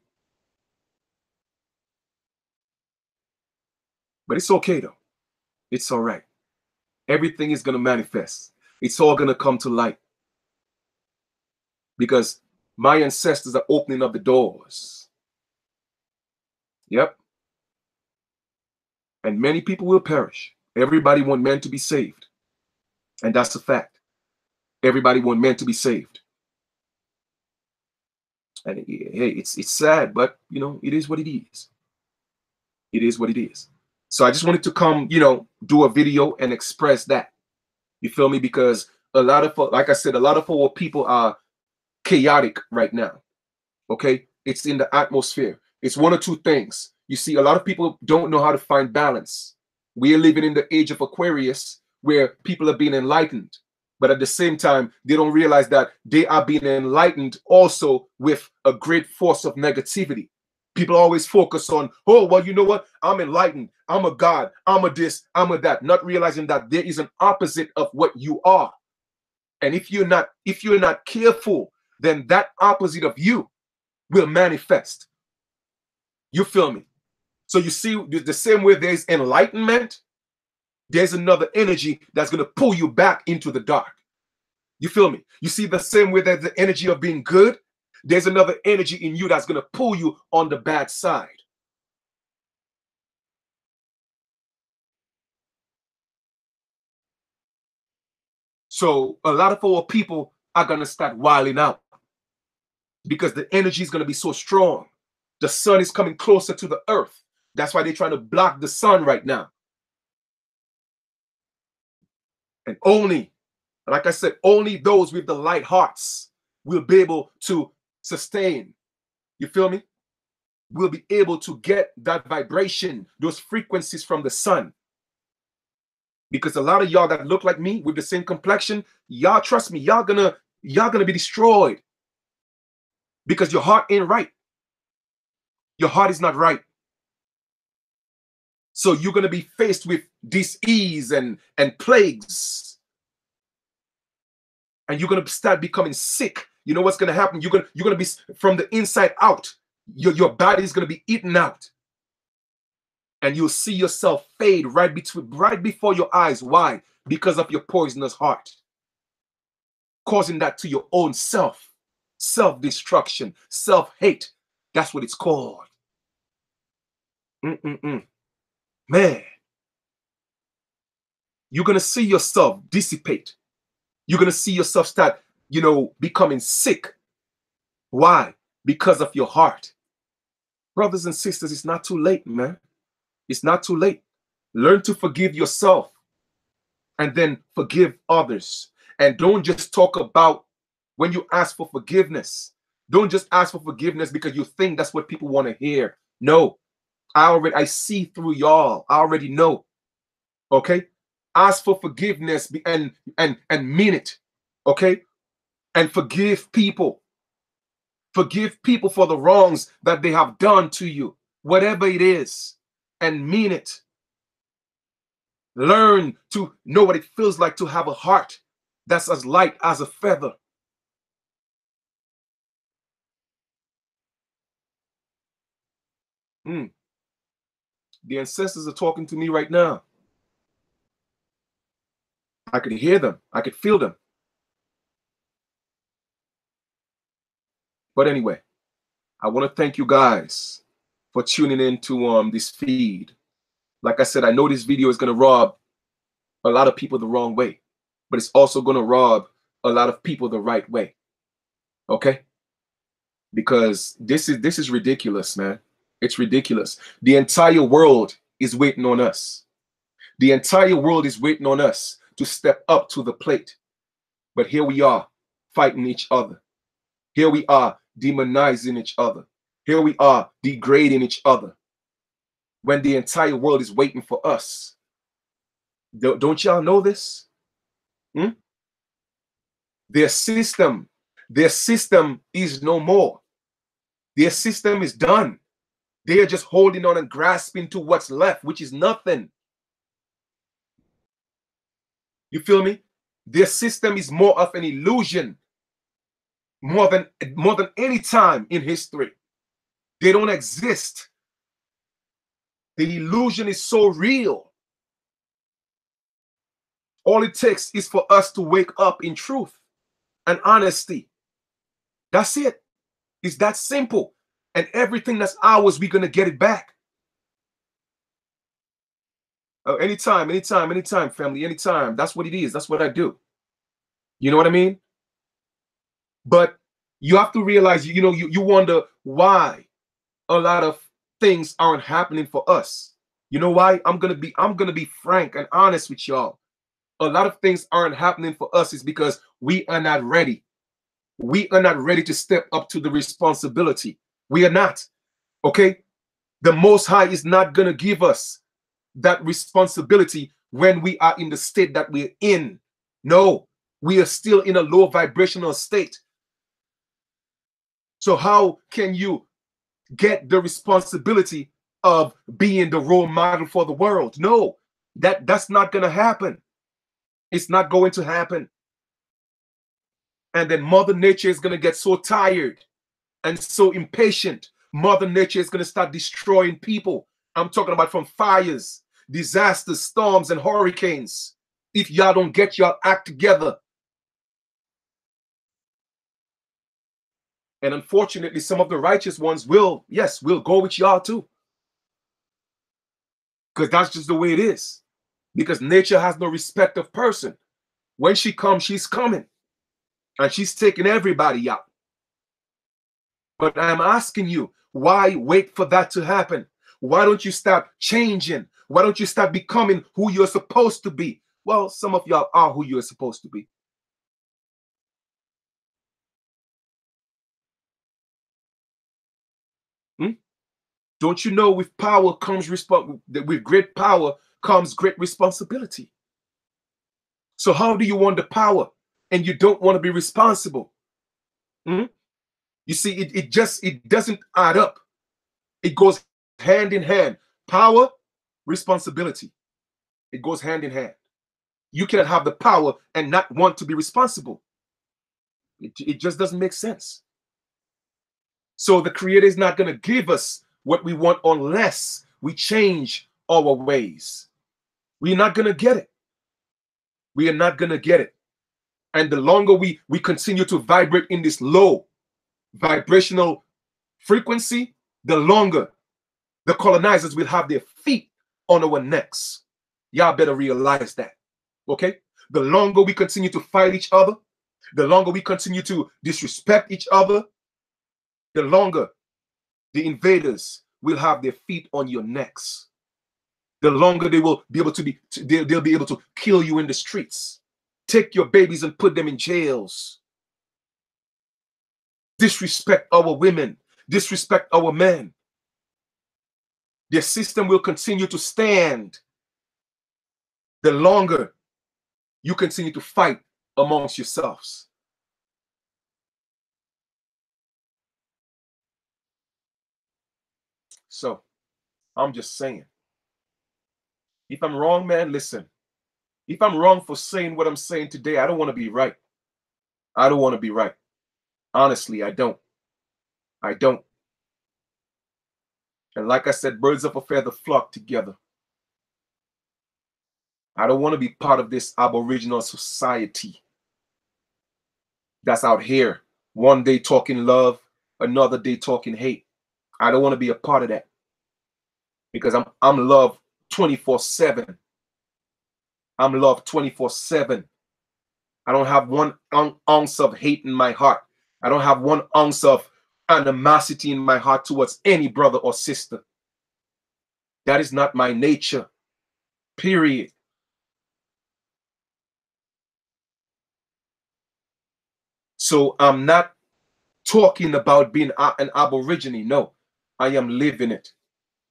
Speaker 1: But it's okay though. It's all right. Everything is going to manifest. It's all going to come to light. Because my ancestors are opening up the doors. Yep. And many people will perish. Everybody want men to be saved. And that's a fact. Everybody want men to be saved. And hey, it's sad, but you know, it is what it is. It is what it is. So I just wanted to come, you know, do a video and express that. You feel me? Because a lot of, like I said, a lot of our people are chaotic right now. Okay? It's in the atmosphere. It's one or two things. You see, a lot of people don't know how to find balance. We are living in the age of Aquarius where people are being enlightened. But at the same time, they don't realize that they are being enlightened also with a great force of negativity. People always focus on, oh, well, you know what? I'm enlightened. I'm a God. I'm a this. I'm a that. Not realizing that there is an opposite of what you are. And if you're not careful, then that opposite of you will manifest. You feel me? So you see, the same way there's enlightenment, there's another energy that's going to pull you back into the dark. You feel me? You see, the same way that the energy of being good, there's another energy in you that's going to pull you on the bad side. So a lot of our people are going to start wilding out because the energy is going to be so strong. The sun is coming closer to the earth. That's why they're trying to block the sun right now. And only, like I said, only those with the light hearts will be able to sustain. You feel me? Will be able to get that vibration, those frequencies from the sun. Because a lot of y'all that look like me with the same complexion, y'all trust me, y'all gonna be destroyed. Because your heart ain't right. Your heart is not right. So you're gonna be faced with disease and plagues. And you're gonna start becoming sick. You know what's gonna happen? You're gonna be from the inside out. Your body is gonna be eaten out. And you'll see yourself fade right before your eyes. Why? Because of your poisonous heart. Causing that to your own self. Self-destruction, self-hate. That's what it's called. Man. You're going to see yourself dissipate. You're going to see yourself start, you know, becoming sick. Why? Because of your heart. Brothers and sisters, it's not too late, man. It's not too late. Learn to forgive yourself and then forgive others. And don't just talk about when you ask for forgiveness. Don't just ask for forgiveness because you think that's what people want to hear. No, I see through y'all. I already know. Okay? Ask for forgiveness and mean it. Okay? And forgive people. Forgive people for the wrongs that they have done to you. Whatever it is. And mean it. Learn to know what it feels like to have a heart that's as light as a feather. The ancestors are talking to me right now. I could hear them. I could feel them. But anyway, I want to thank you guys for tuning in to this feed. Like I said, I know this video is going to rob a lot of people the wrong way, but it's also going to rob a lot of people the right way. Okay? Because this is ridiculous, man. It's ridiculous. The entire world is waiting on us. The entire world is waiting on us to step up to the plate. But here we are fighting each other. Here we are demonizing each other. Here we are degrading each other. When the entire world is waiting for us. Don't y'all know this? Their system is no more. Their system is done. They are just holding on and grasping to what's left, which is nothing. You feel me? Their system is more of an illusion, more than any time in history. They don't exist. The illusion is so real. All it takes is for us to wake up in truth and honesty. That's it. It's that simple. And everything that's ours, we're going to get it back. Anytime, family, anytime. That's what it is. That's what I do. You know what I mean? But you have to realize, you wonder why a lot of things aren't happening for us. You know why? I'm gonna be frank and honest with y'all. A lot of things aren't happening for us is because we are not ready. We are not ready to step up to the responsibility. We are not. Okay? The Most High is not gonna give us that responsibility when we are in the state that we're in. No, we are still in a low vibrational state. So how can you get the responsibility of being the role model for the world? No, that's not going to happen. It's not going to happen. And then Mother Nature is going to get so tired and so impatient. Mother Nature is going to start destroying people. I'm talking about from fires, disasters, storms, and hurricanes. If y'all don't get your act together. And unfortunately, some of the righteous ones will go with y'all too. Because that's just the way it is. Because nature has no respect of person. When she comes, she's coming. And she's taking everybody out. But I'm asking you, why wait for that to happen? Why don't you start changing? Why don't you start becoming who you're supposed to be? Well, some of y'all are who you're supposed to be. Don't you know with power comes with great power comes great responsibility? So how do you want the power and you don't want to be responsible? You see, it doesn't add up. It goes hand in hand. Power, responsibility. It goes hand in hand. You cannot have the power and not want to be responsible. It just doesn't make sense. So the Creator is not going to give us what we want unless we change our ways. We're not going to get it. We are not going to get it. And the longer we continue to vibrate in this low vibrational frequency, the longer the colonizers will have their feet on our necks. Y'all better realize that. Okay? The longer we continue to fight each other, the longer we continue to disrespect each other, the longer the invaders will have their feet on your necks. The longer they will be able to they'll be able to kill you in the streets, take your babies and put them in jails, disrespect our women, disrespect our men. Their system will continue to stand the longer you continue to fight amongst yourselves. So I'm just saying, if I'm wrong, man, listen. If I'm wrong for saying what I'm saying today, I don't want to be right. I don't want to be right. Honestly, I don't. I don't. And like I said, birds of a feather flock together. I don't want to be part of this aboriginal society that's out here one day talking love, another day talking hate. I don't want to be a part of that because I'm love 24/7. I'm love 24/7. I don't have one ounce of hate in my heart. I don't have one ounce of animosity in my heart towards any brother or sister. That is not my nature. Period. So I'm not talking about being an aborigine. No, I am living it.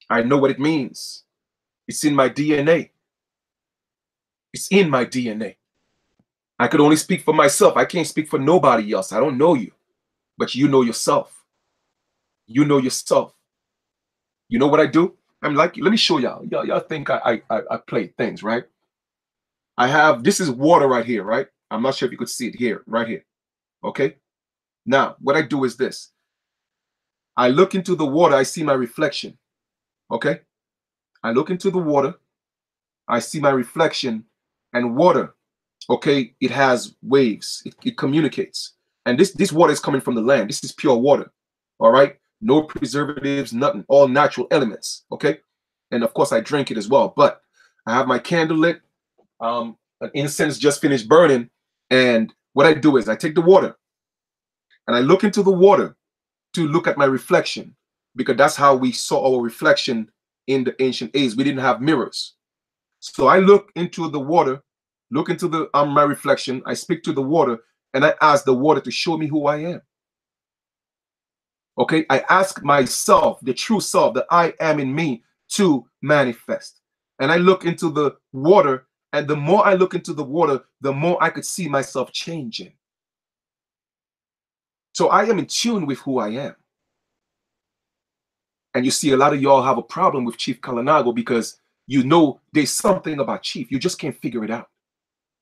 Speaker 1: I know what it means. It's in my DNA. It's in my DNA. I could only speak for myself. I can't speak for nobody else. I don't know you, but you know yourself. You know yourself. You know what I do? I'm like, let me show y'all. Y'all think I play things, right? I have, this is water right here, right? I'm not sure if you could see it here, right here. Okay. Now, what I do is this. I look into the water, I see my reflection. Okay. I look into the water, I see my reflection, and water, okay, it has waves, it communicates. And this water is coming from the land. This is pure water, all right? No preservatives, nothing, all natural elements, okay? And of course, I drink it as well. But I have my candle lit, an incense just finished burning, and what I do is I take the water and I look into the water to look at my reflection, because that's how we saw our reflection in the ancient age. We didn't have mirrors. So I look into the water, look into the my reflection, I speak to the water, and I ask the water to show me who I am. Okay, I ask myself, the true self, that I am in me, to manifest. And I look into the water, and the more I look into the water, the more I could see myself changing. So I am in tune with who I am. And you see, a lot of y'all have a problem with Chief Kalinago because you know there's something about Chief. You just can't figure it out.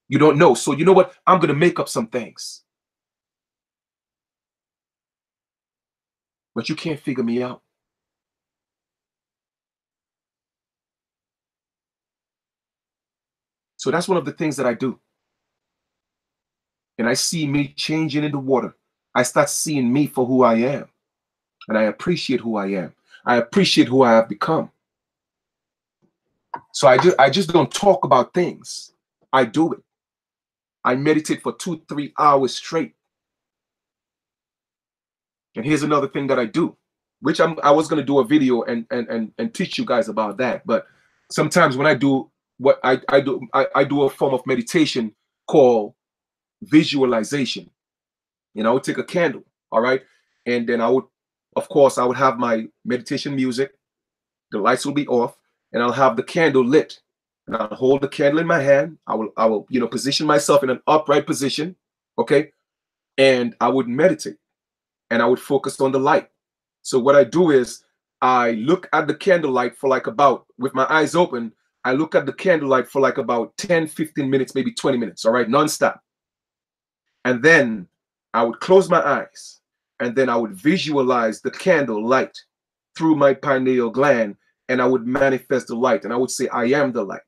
Speaker 1: You don't know. So you know what? I'm going to make up some things. But you can't figure me out. So that's one of the things that I do. And I see me changing in the water. I start seeing me for who I am. And I appreciate who I am. I appreciate who I have become. So I just don't talk about things. I do it. I meditate for 2-3 hours straight. And here's another thing that I do, which I was going to do a video and teach you guys about that. But sometimes when I do what I do, I do a form of meditation called visualization. And I would take a candle, all right? And then I would, of course, I would have my meditation music. The lights will be off, and I'll have the candle lit. And I'll hold the candle in my hand. I will, position myself in an upright position, okay? And I would meditate, and I would focus on the light. So what I do is I look at the candlelight for like about, with my eyes open, I look at the candlelight for like about 10, 15 minutes, maybe 20 minutes, all right, nonstop. And then I would close my eyes, and then I would visualize the candle light through my pineal gland, and I would manifest the light. And I would say, I am the light.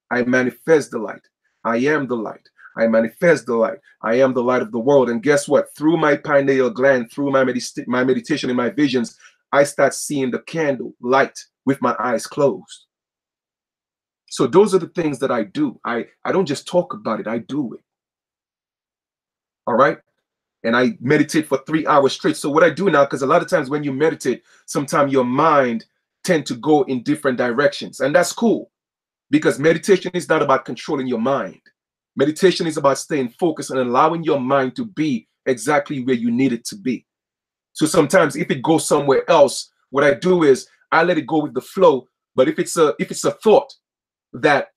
Speaker 1: I manifest the light. I am the light. I manifest the light. I am the light of the world. And guess what? Through my pineal gland, through my meditation and my visions, I start seeing the candle light with my eyes closed. So those are the things that I do. I don't just talk about it. I do it. All right. And I meditate for 3 hours straight. So what I do now, because a lot of times when you meditate, sometimes your mind tend to go in different directions. And that's cool, because meditation is not about controlling your mind. Meditation is about staying focused and allowing your mind to be exactly where you need it to be. So sometimes if it goes somewhere else, what I do is I let it go with the flow. But if it's a thought that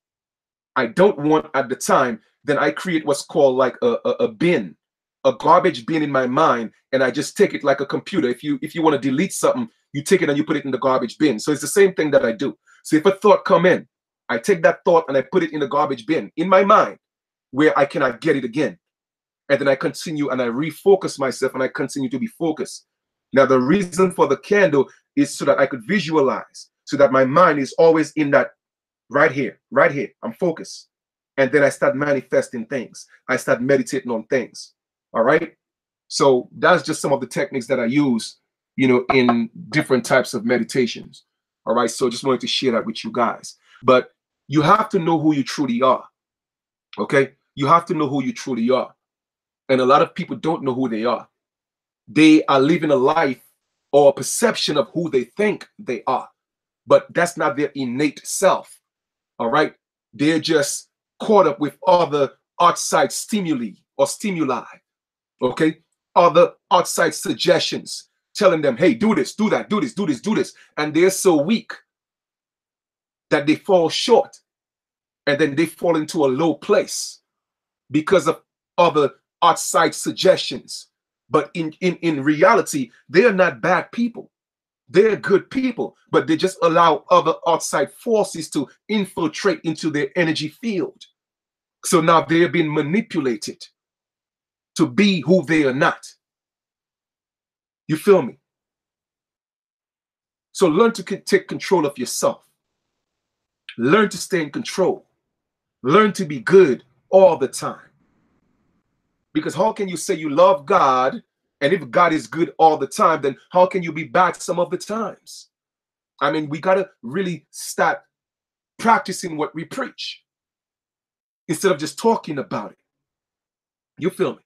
Speaker 1: I don't want at the time, then I create what's called like a bin, a garbage bin in my mind, and I just take it like a computer. If you want to delete something, you take it and you put it in the garbage bin. So it's the same thing that I do. So if a thought come in, I take that thought and I put it in the garbage bin in my mind where I cannot get it again. And then I continue and I refocus myself and I continue to be focused. Now, the reason for the candle is so that I could visualize, so that my mind is always in that right here, right here. I'm focused. And then I start manifesting things. I start meditating on things. All right. So that's just some of the techniques that I use, in different types of meditations. All right. So just wanted to share that with you guys. But you have to know who you truly are. Okay. You have to know who you truly are. And a lot of people don't know who they are. They are living a life or a perception of who they think they are, but that's not their innate self. All right. They're just caught up with other outside stimuli or stimuli. Okay. Other outside suggestions telling them, hey, do this, do that, do this, do this, do this. And they're so weak that they fall short, and then they fall into a low place because of other outside suggestions. But in reality, they are not bad people. They're good people, but they just allow other outside forces to infiltrate into their energy field. So now they're being manipulated to be who they are not. You feel me? So learn to take control of yourself. Learn to stay in control. Learn to be good all the time. Because how can you say you love God, and if God is good all the time, then how can you be bad some of the times? I mean, we got to really start practicing what we preach instead of just talking about it. You feel me?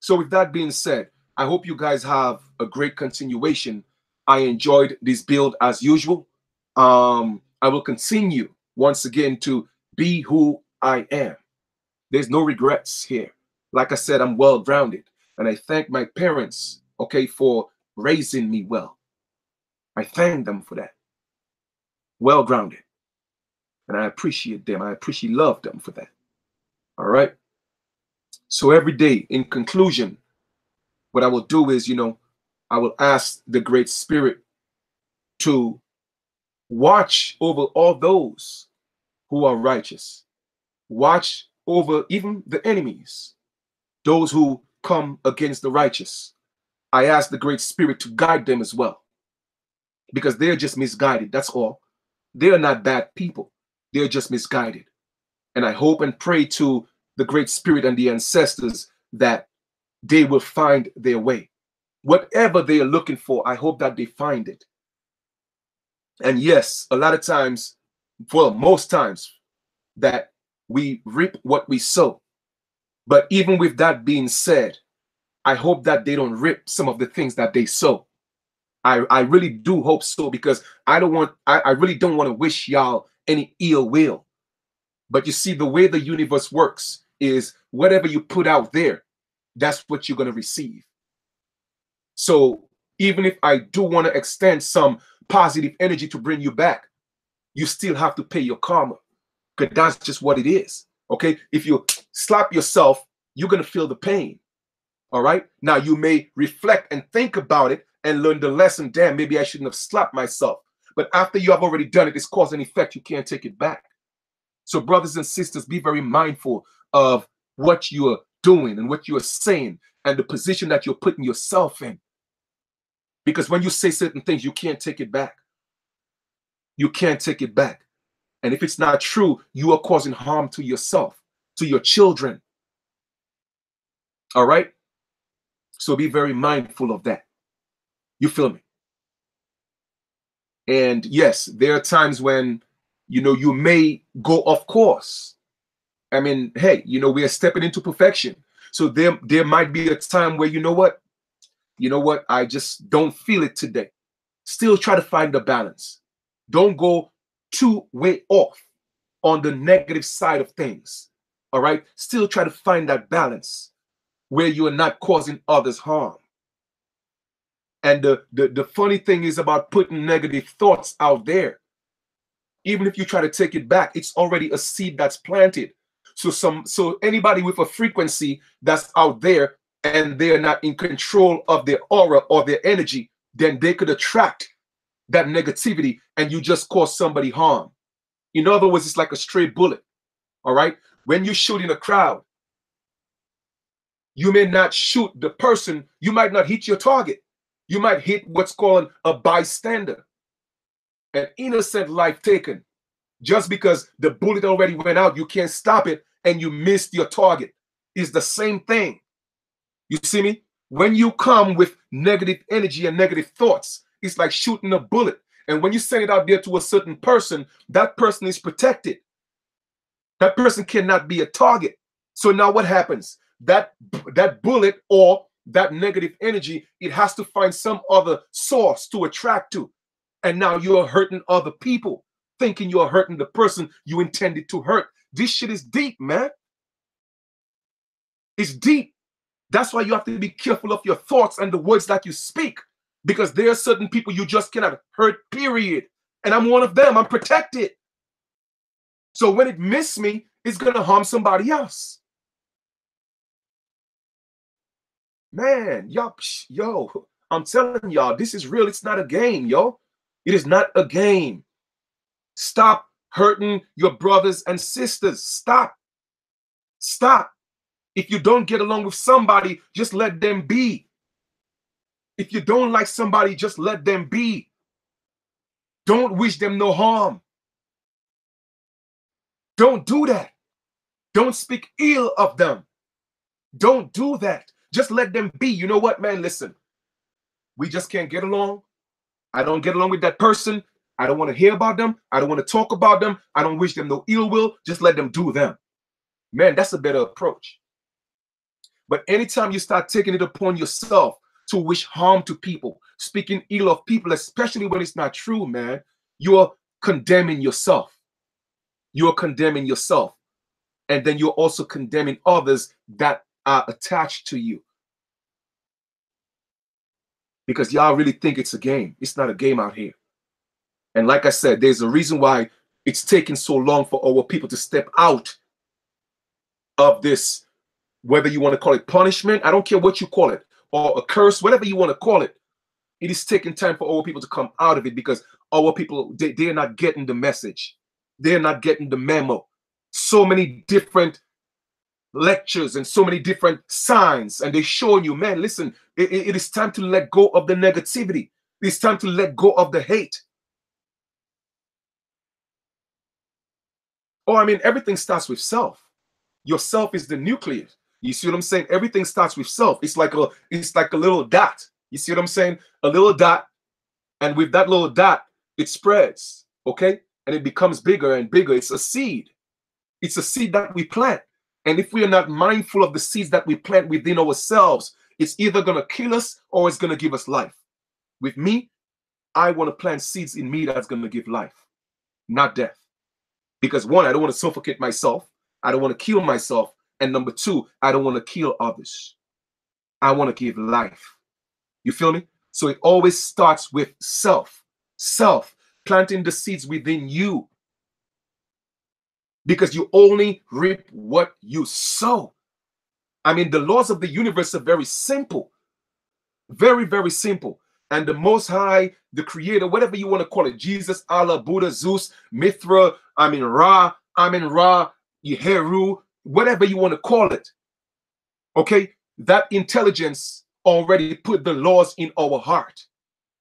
Speaker 1: So with that being said, I hope you guys have a great continuation. I enjoyed this build as usual. I will continue once again to be who I am. There's no regrets here. Like I said, I'm well-grounded. And I thank my parents, okay, for raising me well. I thank them for that. Well-grounded. And I appreciate them. I appreciate love them for that. All right. So every day, in conclusion, what I will do is, I will ask the Great Spirit to watch over all those who are righteous. Watch over even the enemies, those who come against the righteous. I ask the Great Spirit to guide them as well, because they're just misguided. That's all. They're not bad people. They're just misguided. And I hope and pray to the Great Spirit and the ancestors that they will find their way. Whatever they are looking for, I hope that they find it. And yes, a lot of times, well, most times, that we reap what we sow. But even with that being said, I hope that they don't rip some of the things that they sow. I really do hope so, because I really don't want to wish y'all any ill will. But you see, the way the universe works is whatever you put out there, that's what you're going to receive. So even if I do want to extend some positive energy to bring you back, you still have to pay your karma, because that's just what it is. Okay? If you slap yourself, you're going to feel the pain. All right? Now, you may reflect and think about it and learn the lesson. Damn, maybe I shouldn't have slapped myself. But after you have already done it, it's cause and effect. You can't take it back. So brothers and sisters, be very mindful of what you are doing and what you are saying and the position that you're putting yourself in. Because when you say certain things, you can't take it back. You can't take it back. And if it's not true, you are causing harm to yourself, to your children. All right? So be very mindful of that. You feel me? And yes, there are times when, you may go off course. I mean, hey, we are stepping into perfection. So there might be a time where, you know what, I just don't feel it today. Still try to find the balance. Don't go too way off on the negative side of things. All right? Still try to find that balance where you are not causing others harm. And the funny thing is about putting negative thoughts out there. Even if you try to take it back, it's already a seed that's planted. So anybody with a frequency that's out there and they're not in control of their aura or their energy, then they could attract that negativity and you just cause somebody harm. In other words, it's like a stray bullet. All right? When you shoot in a crowd, you may not shoot the person, you might not hit your target. You might hit what's called a bystander, an innocent life taken. Just because the bullet already went out, you can't stop it, and you missed your target. It's the same thing. You see me? When you come with negative energy and negative thoughts, it's like shooting a bullet. And when you send it out there to a certain person, that person is protected. That person cannot be a target. So now what happens? That bullet or that negative energy, it has to find some other source to attract to. And now you're hurting other people, thinking you're hurting the person you intended to hurt. This shit is deep, man. It's deep. That's why you have to be careful of your thoughts and the words that you speak, because there are certain people you just cannot hurt, period. And I'm one of them. I'm protected. So when it misses me, it's going to harm somebody else. Man, yo, I'm telling y'all, this is real. It's not a game, yo. It is not a game. Stop hurting your brothers and sisters. Stop. Stop. If you don't get along with somebody, just let them be. If you don't like somebody, just let them be. Don't wish them no harm. Don't do that. Don't speak ill of them. Don't do that. Just let them be. You know what, man? Listen, we just can't get along. I don't get along with that person. I don't want to hear about them. I don't want to talk about them. I don't wish them no ill will. Just let them do them. Man, that's a better approach. But anytime you start taking it upon yourself to wish harm to people, speaking ill of people, especially when it's not true, man, you're condemning yourself. You're condemning yourself. And then you're also condemning others that are attached to you. Because y'all really think it's a game. It's not a game out here. And like I said, there's a reason why it's taking so long for our people to step out of this, whether you want to call it punishment, I don't care what you call it, or a curse, whatever you want to call it. It is taking time for our people to come out of it because our people, they're not getting the message. They're not getting the memo. So many different lectures and so many different signs, and they're showing you, man, listen, it is time to let go of the negativity. It's time to let go of the hate. Oh, I mean, everything starts with self. Yourself is the nucleus. You see what I'm saying? Everything starts with self. It's like a little dot. You see what I'm saying? A little dot, and with that little dot, it spreads, okay? And it becomes bigger and bigger. It's a seed. It's a seed that we plant. And if we are not mindful of the seeds that we plant within ourselves, it's either going to kill us or it's going to give us life. With me, I want to plant seeds in me that's going to give life, not death. Because one, I don't want to suffocate myself. I don't want to kill myself. And number two, I don't want to kill others. I want to give life. You feel me? So it always starts with self. Self, planting the seeds within you. Because you only reap what you sow. I mean, the laws of the universe are very simple. Very, very simple. And the Most High, the Creator, whatever you want to call it, Jesus, Allah, Buddha, Zeus, Mithra, Ra, Yeheru, whatever you want to call it. Okay? That intelligence already put the laws in our heart.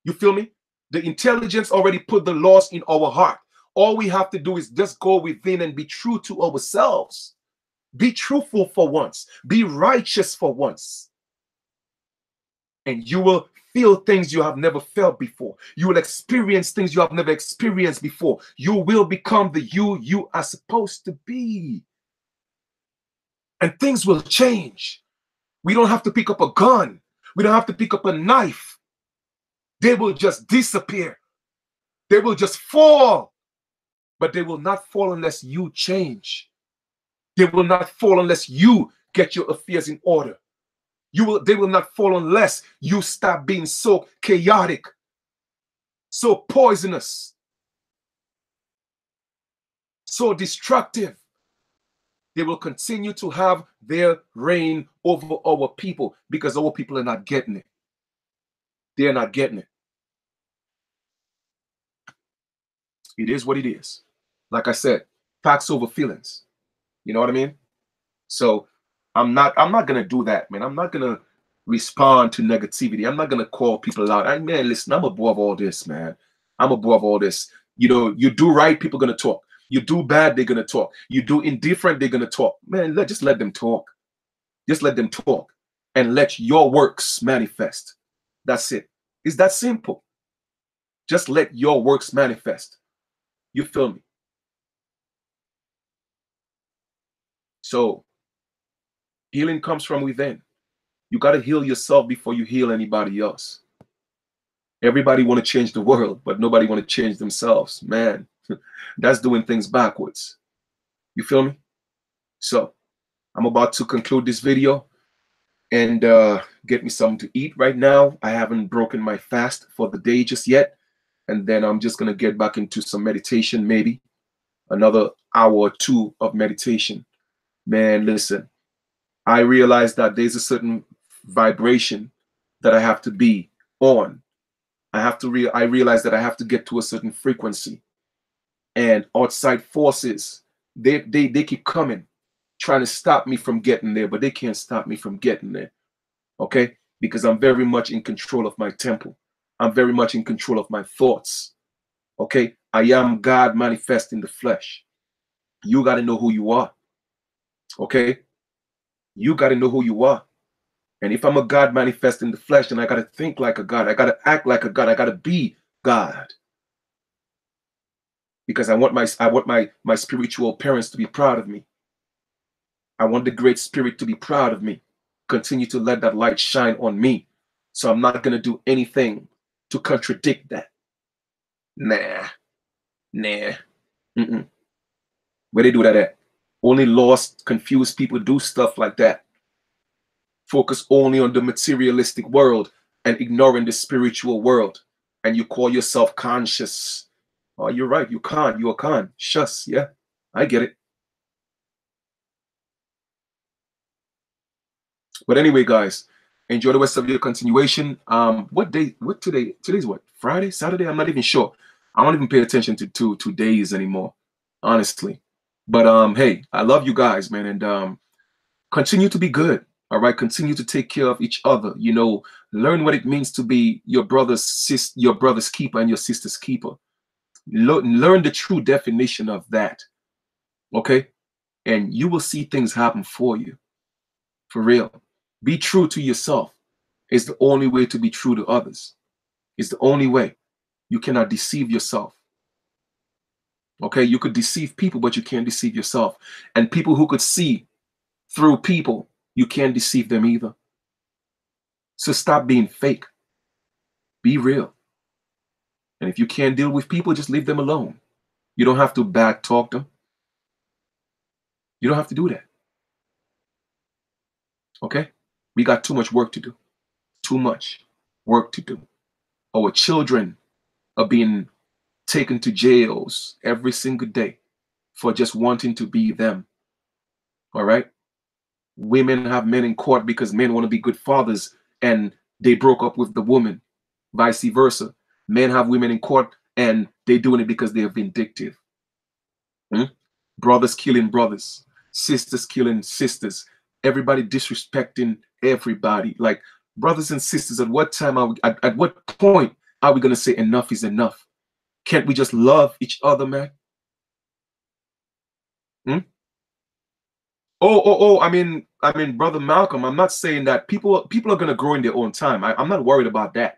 Speaker 1: You feel me? The intelligence already put the laws in our heart. All we have to do is just go within and be true to ourselves. Be truthful for once. Be righteous for once. And you will feel things you have never felt before. You will experience things you have never experienced before. You will become the you are supposed to be. And things will change. We don't have to pick up a gun. We don't have to pick up a knife. They will just disappear. They will just fall. But they will not fall unless you change. They will not fall unless you get your affairs in order. They will not fall unless you stop being so chaotic, so poisonous, so destructive. They will continue to have their reign over our people because our people are not getting it. They are not getting it. It is what it is. Like I said, facts over feelings. You know what I mean? So I'm not gonna do that, man. I'm not gonna respond to negativity. I'm not gonna call people out. Man, listen, I'm above all this, man. I'm above all this. You know, you do right, people gonna talk. You do bad, they're gonna talk. You do indifferent, they're gonna talk. Man, just let them talk. Just let them talk. And let your works manifest. That's it. It's that simple. Just let your works manifest. You feel me? So healing comes from within. You got to heal yourself before you heal anybody else. Everybody want to change the world, but nobody want to change themselves. Man, that's doing things backwards. You feel me? So I'm about to conclude this video and get me something to eat right now. I haven't broken my fast for the day just yet. And then I'm just going to get back into some meditation, maybe another hour or two of meditation. Man, listen, I realize that there's a certain vibration that I have to be on. I realize that I have to get to a certain frequency, and outside forces, they keep coming, trying to stop me from getting there, but they can't stop me from getting there. Okay? Because I'm very much in control of my temple. I'm very much in control of my thoughts. Okay? I am God manifest in the flesh. You got to know who you are. Okay? You got to know who you are. And if I'm a God manifest in the flesh, then I got to think like a God. I got to act like a God. I got to be God. Because I want my spiritual parents to be proud of me. I want the Great Spirit to be proud of me. Continue to let that light shine on me. So I'm not going to do anything to contradict that. Nah. Mm-mm. Where they do that at? Only lost, confused people do stuff like that. Focus only on the materialistic world and ignoring the spiritual world. And you call yourself conscious. Oh, you're right. You can't. You are con. Shush. Yeah, I get it. But anyway, guys, enjoy the rest of your continuation. What day? What today? Today's what? Friday? Saturday? I'm not even sure. I don't even pay attention to days anymore, honestly. But hey, I love you guys, man, and continue to be good. All right, continue to take care of each other. You know, learn what it means to be your brother's keeper and your sister's keeper. Learn the true definition of that. Okay, and you will see things happen for you, for real. Be true to yourself. It's the only way to be true to others. It's the only way. You cannot deceive yourself. Okay, you could deceive people, but you can't deceive yourself. And people who could see through people, you can't deceive them either. So stop being fake. Be real. And if you can't deal with people, just leave them alone. You don't have to back talk them. You don't have to do that. Okay? We got too much work to do. Too much work to do. Our children are being taken to jails every single day for just wanting to be them. All right? Women have men in court because men want to be good fathers and they broke up with the woman. Vice versa. Men have women in court and they're doing it because they're vindictive. Brothers killing brothers, sisters killing sisters, everybody disrespecting everybody. Like, brothers and sisters, at what time are we, at what point are we going to say enough is enough? Can't we just love each other, man? Hmm? Oh, I mean, brother Malcolm, I'm not saying that people are gonna grow in their own time. I'm not worried about that.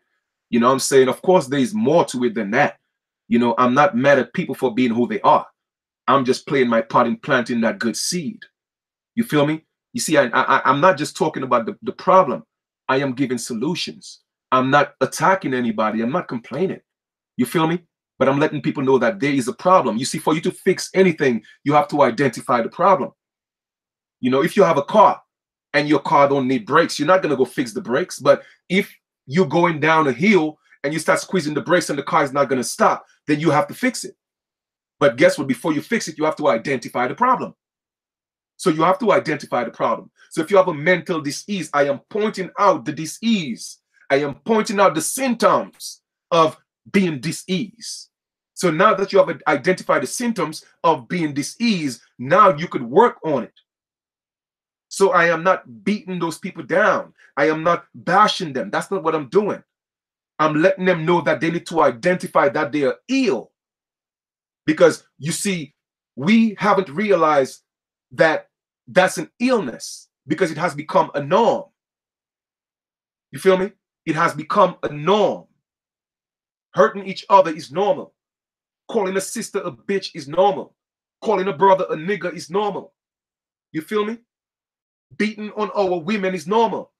Speaker 1: You know what I'm saying? Of course, there's more to it than that. You know, I'm not mad at people for being who they are. I'm just playing my part in planting that good seed. You feel me? You see, I'm not just talking about the problem. I am giving solutions. I'm not attacking anybody. I'm not complaining. You feel me? But I'm letting people know that there is a problem. You see, for you to fix anything, you have to identify the problem. You know, if you have a car and your car don't need brakes, you're not going to go fix the brakes. But if you're going down a hill and you start squeezing the brakes and the car is not going to stop, then you have to fix it. But guess what? Before you fix it, you have to identify the problem. So you have to identify the problem. So if you have a mental disease, I am pointing out the disease. I am pointing out the symptoms of being diseased. So now that you have identified the symptoms of being diseased, now you could work on it. So I am not beating those people down. I am not bashing them. That's not what I'm doing. I'm letting them know that they need to identify that they are ill. Because you see, we haven't realized that that's an illness because it has become a norm. You feel me? It has become a norm. Hurting each other is normal. Calling a sister a bitch is normal. Calling a brother a nigger is normal. You feel me? Beating on our women is normal.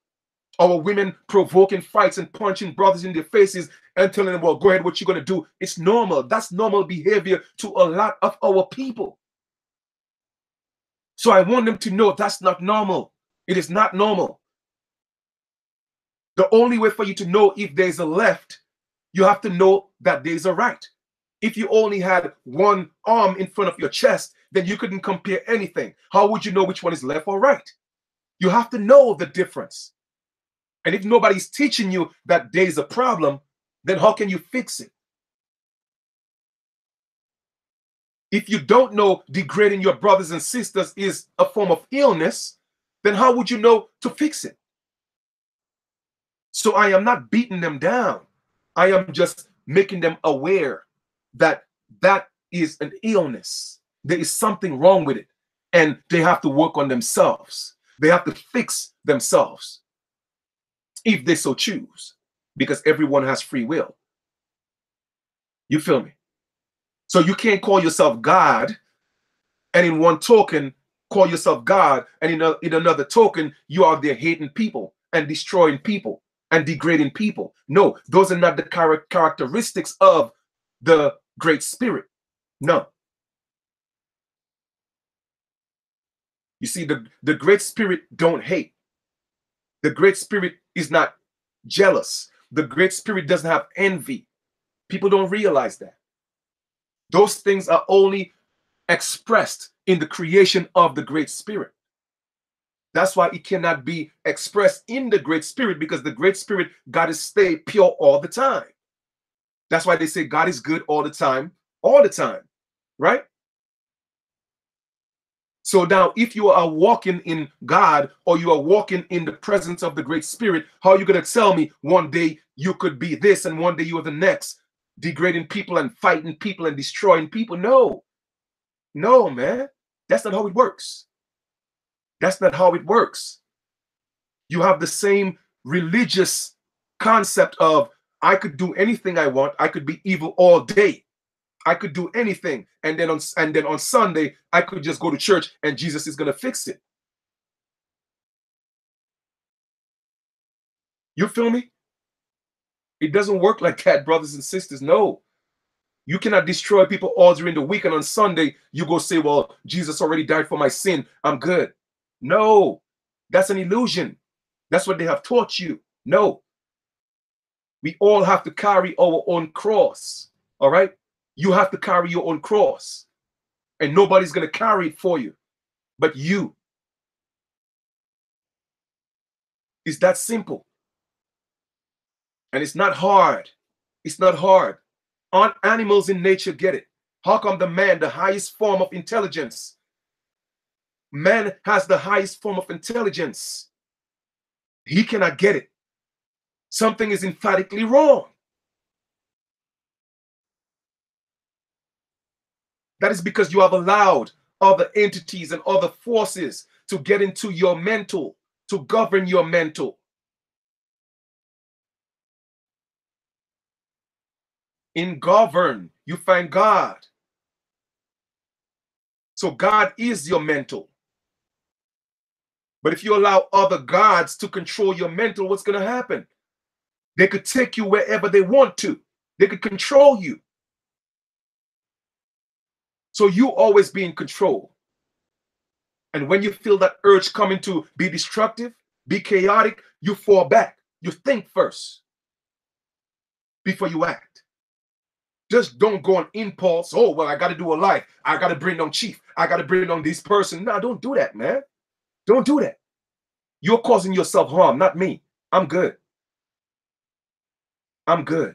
Speaker 1: Our women provoking fights and punching brothers in their faces and telling them, well, go ahead, what you're going to do. It's normal. That's normal behavior to a lot of our people. So I want them to know that's not normal. It is not normal. The only way for you to know if there's a left, you have to know that there's a right. If you only had one arm in front of your chest, then you couldn't compare anything. How would you know which one is left or right? You have to know the difference. And if nobody's teaching you that there's a problem, then how can you fix it? If you don't know degrading your brothers and sisters is a form of illness, then how would you know to fix it? So I am not beating them down. I am just making them aware. that that is an illness. There is something wrong with it. And they have to work on themselves. They have to fix themselves if they so choose, because everyone has free will. You feel me? So you can't call yourself God and in one token call yourself God, and in another token you are there hating people and destroying people and degrading people. No, those are not the characteristics of the Great Spirit. No. You see, the Great Spirit don't hate. The Great Spirit is not jealous. The Great Spirit doesn't have envy. People don't realize that. Those things are only expressed in the creation of the Great Spirit. That's why it cannot be expressed in the Great Spirit, because the Great Spirit got to stay pure all the time. That's why they say God is good all the time, right? So now, if you are walking in God, or you are walking in the presence of the Great Spirit, how are you going to tell me one day you could be this and one day you are the next, degrading people and fighting people and destroying people? No, no, man. That's not how it works. That's not how it works. You have the same religious concept of, I could do anything I want. I could be evil all day. I could do anything. And then on Sunday, I could just go to church and Jesus is going to fix it. You feel me? It doesn't work like that, brothers and sisters. No. You cannot destroy people all during the week, and on Sunday, you go say, well, Jesus already died for my sin. I'm good. No, that's an illusion. That's what they have taught you. No. We all have to carry our own cross. All right? You have to carry your own cross. And nobody's going to carry it for you but you. It's that simple. And it's not hard. It's not hard. Animals in nature get it. How come the man, the highest form of intelligence? Man has the highest form of intelligence. He cannot get it. Something is emphatically wrong. That is because you have allowed other entities and other forces to get into your mental, to govern your mental. In govern, you find God. So God is your mental. But if you allow other gods to control your mental, what's going to happen? They could take you wherever they want to. They could control you. So you always be in control. And when you feel that urge coming to be destructive, be chaotic, you fall back. You think first before you act. Just don't go on impulse. Oh, well, I got to do a life. I got to bring down chief. I got to bring down this person. No, don't do that, man. Don't do that. You're causing yourself harm, not me. I'm good. I'm good.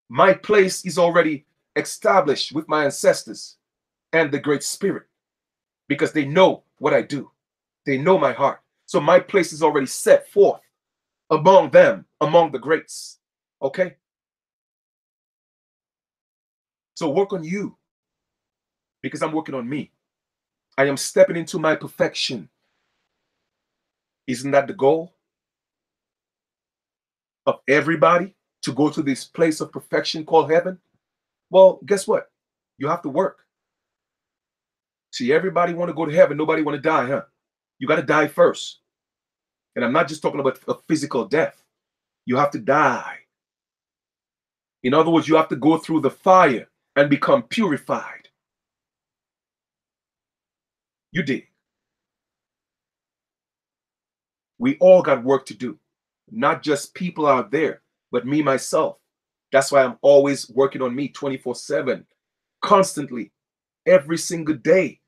Speaker 1: My place is already established with my ancestors and the Great Spirit, because they know what I do. They know my heart. So my place is already set forth among them, among the greats. Okay? So work on you, because I'm working on me. I am stepping into my perfection. Isn't that the goal of everybody, to go to this place of perfection called heaven? Well, guess what? You have to work. See, everybody want to go to heaven. Nobody want to die, huh? You got to die first. And I'm not just talking about a physical death. You have to die. In other words, you have to go through the fire and become purified. You did. We all got work to do. Not just people out there, but me, myself. That's why I'm always working on me 24/7, constantly, every single day.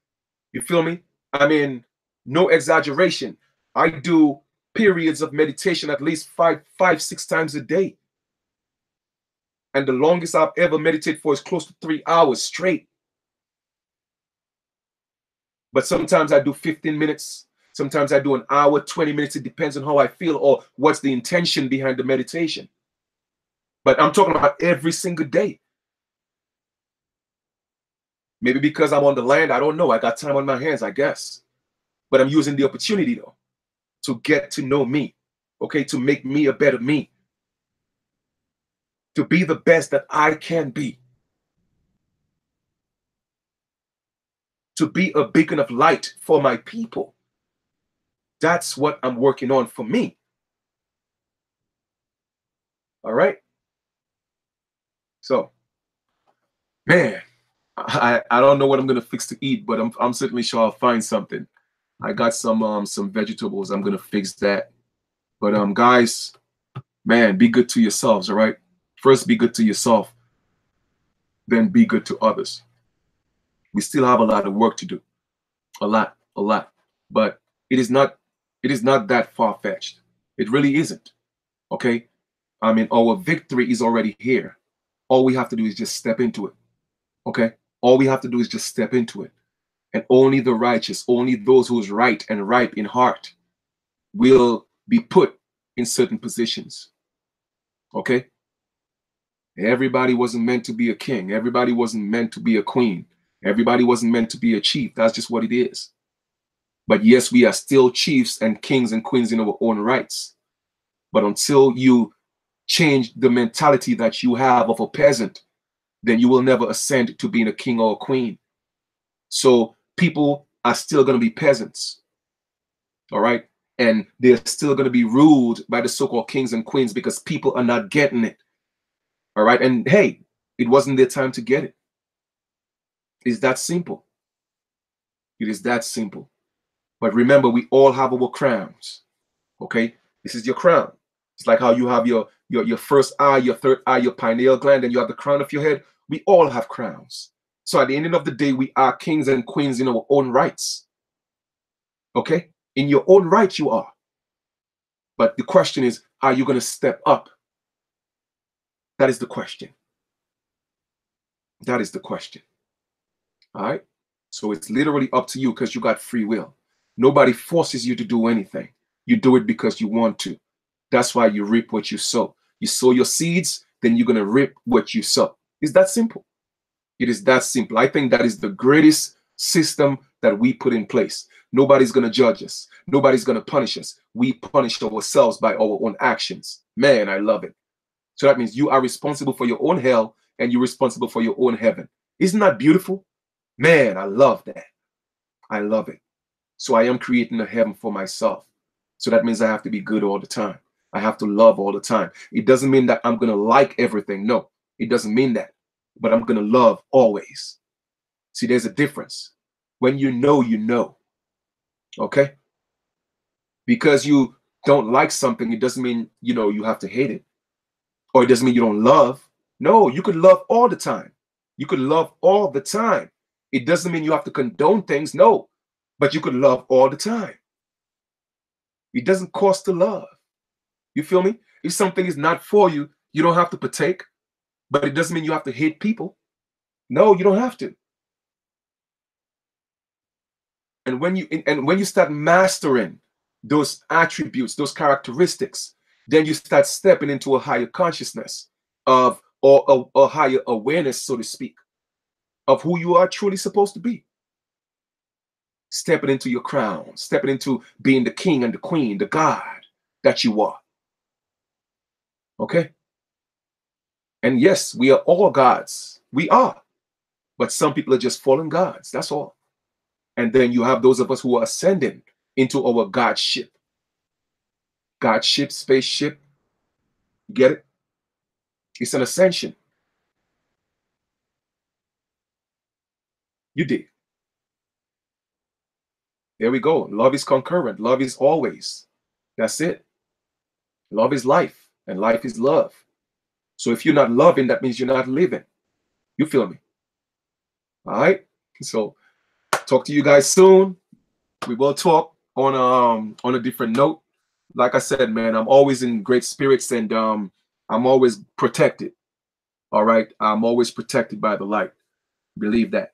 Speaker 1: You feel me? I mean, no exaggeration. I do periods of meditation at least five, 6 times a day. And the longest I've ever meditated for is close to 3 hours straight. But sometimes I do 15 minutes. Sometimes I do an hour, 20 minutes. It depends on how I feel or what's the intention behind the meditation. But I'm talking about every single day. Maybe because I'm on the land, I don't know. I got time on my hands, I guess. But I'm using the opportunity, though, to get to know me, okay, to make me a better me, to be the best that I can be, to be a beacon of light for my people. That's what I'm working on for me. All right? So, man, I don't know what I'm gonna fix to eat, but I'm certainly sure I'll find something. I got some vegetables. I'm gonna fix that. But guys, man, be good to yourselves, all right? First be good to yourself, then be good to others. We still have a lot of work to do. A lot. But it is not that far-fetched. It really isn't. Okay? I mean, our victory is already here. All we have to do is just step into it. Okay? All we have to do is just step into it. And only the righteous, only those who's right and ripe in heart will be put in certain positions. Okay? Everybody wasn't meant to be a king. Everybody wasn't meant to be a queen. Everybody wasn't meant to be a chief. That's just what it is. But yes, we are still chiefs and kings and queens in our own rights. But until you change the mentality that you have of a peasant, then you will never ascend to being a king or a queen. So people are still going to be peasants. All right. And they're still going to be ruled by the so-called kings and queens because people are not getting it. All right. And hey, it wasn't their time to get it. It's that simple. It is that simple. But remember, we all have our crowns. Okay. This is your crown. It's like how you have your first eye, your third eye, your pineal gland, and you have the crown of your head. We all have crowns. So at the end of the day, we are kings and queens in our own rights. Okay? In your own right, you are. But the question is, are you going to step up? That is the question. That is the question. All right? So it's literally up to you because you got free will. Nobody forces you to do anything. You do it because you want to. That's why you reap what you sow. You sow your seeds, then you're going to reap what you sow. It's that simple. It is that simple. I think that is the greatest system that we put in place. Nobody's going to judge us. Nobody's going to punish us. We punish ourselves by our own actions. Man, I love it. So that means you are responsible for your own hell and you're responsible for your own heaven. Isn't that beautiful? Man, I love that. I love it. So I am creating a heaven for myself. So that means I have to be good all the time. I have to love all the time. It doesn't mean that I'm going to like everything. No, it doesn't mean that. But I'm going to love always. See, there's a difference. When you know, you know. Okay? Because you don't like something, it doesn't mean, you have to hate it. Or it doesn't mean you don't love. No, you could love all the time. You could love all the time. It doesn't mean you have to condone things. No, but you could love all the time. It doesn't cost to love. You feel me? If something is not for you, you don't have to partake, but it doesn't mean you have to hate people. No, you don't have to. And when you start mastering those attributes, those characteristics, then you start stepping into a higher consciousness of or a higher awareness, so to speak, of who you are truly supposed to be. Stepping into your crown, stepping into being the king and the queen, the God that you are. Okay? And yes, we are all gods. We are. But some people are just fallen gods. That's all. And then you have those of us who are ascending into our Godship. Godship, spaceship. You get it? It's an ascension. You did. There we go. Love is concurrent. Love is always. That's it. Love is life, and life is love. So if you're not loving, that means you're not living. You feel me? All right. So talk to you guys soon. We will talk on a different note. Like I said, man, I'm always in great spirits and I'm always protected. All right. I'm always protected by the light. Believe that.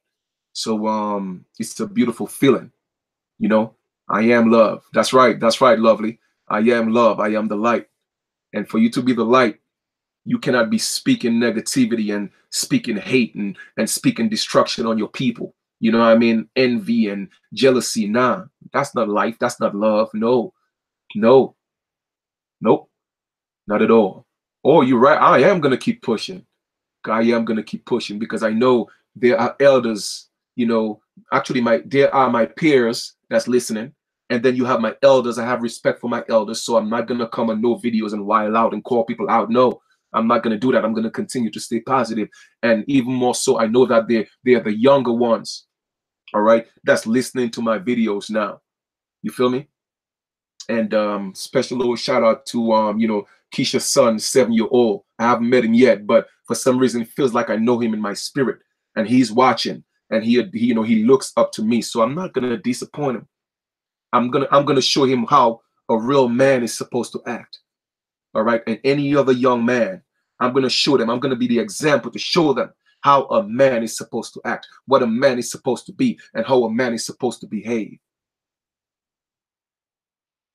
Speaker 1: So it's a beautiful feeling. I am love. That's right. That's right, lovely. I am love. I am the light. And for you to be the light, You cannot be speaking negativity and speaking hate and speaking destruction on your people. You know what I mean? Envy and jealousy. Nah, that's not life. That's not love. No, no, nope, not at all. Oh, you're right. I am going to keep pushing. I am going to keep pushing because I know there are elders, actually there are my peers that's listening. And then you have my elders. I have respect for my elders. So I'm not going to come on no videos and wild out and call people out. No, I'm not going to do that. I'm going to continue to stay positive. And even more so, I know that they're the younger ones, all right, that's listening to my videos now. You feel me? And special little shout out to Keisha's son, 7-year-old. I haven't met him yet, but for some reason it feels like I know him in my spirit, and he's watching, and he looks up to me. So I'm not gonna disappoint him. I'm gonna show him how a real man is supposed to act. All right, and any other young man, I'm gonna show them. I'm gonna be the example to show them how a man is supposed to act, what a man is supposed to be, and how a man is supposed to behave.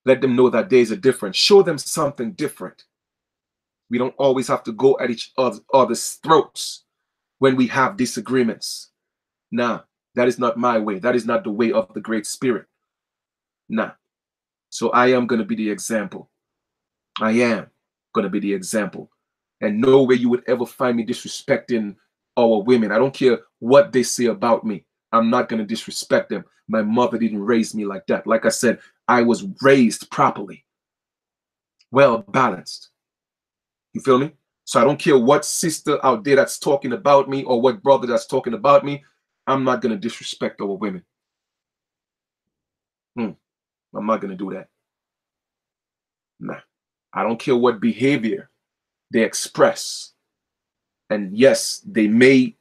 Speaker 1: Let them know that there's a difference. Show them something different. We don't always have to go at each other's throats when we have disagreements. Nah, that is not my way. That is not the way of the Great Spirit. Nah. So I am going to be the example. I am going to be the example. And no way you would ever find me disrespecting our women. I don't care what they say about me. I'm not going to disrespect them. My mother didn't raise me like that. Like I said, I was raised properly, well balanced. You feel me? So I don't care what sister out there that's talking about me or what brother that's talking about me. I'm not going to disrespect our women. I'm not going to do that. Nah. I don't care what behavior they express. And yes, they may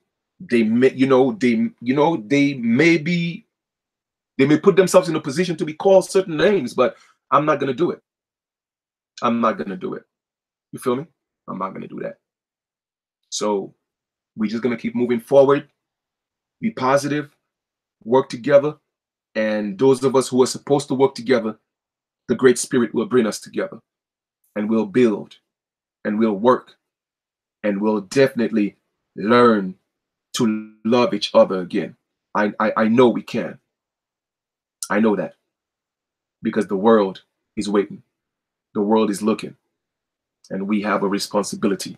Speaker 1: put themselves in a position to be called certain names, but I'm not going to do it. I'm not going to do it. You feel me? I'm not going to do that. So we're just going to keep moving forward, be positive, work together. And those of us who are supposed to work together, the Great Spirit will bring us together, and we'll build and we'll work, and we'll definitely learn to love each other again. I know we can. I know that because the world is waiting. The world is looking, and we have a responsibility.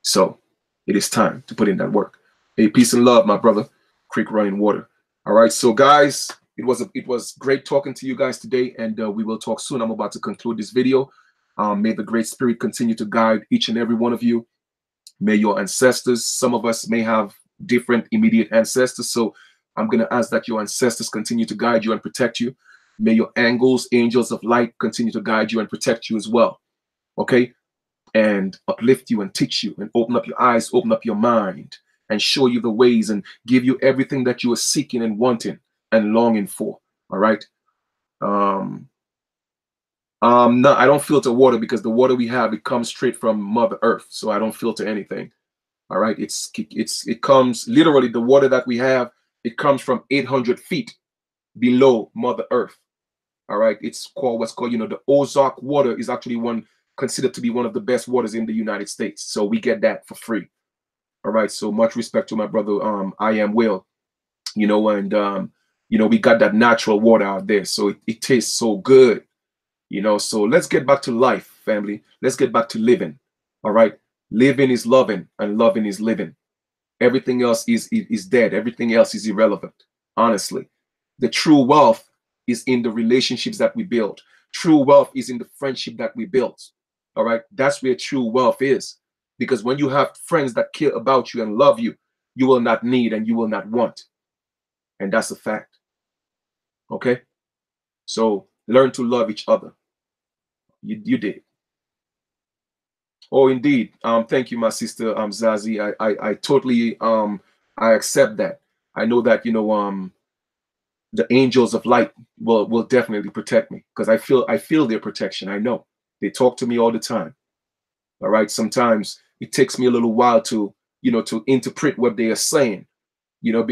Speaker 1: So it is time to put in that work. Hey, peace and love, my brother. Creek running water. All right, so guys, it was great talking to you guys today, and we will talk soon. I'm about to conclude this video. May the Great Spirit continue to guide each and every one of you. May your ancestors, some of us may have different immediate ancestors, so I'm going to ask that your ancestors continue to guide you and protect you. May your angels of light continue to guide you and protect you as well. Okay? And uplift you and teach you and open up your eyes, open up your mind, and show you the ways and give you everything that you are seeking and wanting and longing for. All right. No, I don't filter water because the water we have, it comes straight from Mother Earth. So I don't filter anything. All right. It comes literally, the water that we have, it comes from 800 feet below Mother Earth. All right. It's called what's called, the Ozark water is actually considered to be one of the best waters in the United States. So we get that for free. All right. So much respect to my brother, I Am Will, and we got that natural water out there. So it tastes so good, so let's get back to life, family. Let's get back to living. All right. Living is loving and loving is living. Everything else is dead. Everything else is irrelevant. Honestly, the true wealth is in the relationships that we build. True wealth is in the friendship that we built. All right. That's where true wealth is. Because when you have friends that care about you and love you, you will not need and you will not want. And that's a fact. Okay. So learn to love each other. You did. Oh, indeed. Thank you, my sister, Zazie. I totally I accept that. I know that, the angels of light will definitely protect me because I feel their protection. I know they talk to me all the time. All right. Sometimes it takes me a little while to interpret what they are saying,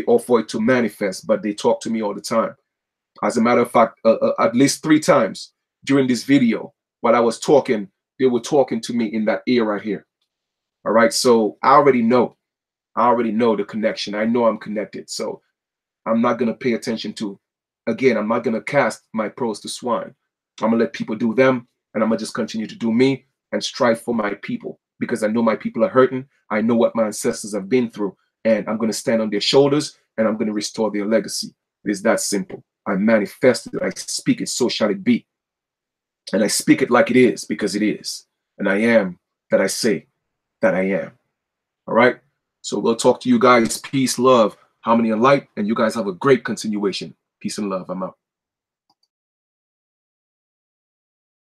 Speaker 1: or for it to manifest, but they talk to me all the time. As a matter of fact, at least 3 times during this video, while I was talking, they were talking to me in that ear right here. All right. So I already know. I already know the connection. I know I'm connected. So I'm not going to pay attention to, again, I'm not going to cast my pearls to swine. I'm going to let people do them, and I'm going to just continue to do me and strive for my people, because I know my people are hurting. I know what my ancestors have been through, and I'm going to stand on their shoulders, and I'm going to restore their legacy. It's that simple. I manifest it. I speak it. So shall it be. And I speak it like it is, because it is. And I am that I say that I am. All right. So we'll talk to you guys. Peace, love, harmony, and light. And you guys have a great continuation. Peace and love. I'm out.